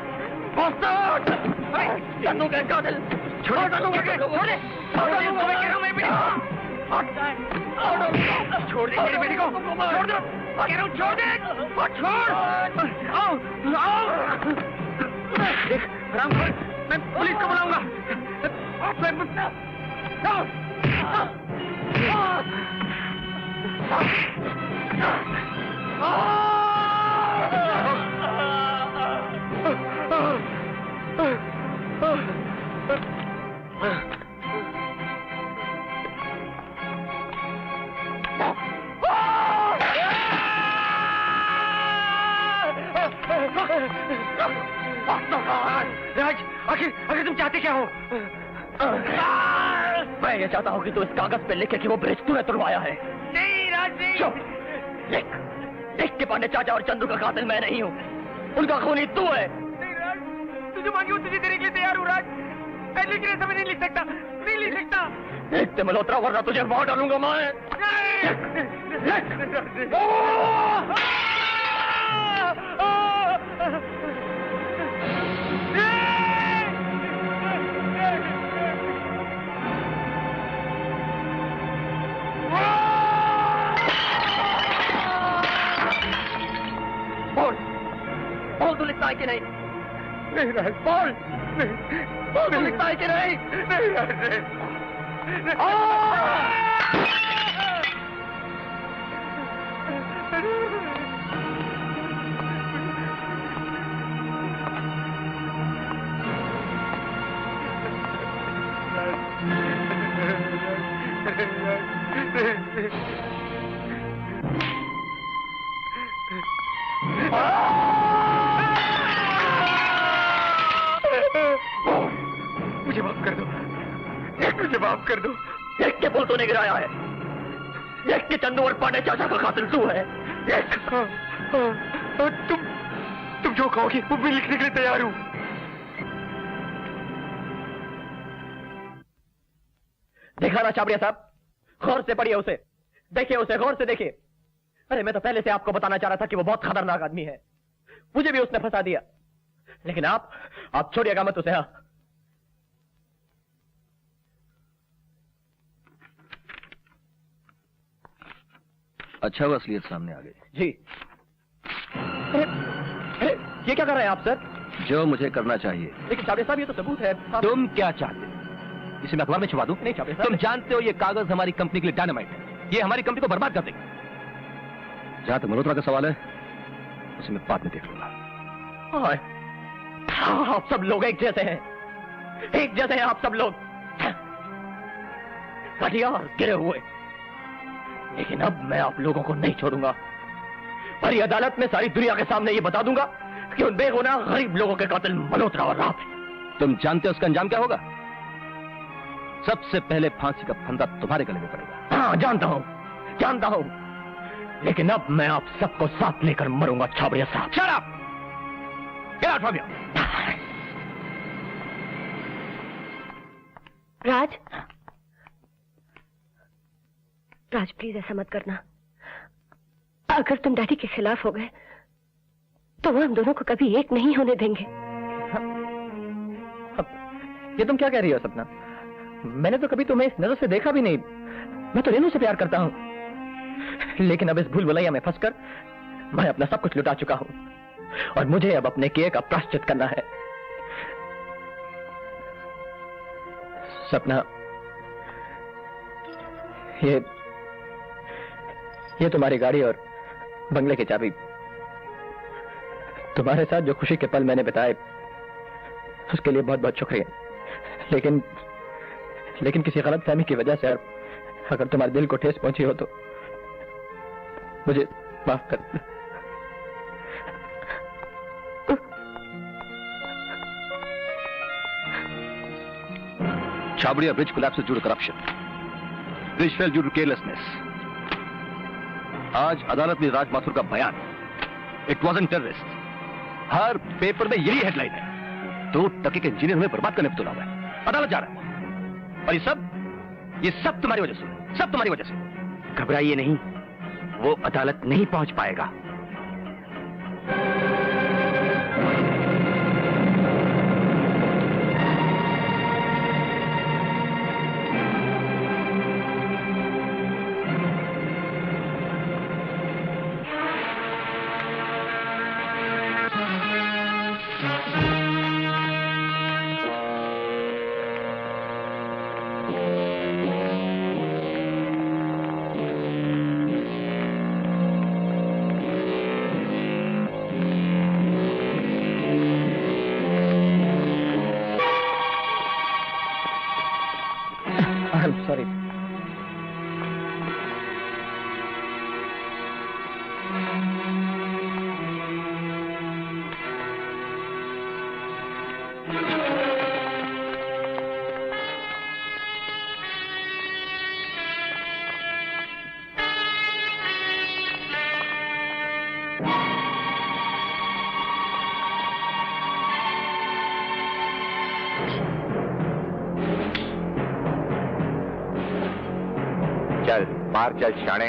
चंदू का कातिल छोड़ दे, छोड़ दे मेरी बेटी को, छोड़ दो, कह रहा हूँ छोड़ दे, छोड़। आओ देख रामखोर, मैं पुलिस को बुलाऊंगा। राज, आखिर तुम चाहते क्या हो? मैं ये चाहता हूँ कि तू इस कागज पे लिखे कि वो ब्रिज तूने तुड़वाया है। नहीं राज, नहीं। चुप, देख के पांडे चाचा और चंदू का कातिल मैं नहीं हूँ, उनका खूनी तू है। नहीं राज, तुझे मांगी वो तुझे देने के लिए तैयार हूँ राज, लेकिन ऐसा मैं नहीं लिख सकता। देखते मल्होत्रा, वरना तुझे मार डालूंगा मैं। बोल तू लिखता है कि नहीं? नहीं राज, बोल तू लिखता है कि नहीं? नहीं राज, मुझे माफ कर दो। देख के बोल तूने गिराया है, देख के चंदू और पांडे चाचा का कातिल तू है। तुम जो कहोगे वो मैं लिखने के लिए तैयार हूँ। देखा ना छाबड़िया साहब, गौर से पढ़िए उसे, देखिए उसे, गौर से देखिए। अरे मैं तो पहले से आपको बताना चाह रहा था कि वो बहुत खतरनाक आदमी है, मुझे भी उसने फंसा दिया, लेकिन आप छोड़िएगा मत उसे। हाँ, अच्छा वो असलियत सामने आ गई। जी। अरे ये क्या कर रहे हैं आप सर? जो मुझे करना चाहिए। लेकिन छाबड़िया साहब ये तो सबूत है। तुम क्या चाहते? इसे मैं अखबार में छुपा दूं? नहीं छाबड़िया साहब, तुम जानते हो ये कागज हमारी कंपनी के लिए डायनामाइट है, ये हमारी कंपनी को बर्बाद कर देगी। जहां तक मल्होत्रा का सवाल है उसे मैं बाद में देख लूंगा। आप सब लोग एक जैसे हैं, एक जैसे हैं आप सब लोग, घटिया और गिरे हुए। लेकिन अब मैं आप लोगों को नहीं छोड़ूंगा। बड़ी अदालत में सारी दुनिया के सामने ये बता दूंगा कि उन बेगुनाह गरीब लोगों के कातिल मल्होत्रा और राव है। तुम जानते हो उसका अंजाम क्या होगा? सबसे पहले फांसी का फंदा तुम्हारे गले में पड़ेगा। हाँ जानता हूं, लेकिन अब मैं आप सबको साथ लेकर मरूंगा छाबड़िया साहब। Shut up! Get out from here! Raj please ऐसा मत करना। अगर तुम डैडी के खिलाफ हो गए तो वो हम दोनों को कभी एक नहीं होने देंगे। ये तुम क्या कह रही हो सपना? मैंने तो कभी तुम्हें इस नजर से देखा भी नहीं। मैं तो रेनू से प्यार करता हूं, लेकिन अब इस भूल भुलैया में फंसकर मैं अपना सब कुछ लुटा चुका हूं और मुझे अब अपने किए का प्रायश्चित करना है। सपना, ये तुम्हारी गाड़ी और बंगले की चाबी, तुम्हारे साथ जो खुशी के पल मैंने बिताए उसके लिए बहुत बहुत शुक्रिया। लेकिन किसी गलतफहमी की वजह से अगर तुम्हारे दिल को ठेस पहुंची हो तो मुझे माफ कर दो। Chhabria bridge collapse due to corruption, bridge fail due to carelessness. आज अदालत में राज माथुर का बयान, इट वाजंट टेररिस्ट, हर पेपर में यही हेडलाइन है। 2 टके के इंजीनियर हमें बर्बाद करने पर तुला हुआ है, अदालत जा रहा है। और ये सब तुम्हारी वजह से, सब तुम्हारी वजह से। घबराइए नहीं, वो अदालत नहीं पहुंच पाएगा। सॉरी। चल बाहर चल शाणे,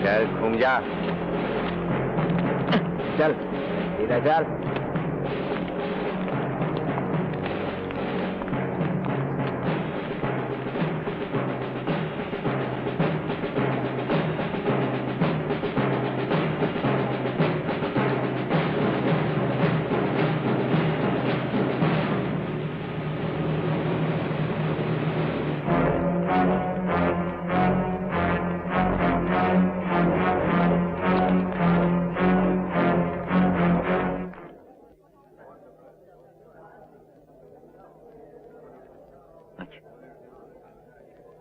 चल घूम जा, चल इधर चल।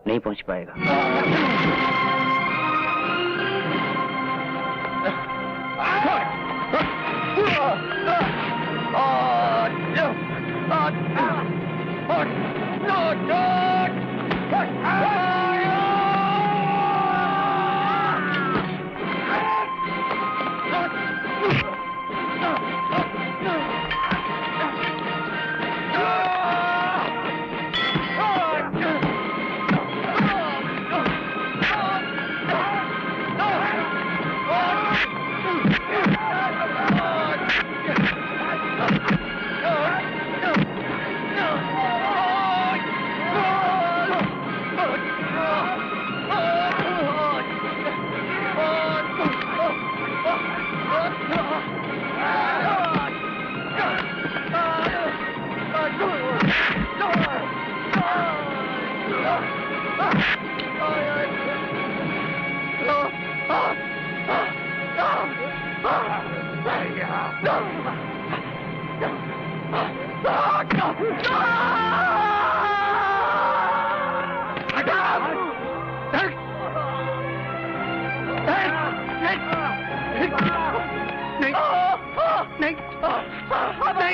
नहीं पहुंच पाएगा।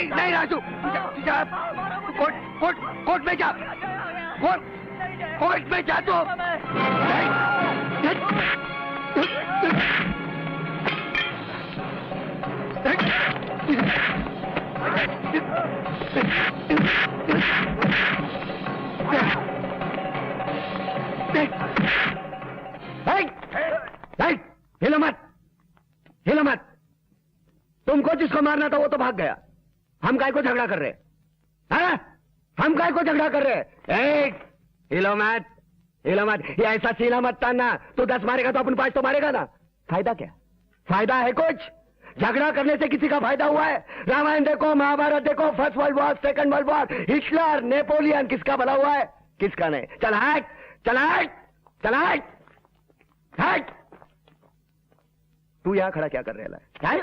नहीं राजू, कोर्ट में जा, कोर्ट में जा तो। हिलो मत, हिलो मत। तुमको जिसको मारना था वो तो भाग गया, हम काय को झगड़ा कर रहे हैं? हम काय को झगड़ा कर रहे हैं? हिलो मत, हिलो मत। ये ऐसा सीना मत तानना, तू 10 मारेगा तो अपन 5 तो मारेगा ना। फायदा क्या? फायदा है कुछ? झगड़ा करने से किसी का फायदा हुआ है? रामायण देखो, महाभारत देखो, first world war, second world war, Hitler, Napoleon, किसका भला हुआ है? किसका नहीं? चल हट, चल हट, चल हट, हट। तू यहां खड़ा क्या कर रहा है?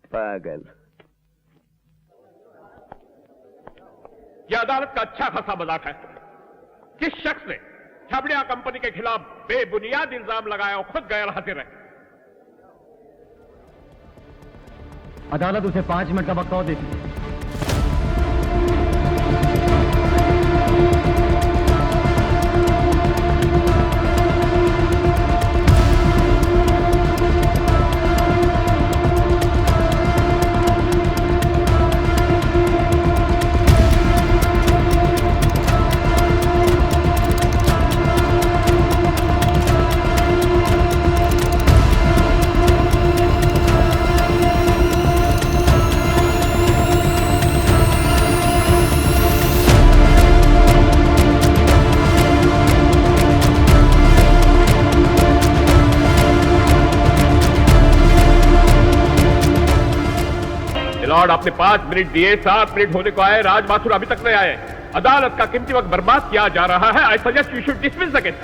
पागल, यह अदालत का अच्छा खासा मजाक है। किस शख्स ने छाबड़िया कंपनी के खिलाफ बेबुनियाद इल्जाम लगाया और खुद गैर हाजिर है? अदालत उसे 5 मिनट का वक्त और देती है। लॉर्ड, आपने 5 मिनट दिए, 7 मिनट होने को आए, राज माथुर अभी तक नहीं आए। अदालत का कीमती वक्त बर्बाद किया जा रहा है। I suggest you should dismiss the case.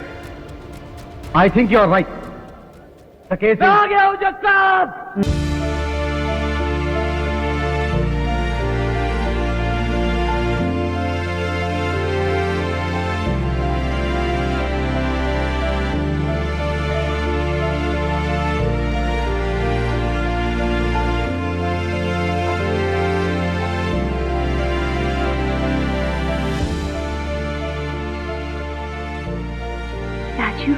I think you are right. The case आ गया हूं जज साहब। राजू,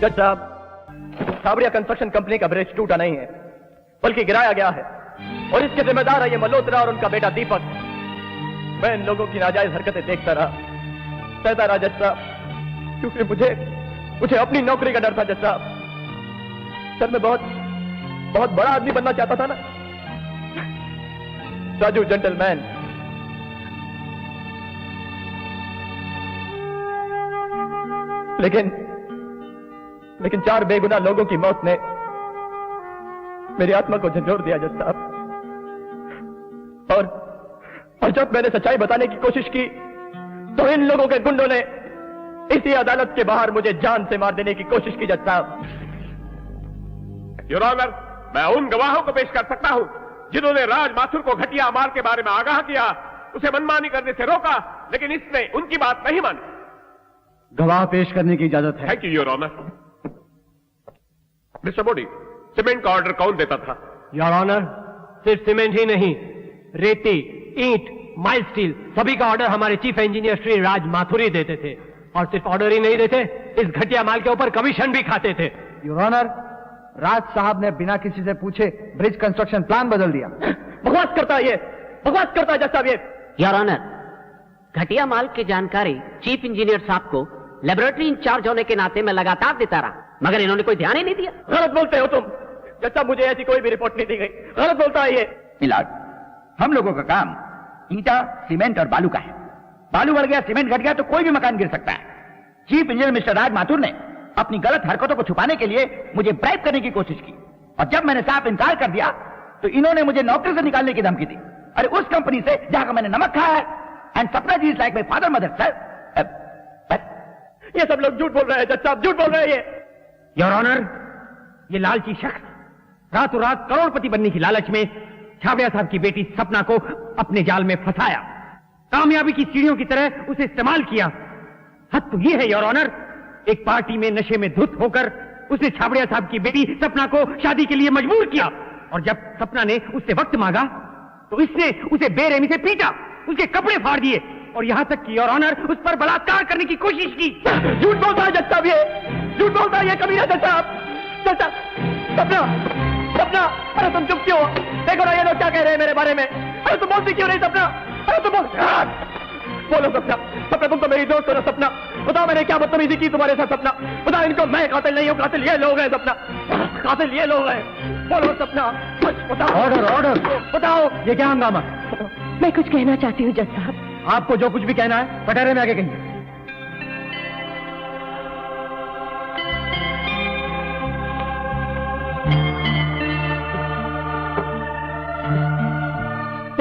जज साहब, छाबड़िया कंस्ट्रक्शन कंपनी का ब्रिज टूटा नहीं है, बल्कि गिराया गया है, और इसके जिम्मेदार है ये मल्होत्रा और उनका बेटा दीपक। मैं इन लोगों की नाजायज हरकतें देखता रहा, सहता रहा जज साहब, क्योंकि मुझे अपनी नौकरी का डर था जज साहब। सर, मैं बहुत बड़ा आदमी बनना चाहता था ना, राजू जेंटलमैन। लेकिन 4 बेगुनाह लोगों की मौत ने मेरी आत्मा को झंझोर दिया जज साहब। और जब मैंने सच्चाई बताने की कोशिश की तो इन लोगों के गुंडों ने इसी अदालत के बाहर मुझे जान से मार देने की कोशिश की जज साहब। योर ऑनर, मैं उन गवाहों को पेश कर सकता हूं जिन्होंने राज माथुर को घटिया मार के बारे में आगाह किया, उसे मनमानी करने से रोका, लेकिन इसने उनकी बात नहीं मानी। गवाह पेश करने की इजाजत है। Thank you your honour. Mister Modi, cement का ऑर्डर कौन देता था? योर ऑनर, सिर्फ सीमेंट ही नहीं, रेती, ईंट, माइल स्टील, सभी का ऑर्डर हमारे चीफ इंजीनियर श्री राज माथुर ही देते थे। और सिर्फ ऑर्डर ही नहीं देते, इस घटिया माल के ऊपर कमीशन भी खाते थे। योर ऑनर, राज साहब ने बिना किसी से पूछे ब्रिज कंस्ट्रक्शन प्लान बदल दिया। बकवास करता है जज साहब ये। योर ऑनर, घटिया माल की जानकारी चीफ इंजीनियर साहब को लेबोरेटरी इंचार्ज होने के नाते मैं लगातार देता रहा, मगर इन्होंने कोई ध्यान ही नहीं दिया। गलत बोलते हो तुम जज साहब, मुझे ऐसी कोई भी रिपोर्ट नहीं दी गई। गलत बोलता है ये। मिलाड, हम लोगों का काम ईंटा, सीमेंट और बालू का है। बालू बढ़ गया, सीमेंट घट गया तो कोई भी मकान गिर सकता है। Chief engineer mister Raj Mathur ने अपनी गलत हरकतों को छुपाने के लिए मुझे ब्राइब करने की कोशिश की, और जब मैंने साफ इनकार कर दिया तो इन्होंने मुझे नौकरी से निकालने की धमकी दी। अरे उस कंपनी से जहां का मैंने नमक खाया है। And Sapna ji is like my father mother sir. ये सब लोग झूठ बोल रहे हैं जज साहब, झूठ बोल रहे हैं ये। योर ऑनर, ये लालची शख्स रातों रात करोड़पति बनने की लालच में छाबड़िया साहब की बेटी सपना को अपने जाल में फंसाया, कामयाबी की सीढ़ियों की तरह उसे इस्तेमाल किया। हद तो ये है योर ऑनर, एक पार्टी में नशे में धुत होकर उसने छाबड़िया साहब की बेटी सपना को शादी के लिए मजबूर किया, और जब सपना ने उससे वक्त मांगा तो इसने उसे बेरहमी से पीटा, उसके कपड़े फाड़ दिए, और यहां तक कि योर ऑनर उस पर बलात्कार करने की कोशिश की। झूठ बोलता है जज साहब, ये झूठ बोलता है ये कमीना जज साहब। सपना, अरे तुम चुप क्यों? देखो ना ये लोग क्या कह रहे हैं मेरे बारे में। अरे तुम बोलती क्यों नहीं सपना? अरे तुम बोलो सपना, तुम तो मेरी दोस्त हो ना सपना। बताओ मैंने क्या बदतमीजी की तुम्हारे साथ सपना? बताओ इनको मैं कातिल नहीं हूँ, कातिल ये लोग हैं सपना, कातिल ये लोग हैं। बोलो सपना, बताओ। ऑर्डर, बताओ ये क्या हंगामा? मैं कुछ कहना चाहती हूँ जज साहब। आपको जो कुछ भी कहना है पटारे में आके कहिए।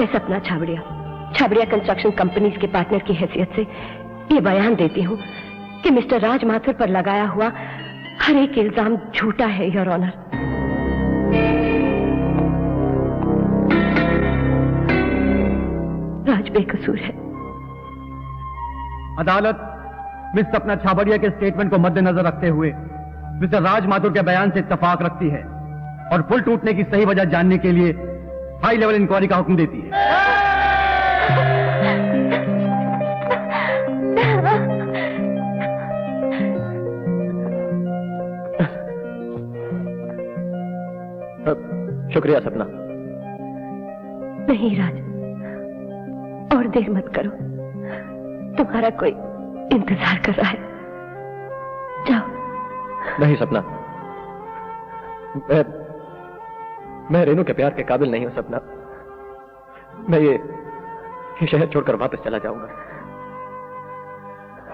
मैं सपना छाबड़िया कंस्ट्रक्शन कंपनीज के पार्टनर की हैसियत से ये बयान देती हूँ कि मिस्टर राज माथुर पर लगाया हुआ हर एक इल्जाम झूठा है, योर ऑनर। राज बेकसूर है। अदालत मिस सपना छाबड़िया के स्टेटमेंट को मद्देनजर रखते हुए मिस्टर राज माथुर के बयान से इत्तेफाक रखती है और पुल टूटने की सही वजह जानने के लिए हाई लेवल इंक्वायरी का हुक्म देती है। शुक्रिया सपना। नहीं राज, और देर मत करो, तुम्हारा कोई इंतजार कर रहा है। जाओ। नहीं सपना, मैं रेनू के प्यार के काबिल नहीं हूं सपना। मैं ये शहर छोड़कर वापस चला जाऊंगा,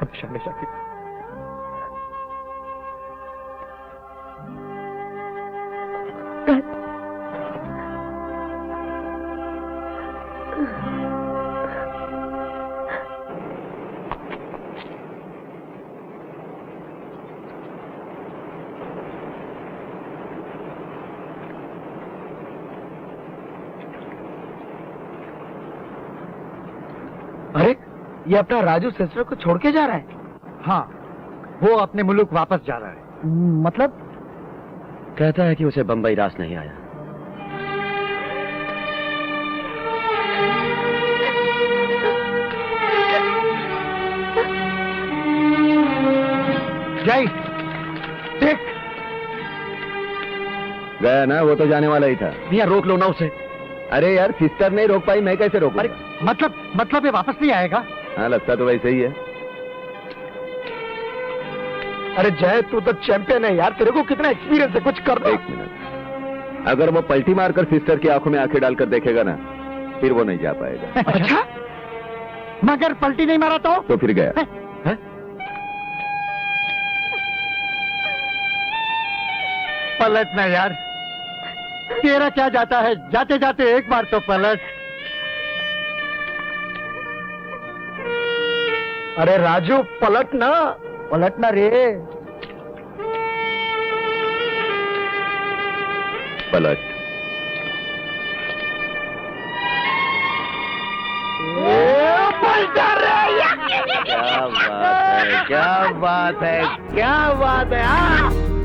हमेशा हमेशा की। अरे, ये अपना राजू सिस्टर को छोड़ के जा रहा है? हाँ, वो अपने मुल्क वापस जा रहा है। मतलब? कहता है कि उसे बंबई रास नहीं आया। जय, देख। गया ना, वो तो जाने वाला ही था। भैया रोक लो ना उसे। अरे यार, सिस्टर नहीं रोक पाई, मैं कैसे रोकूं? अरे मतलब ये वापस नहीं आएगा? हाँ, लगता तो वैसे ही है। अरे जय, तू तो चैंपियन है यार, तेरे को कितना एक्सपीरियंस है, कुछ कर दो। एक मिनट, अगर वो पलटी मारकर सिस्टर की आंखों में आंखें डालकर देखेगा ना, फिर वो नहीं जा पाएगा। अच्छा? मगर पलटी नहीं मारा तो फिर गया। पलट ना यार, तेरा क्या जाता है, जाते जाते एक बार तो पलट। अरे राजू, पलट ना रे। पलट। क्या बात है, क्या बात है, क्या बात है।